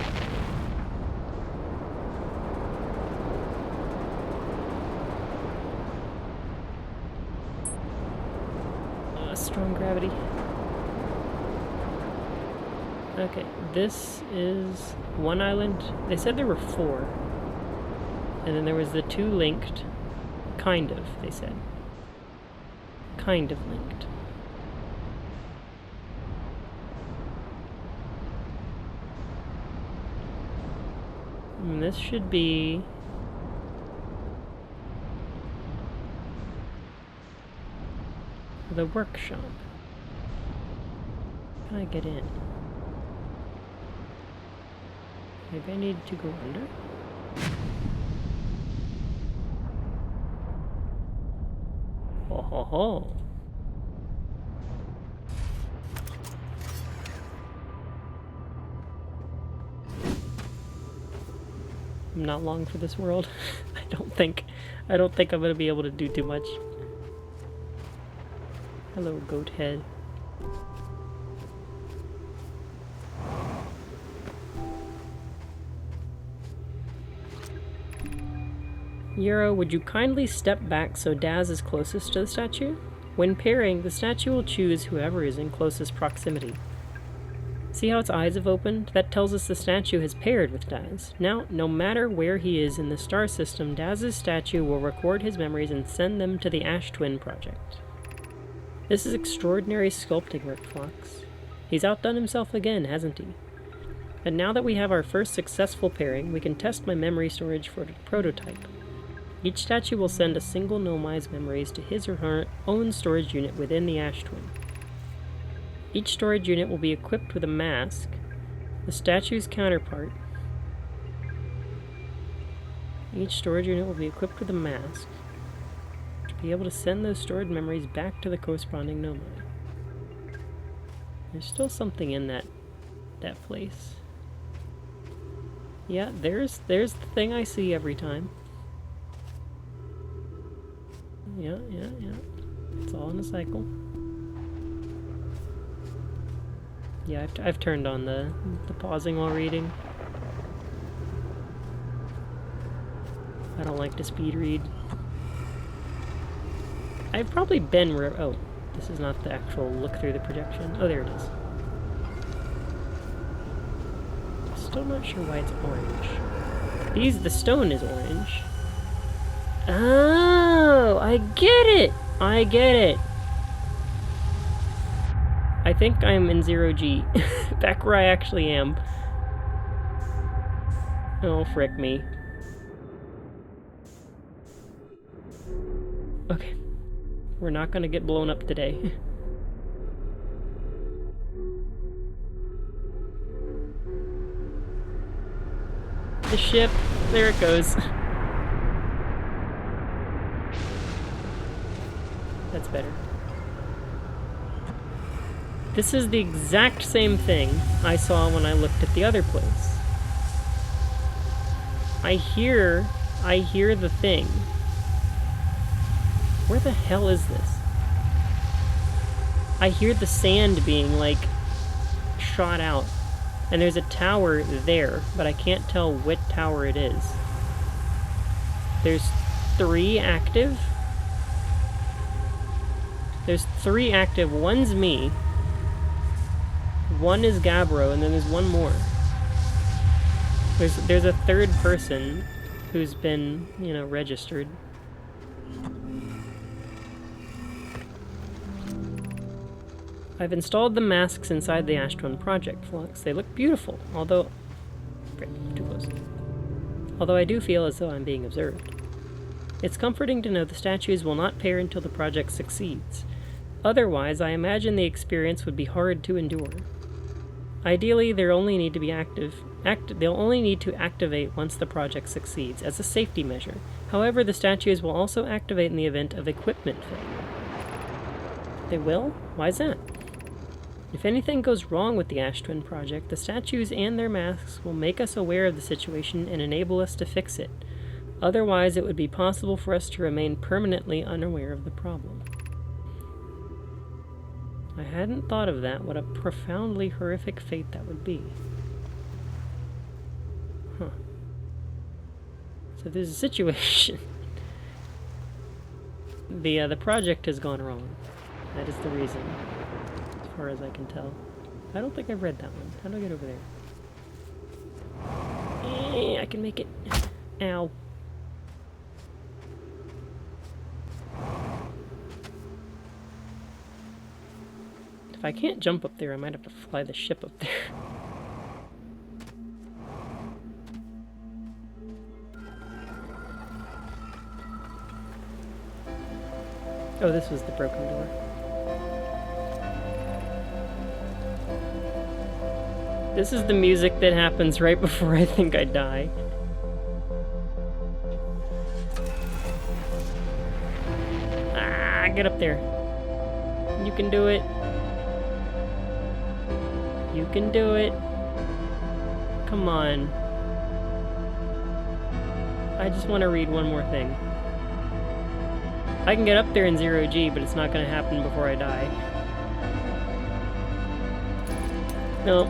Strong gravity. Okay, this is one island. They said there were 4. And then there was the 2 linked. Kind of, they said. Kind of linked. And this should be... the workshop. How can I get in? Maybe I need to go under? Ho ho ho! I'm not long for this world. I don't think I'm gonna be able to do too much. Hello, goat head. Euro, would you kindly step back so Daz is closest to the statue? When pairing, the statue will choose whoever is in closest proximity. See how its eyes have opened? That tells us the statue has paired with Daz. Now, no matter where he is in the star system, Daz's statue will record his memories and send them to the Ash Twin Project. This is extraordinary sculpting work, Phlox. He's outdone himself again, hasn't he? And now that we have our first successful pairing, we can test my memory storage for the prototype. Each statue will send a single Nomai's memories to his or her own storage unit within the Ash Twin. Each storage unit will be equipped with a mask, the statue's counterpart. Each storage unit will be equipped with a mask to be able to send those stored memories back to the corresponding Nomai. There's still something in that place. Yeah, there's the thing I see every time. Yeah. It's all in a cycle. Yeah, I've turned on the pausing while reading. I don't like to speed read. I've probably been oh, this is not the actual look through the projection. Oh, there it is. Still not sure why it's orange. The stone is orange. Oh, I get it! I get it! I think I'm in 0G. Back where I actually am. Oh, frick me. Okay. We're not gonna get blown up today. The ship. There it goes. That's better. This is the exact same thing I saw when I looked at the other place. I hear the thing. Where the hell is this? I hear the sand being, like, shot out. And there's a tower there, but I can't tell what tower it is. There's 3 active. There's 3 active. One's me. One is Gabbro, and then there's one more. There's a 3rd person who's been, registered. I've installed the masks inside the Ash Twin Project, Phlox. They look beautiful, although... too close. Although I do feel as though I'm being observed. It's comforting to know the statues will not pair until the project succeeds. Otherwise, I imagine the experience would be hard to endure. Ideally, they'll only need to activate once the project succeeds, as a safety measure. However, the statues will also activate in the event of equipment failure. They will? Why is that? If anything goes wrong with the Ash Twin project, the statues and their masks will make us aware of the situation and enable us to fix it. Otherwise, it would be possible for us to remain permanently unaware of the problem. I hadn't thought of that. What a profoundly horrific fate that would be. Huh. So there's a situation. The project has gone wrong. That is the reason, as far as I can tell. I don't think I've read that one. How do I get over there? I can make it. Ow. If I can't jump up there, I might have to fly the ship up there. Oh, this was the broken door. This is the music that happens right before I think I die. Ah, get up there. You can do it. You can do it. Come on. I just want to read one more thing. I can get up there in 0G, but it's not going to happen before I die. No.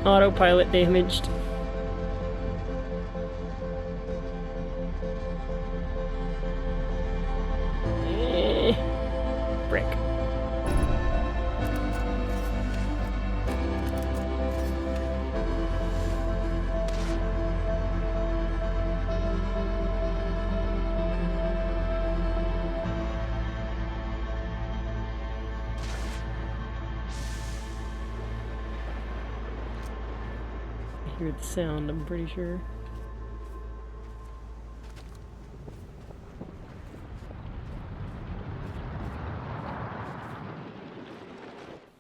Autopilot damaged. Brick. I hear the sound, I'm pretty sure.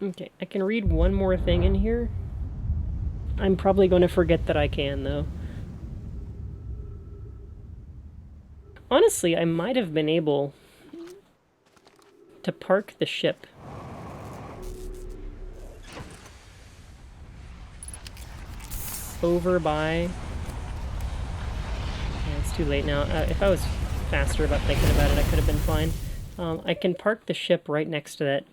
Okay, I can read one more thing in here. I'm probably going to forget that I can, though. Honestly, I might have been able to park the ship. Over by... Yeah, it's too late now. If I was faster about thinking about it, I could have been fine. I can park the ship right next to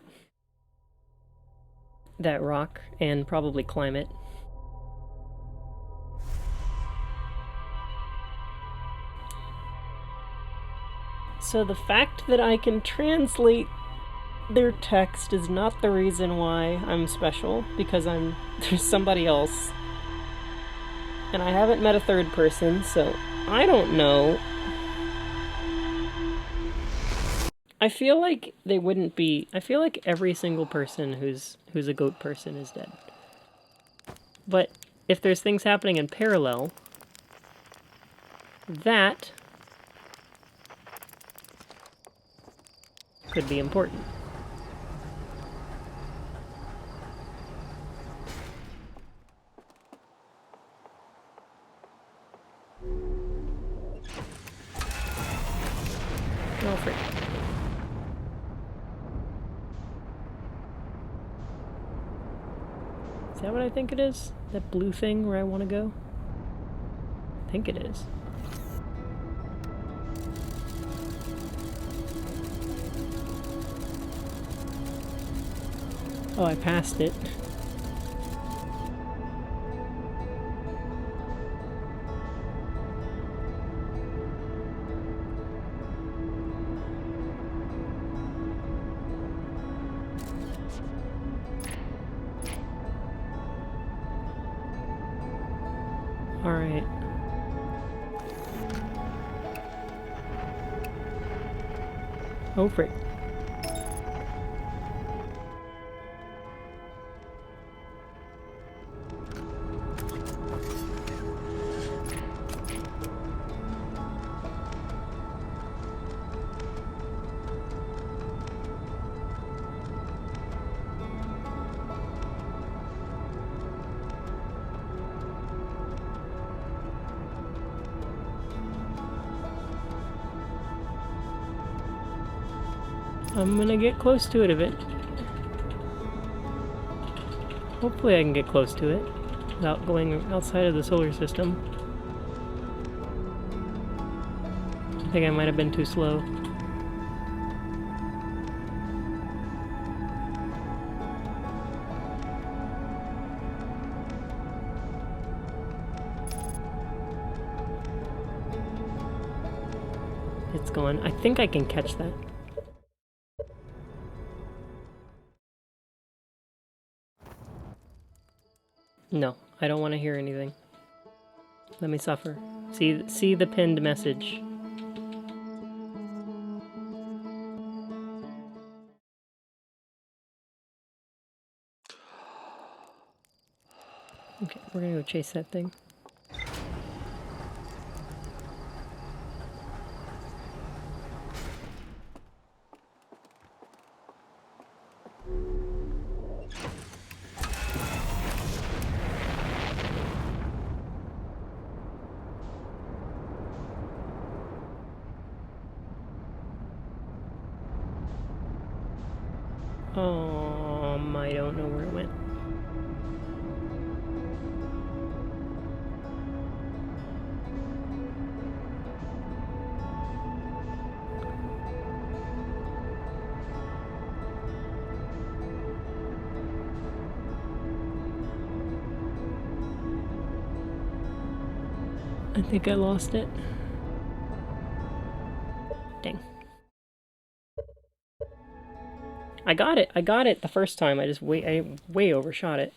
that rock and probably climb it. So the fact that I can translate their text is not the reason why I'm special, because there's somebody else. And I haven't met a third person, so I don't know. I feel like they wouldn't be... I feel like every single person who's a goat person is dead. But if there's things happening in parallel, that could be important. Oh, frick. Is that what I think it is? That blue thing where I want to go? I think it is. Oh, I passed it. Alright. Oh, frick. I'm gonna get close to it a bit. Hopefully I can get close to it without going outside of the solar system. I think I might have been too slow. It's going. I think I can catch that. No, I don't want to hear anything. Let me suffer. See the pinned message. Okay, we're gonna go chase that thing. I don't know where it went. I think I lost it. Dang. I got it the first time. I way overshot it.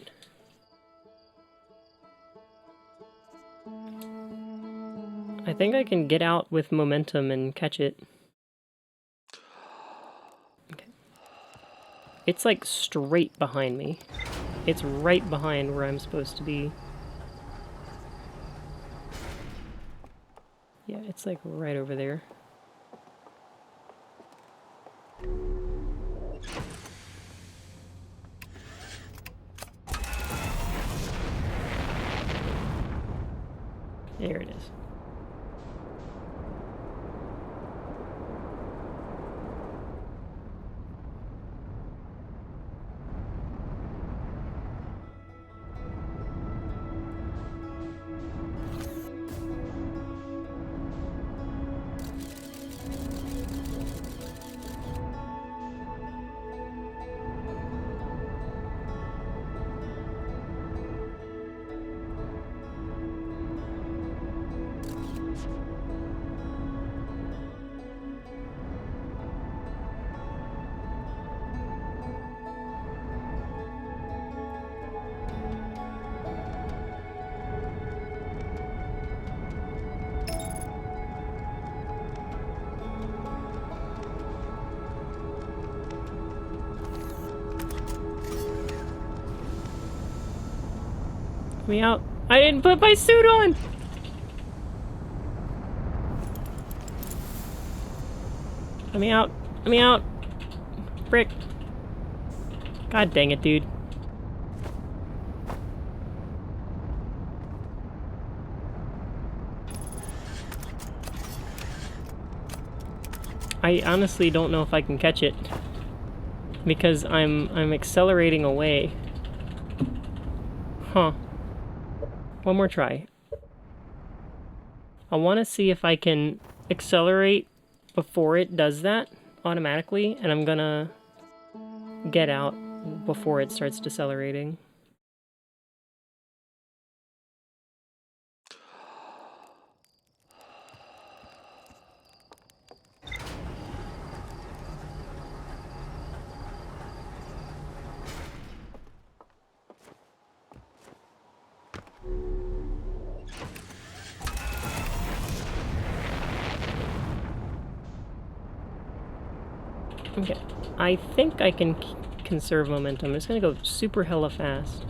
I think I can get out with momentum and catch it. Okay. It's like straight behind me. It's right behind where I'm supposed to be. Yeah, it's like right over there. There it is. Let me out. I didn't put my suit on! Let me out. Let me out. Frick. God dang it, dude. I honestly don't know if I can catch it. Because I'm accelerating away. Huh. One more try. I want to see if I can accelerate before it does that automatically, and I'm gonna get out before it starts decelerating. Okay, I think I can conserve momentum. I'm just gonna go super hella fast.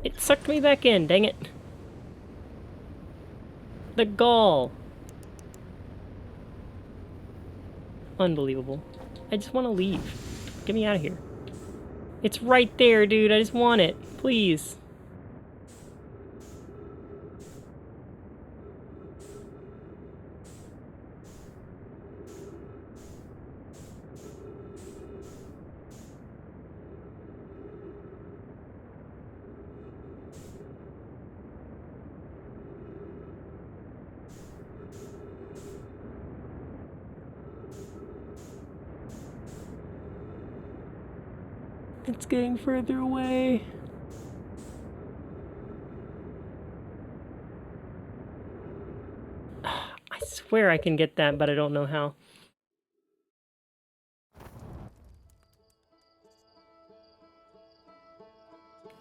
It sucked me back in, dang it. The gall! Unbelievable. I just want to leave. Get me out of here. It's right there, dude. I just want it. Please. It's getting further away. I swear I can get that, but I don't know how.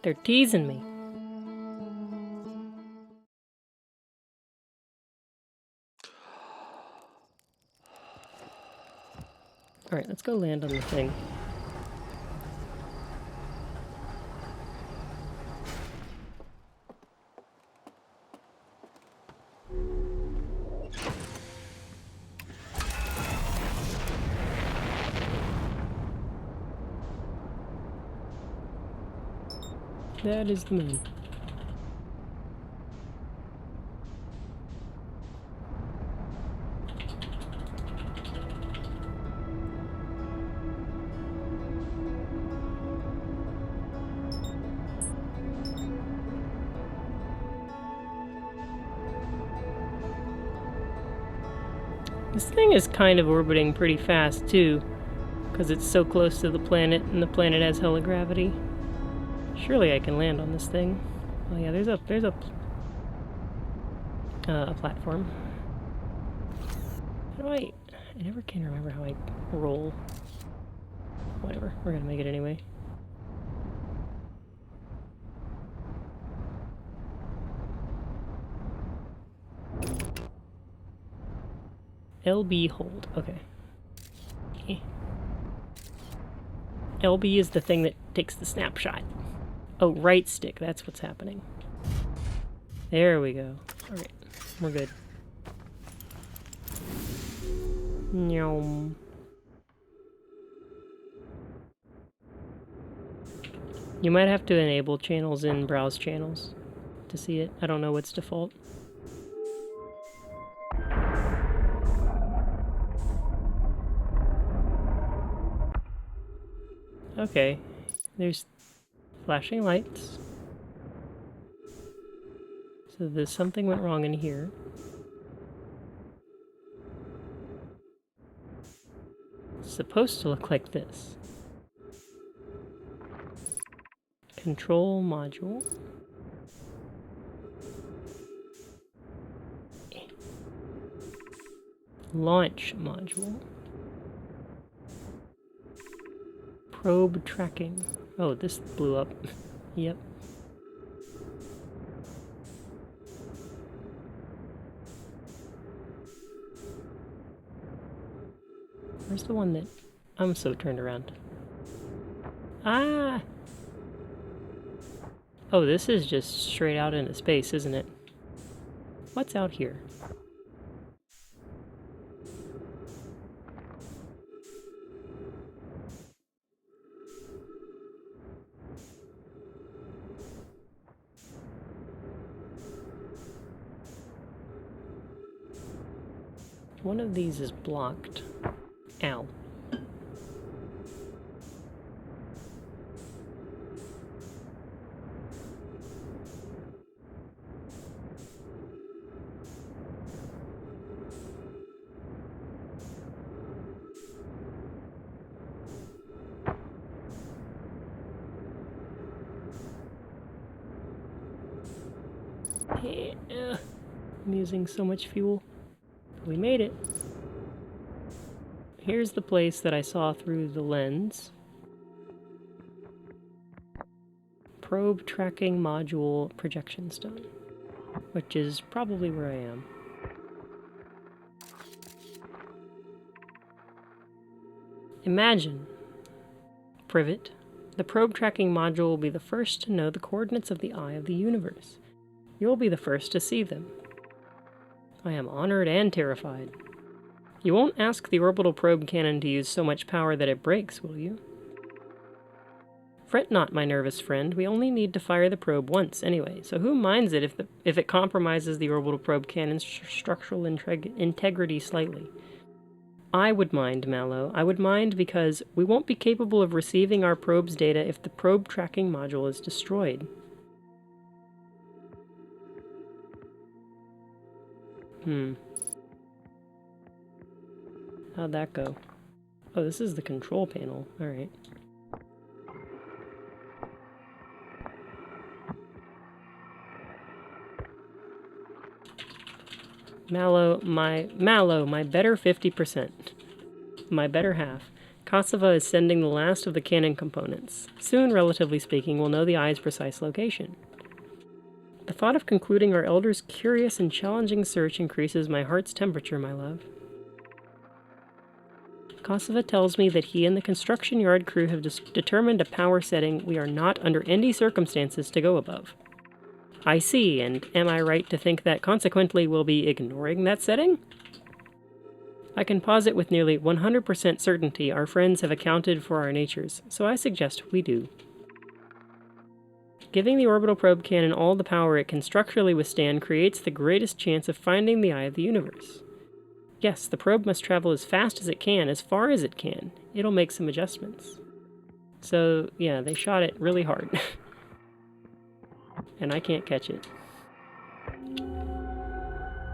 They're teasing me. Alright, let's go land on the thing. That is the moon. This thing is kind of orbiting pretty fast too, because it's so close to the planet and the planet has hella gravity. Surely I can land on this thing. Oh yeah, there's a platform. How do I never can remember how I roll. Whatever, we're gonna make it anyway. LB hold, okay. LB is the thing that takes the snapshot. Oh, right stick, that's what's happening. There we go. Alright, we're good. Nyom. You might have to enable channels in browse channels to see it. I don't know what's default. Okay, there's flashing lights. So there's something went wrong in here. It's supposed to look like this. Control module. Launch module. Probe tracking. Oh, this blew up. Yep. Where's the one that... I'm so turned around. Ah! Oh, this is just straight out into space, isn't it? What's out here? One of these is blocked. Ow. I'm using so much fuel. We made it. Here's the place that I saw through the lens. Probe tracking module projection stone, which is probably where I am. Imagine, Privet, the probe tracking module will be the first to know the coordinates of the eye of the universe. You'll be the first to see them. I am honored and terrified. You won't ask the orbital probe cannon to use so much power that it breaks, will you? Fret not, my nervous friend. We only need to fire the probe once anyway, so who minds it if it compromises the orbital probe cannon's structural integrity slightly? I would mind, Mallow. I would mind because we won't be capable of receiving our probe's data if the probe tracking module is destroyed. How'd that go? Oh, this is the control panel. Alright. Mallow, my better 50%. My better half. Kosovo is sending the last of the cannon components. Soon, relatively speaking, we'll know the eye's precise location. The thought of concluding our elder's curious and challenging search increases my heart's temperature, my love. Kosovo tells me that he and the construction yard crew have determined a power setting we are not under any circumstances to go above. I see, and am I right to think that consequently we'll be ignoring that setting? I can posit with nearly 100% certainty our friends have accounted for our natures, so I suggest we do. Giving the orbital probe cannon all the power it can structurally withstand creates the greatest chance of finding the eye of the universe. Yes, the probe must travel as fast as it can, as far as it can. It'll make some adjustments. So, yeah, they shot it really hard. And I can't catch it.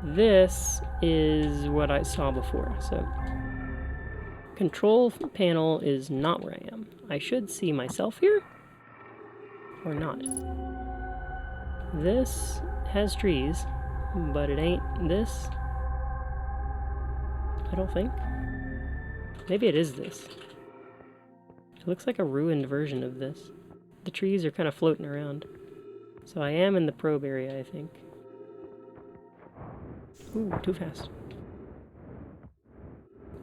This is what I saw before, so... Control panel is not where I am. I should see myself here? Or not. This has trees, but it ain't this. I don't think. Maybe it is this. It looks like a ruined version of this. The trees are kind of floating around. So I am in the probe area, I think. Ooh, too fast.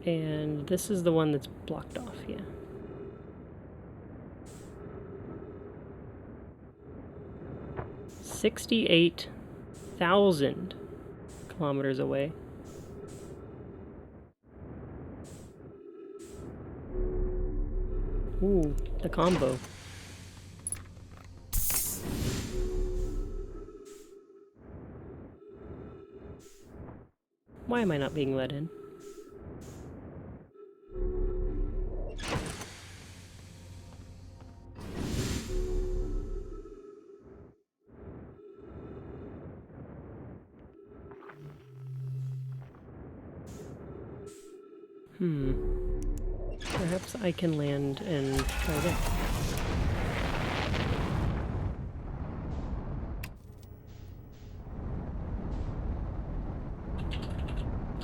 And this is the one that's blocked off, yeah. $68,000 kilometers away. Ooh, the combo. Why am I not being let in? Perhaps I can land and try that.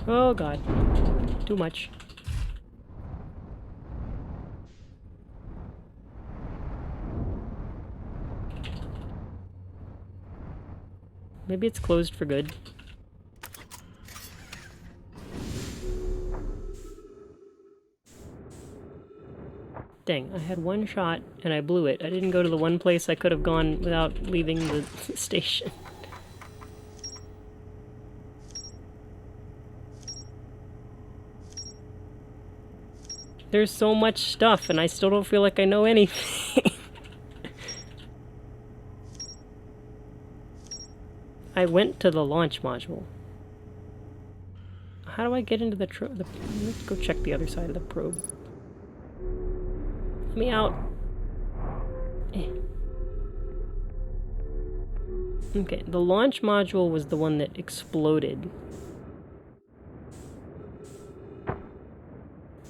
Oh god. Too much. Maybe it's closed for good. Dang, I had one shot and I blew it. I didn't go to the one place I could have gone without leaving the station. There's so much stuff and I still don't feel like I know anything. I went to the launch module. How do I get into let's go check the other side of the probe. Let me out. Okay, the launch module was the one that exploded.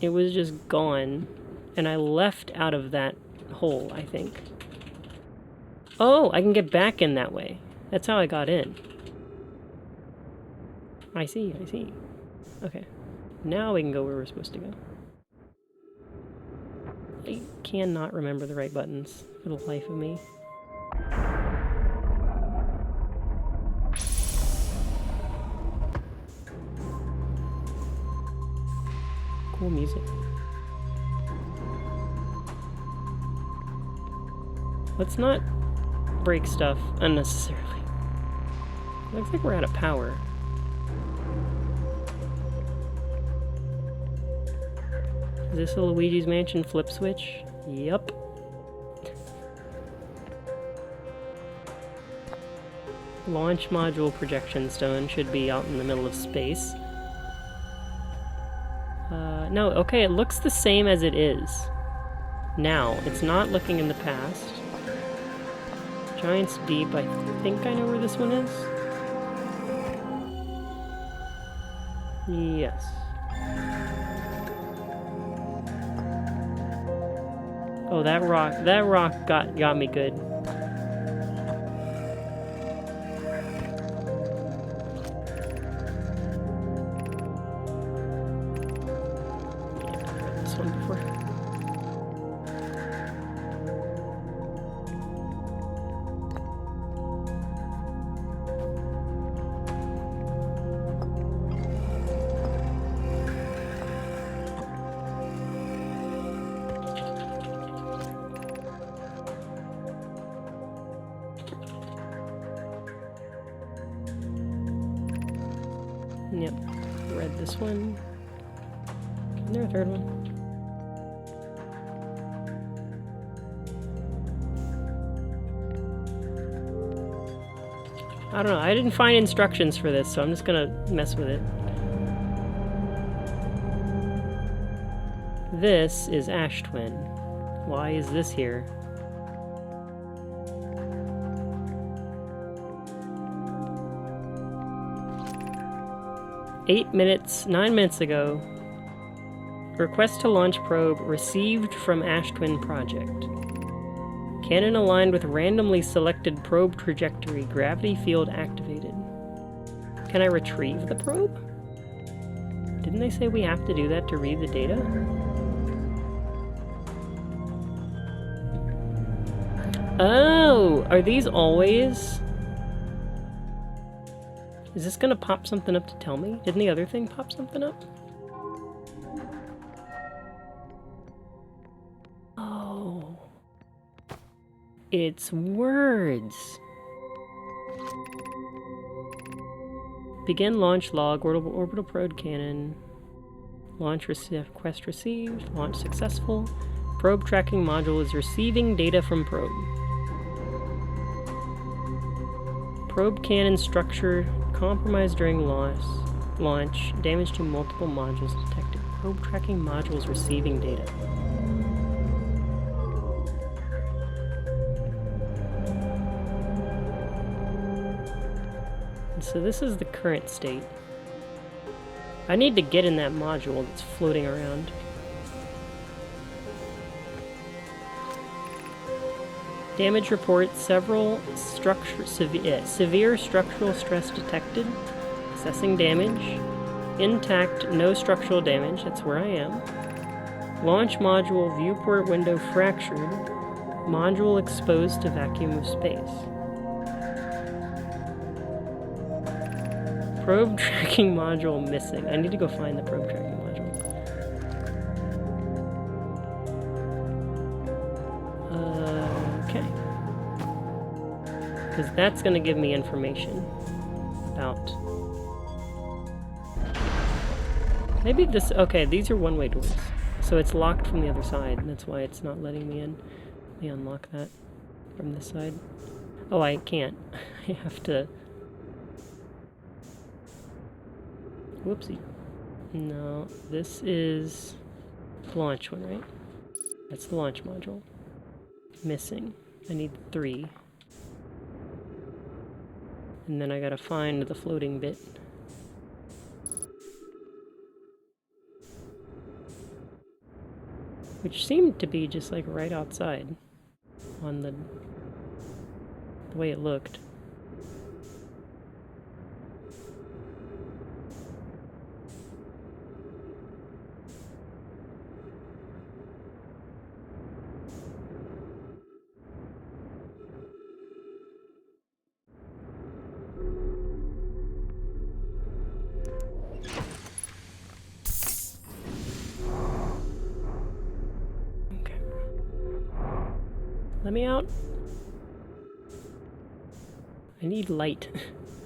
It was just gone, and I left out of that hole, I think. Oh, I can get back in that way. That's how I got in. I see, I see. Okay, now we can go where we're supposed to go. I cannot remember the right buttons for the life of me. Cool music. Let's not break stuff unnecessarily. Looks like we're out of power. Is this a Luigi's Mansion flip switch? Yep. Launch module projection stone should be out in the middle of space. No, okay, it looks the same as it is. Now, it's not looking in the past. Giant's Deep, I think I know where this one is. Yes. Oh, that rock got me good. This one before. Yep, read this one. Isn't there a third one? I don't know, I didn't find instructions for this, so I'm just gonna mess with it. This is Ash Twin. Why is this here? Nine minutes ago. Request to launch probe received from Ash Twin Project. Cannon aligned with randomly selected probe trajectory. Gravity field activated. Can I retrieve the probe? Didn't they say we have to do that to read the data? Oh! Are these always... Is this gonna pop something up to tell me? Didn't the other thing pop something up? Oh. It's words. Begin launch log, orbital probe cannon. Launch request received. Launch successful. Probe tracking module is receiving data from probe. Probe cannon structure compromised during launch. Damage to multiple modules detected. Probe tracking modules receiving data. And so this is the current state. I need to get in that module that's floating around. Damage report, several severe structural stress detected. Assessing damage. Intact, no structural damage, that's where I am. Launch module, viewport window fractured. Module exposed to vacuum of space. Probe tracking module missing. I need to go find the probe tracking module. Okay. Because that's going to give me information about... Maybe this... Okay, these are one-way doors. So it's locked from the other side, and that's why it's not letting me in. Let me unlock that from this side. Oh, I can't. I have to... Whoopsie. No, this is the launch one, right? That's the launch module. Missing. I need 3. And then I gotta find the floating bit. Which seemed to be just like right outside on the way it looked. Let me out. I need light.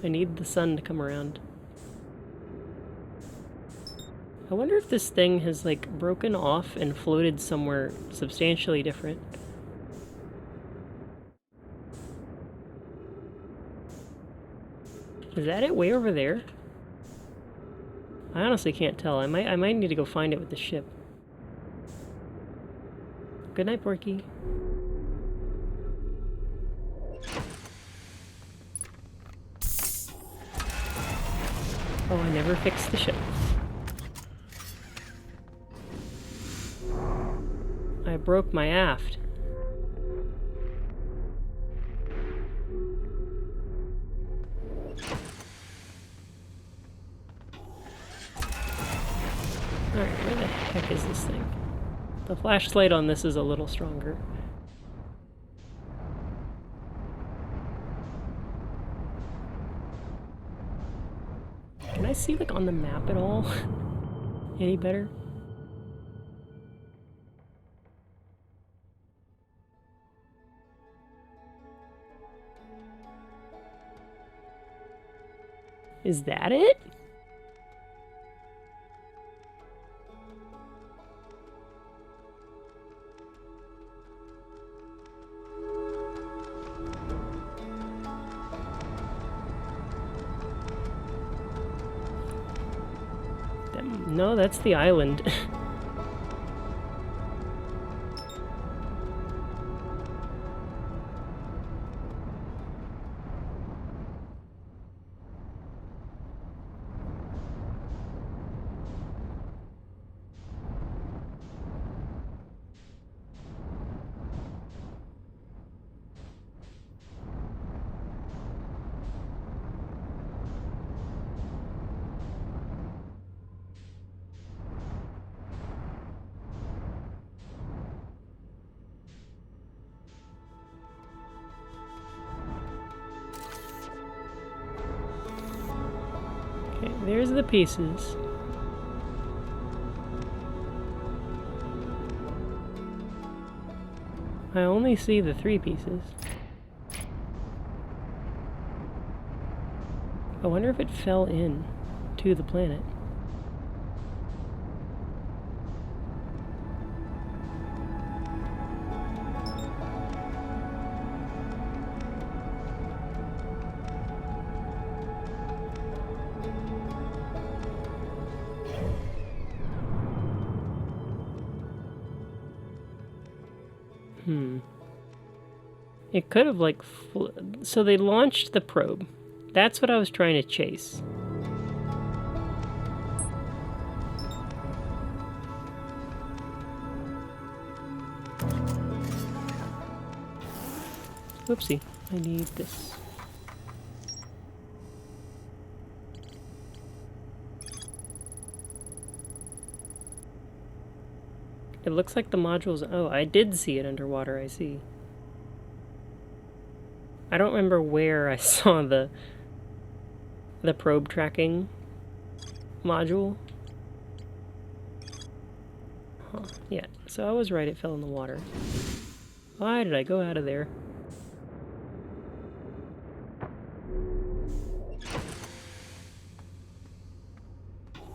I need the sun to come around. I wonder if this thing has, like, broken off and floated somewhere substantially different. Is that it way over there? I honestly can't tell. I might need to go find it with the ship. Good night, Porky. Oh, I never fixed the ship. I broke my aft. Alright, where the heck is this thing? The flashlight on this is a little stronger. Can I see, like, on the map at all? Any better? Is that it? No, that's the island. Okay, there's the pieces. I only see the 3 pieces. I wonder if it fell in to the planet. It could have, like, so they launched the probe. That's what I was trying to chase. Whoopsie, I need this. It looks like the module's... Oh, I did see it underwater, I see. I don't remember where I saw the probe tracking module. Huh, yeah, so I was right, it fell in the water. Why did I go out of there?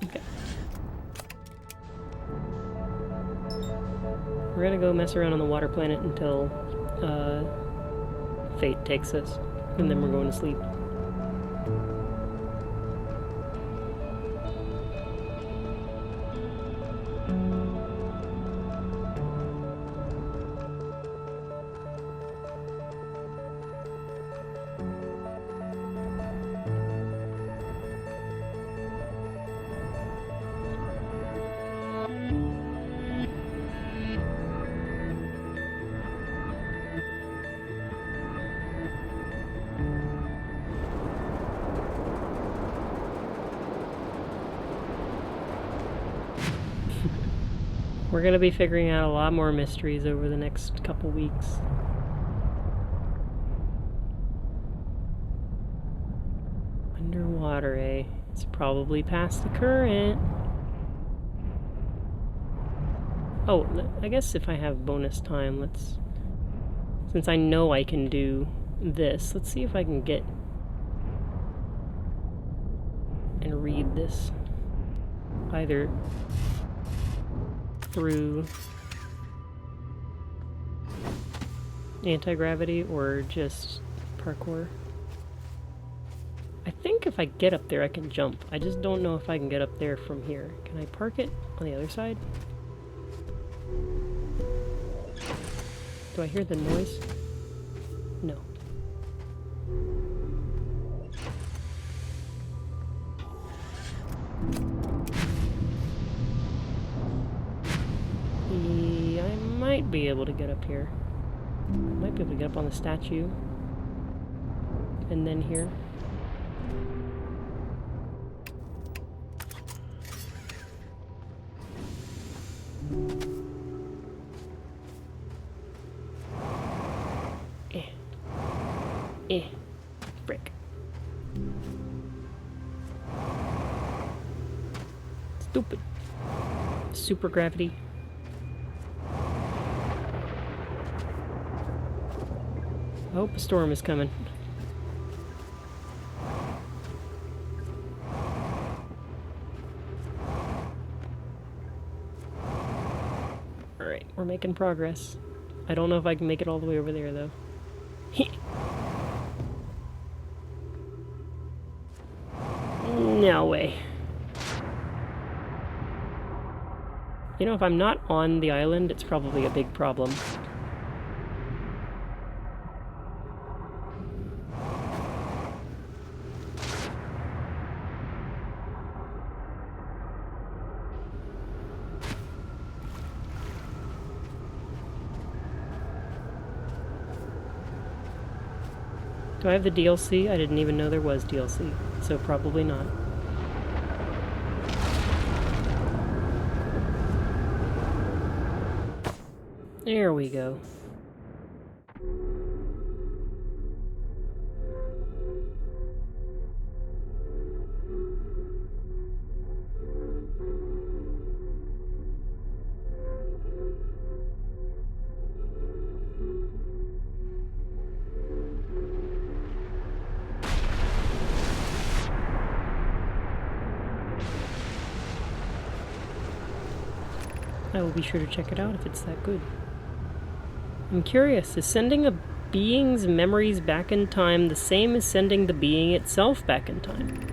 Okay. We're gonna go mess around on the water planet until, fate takes us, and then we're going to sleep. We're gonna be figuring out a lot more mysteries over the next couple weeks. Underwater, eh? It's probably past the current. Oh, I guess if I have bonus time, let's... Since I know I can do this, let's see if I can get and read this. either through anti-gravity or just parkour. I think if I get up there I can jump. I just don't know if I can get up there from here. Can I park it on the other side? Do I hear the noise? No. I might be able to get up here. I might be able to get up on the statue. And then here. Frick. Stupid. Super gravity. I hope a storm is coming. Alright, we're making progress. I don't know if I can make it all the way over there, though. No way. You know, if I'm not on the island, it's probably a big problem. Do I have the DLC? I didn't even know there was DLC, so probably not. There we go. I will be sure to check it out if it's that good. I'm curious, is sending a being's memories back in time the same as sending the being itself back in time?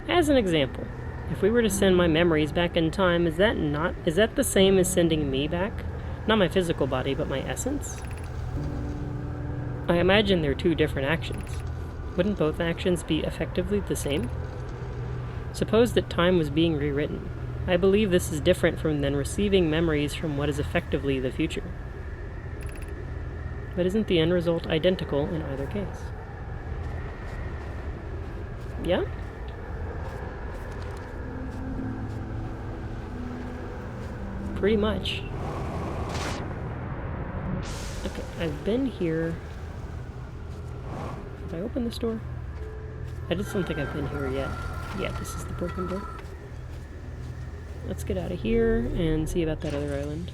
As an example, if we were to send my memories back in time, is that the same as sending me back? Not my physical body, but my essence? I imagine they're two different actions. Wouldn't both actions be effectively the same? Suppose that time was being rewritten. I believe this is different from than receiving memories from what is effectively the future. But isn't the end result identical in either case? Yeah? Pretty much. Okay, I've been here. Have I opened this door? I just don't think I've been here yet. Yeah, this is the broken door. Let's get out of here and see about that other island.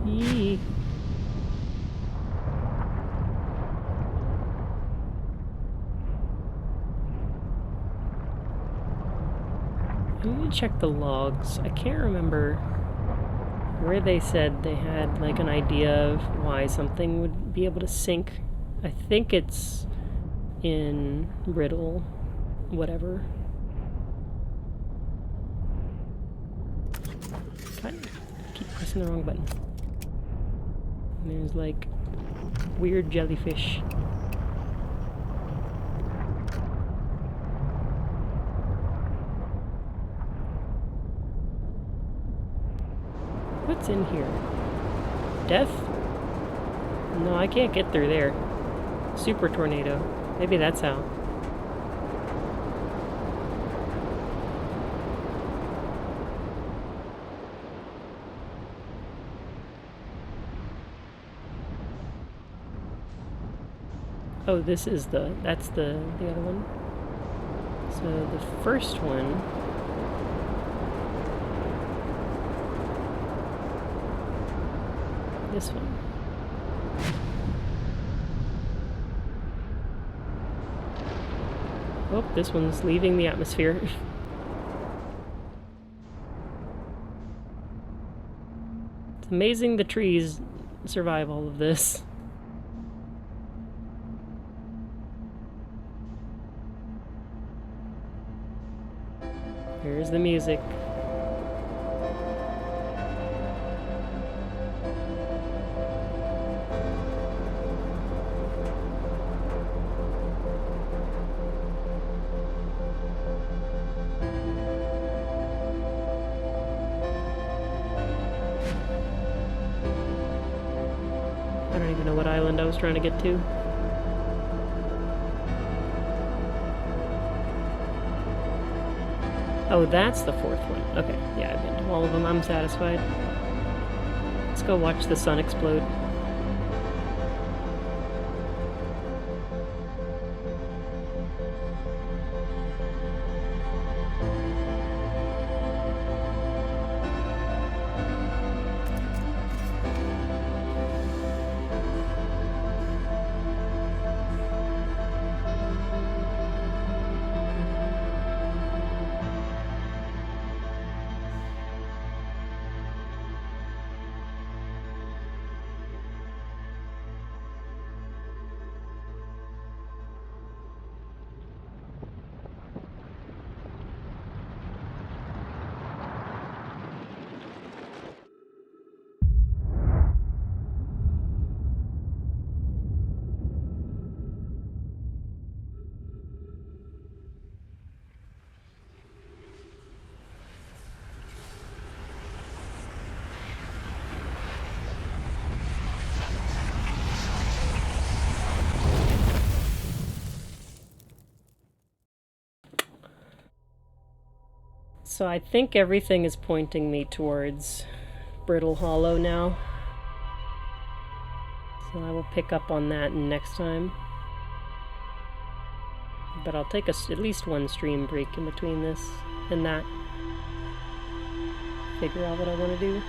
Yee. I'm gonna check the logs. I can't remember where they said they had like an idea of why something would be able to sink. I think it's in Riddle, whatever. God, I keep pressing the wrong button. And there's like weird jellyfish. What's in here? Death? No, I can't get through there. Super tornado. Maybe that's how. Oh, this is that's the other one. So the first one. This one. Oh, this one's leaving the atmosphere. It's amazing the trees survive all of this. Here's the music. I don't even know what island I was trying to get to. Oh, that's the fourth one. Okay, yeah, I've been to all of them. I'm satisfied. Let's go watch the sun explode. So I think everything is pointing me towards Brittle Hollow now. So I will pick up on that next time. But I'll take at least one stream break in between this and that. Figure out what I want to do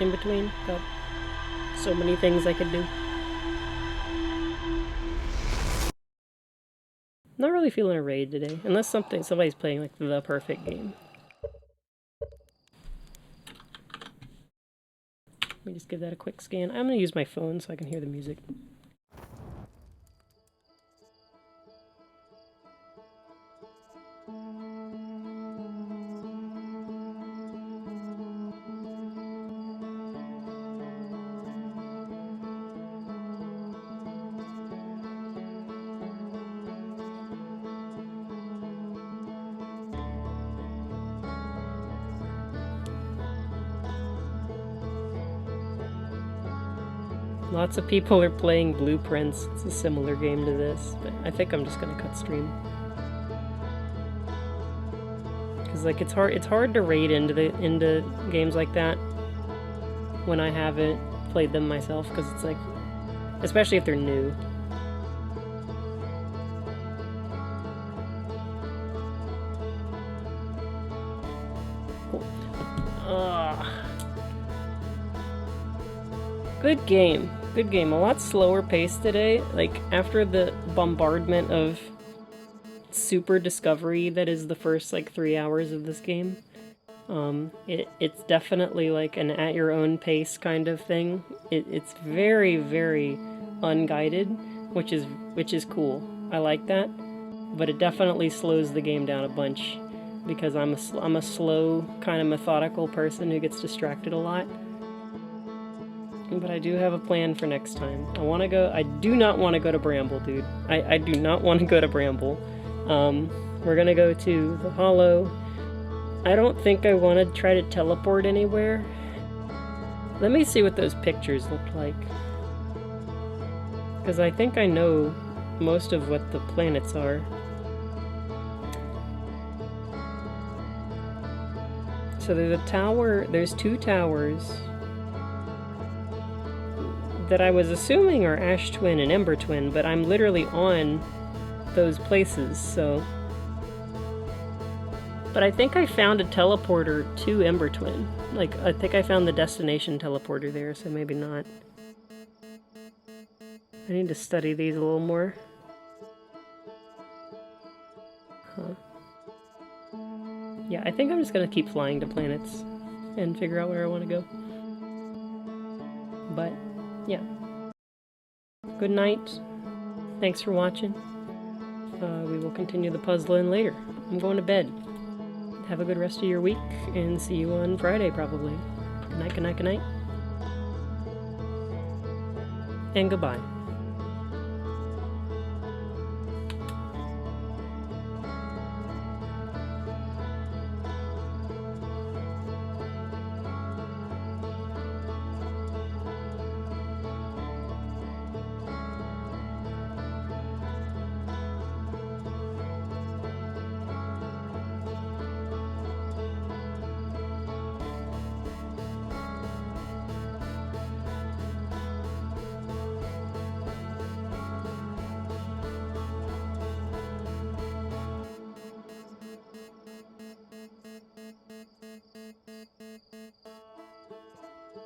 in between. Got so many things I could do. Not really feeling a raid today, unless somebody's playing like the perfect game. Let me just give that a quick scan. I'm gonna use my phone so I can hear the music. Lots of people are playing Blueprints. It's a similar game to this, but I think I'm just gonna cut stream. Cause like it's hard to raid into games like that when I haven't played them myself, because it's like, especially if they're new. Cool. Good game. Good game. A lot slower pace today. Like, after the bombardment of super discovery that is the first, like, 3 hours of this game, it's definitely, like, an at-your-own-pace kind of thing. It's very, very unguided, which is cool. I like that. But it definitely slows the game down a bunch, because I'm a slow, kind of methodical person who gets distracted a lot. But I do have a plan for next time. I do not want to go to Bramble, dude. I do not want to go to Bramble. We're gonna go to the Hollow. I don't think I want to try to teleport anywhere. Let me see what those pictures look like. Because I think I know most of what the planets are. So there's a tower, there's 2 towers that I was assuming are Ash Twin and Ember Twin, but I'm literally on those places, so... But I think I found a teleporter to Ember Twin. Like, I think I found the destination teleporter there, so maybe not. I need to study these a little more. Yeah, I think I'm just gonna keep flying to planets and figure out where I want to go. But, yeah. Good night. Thanks for watching. We will continue the puzzling later. I'm going to bed. Have a good rest of your week, and see you on Friday, probably. Good night, good night, good night. And goodbye.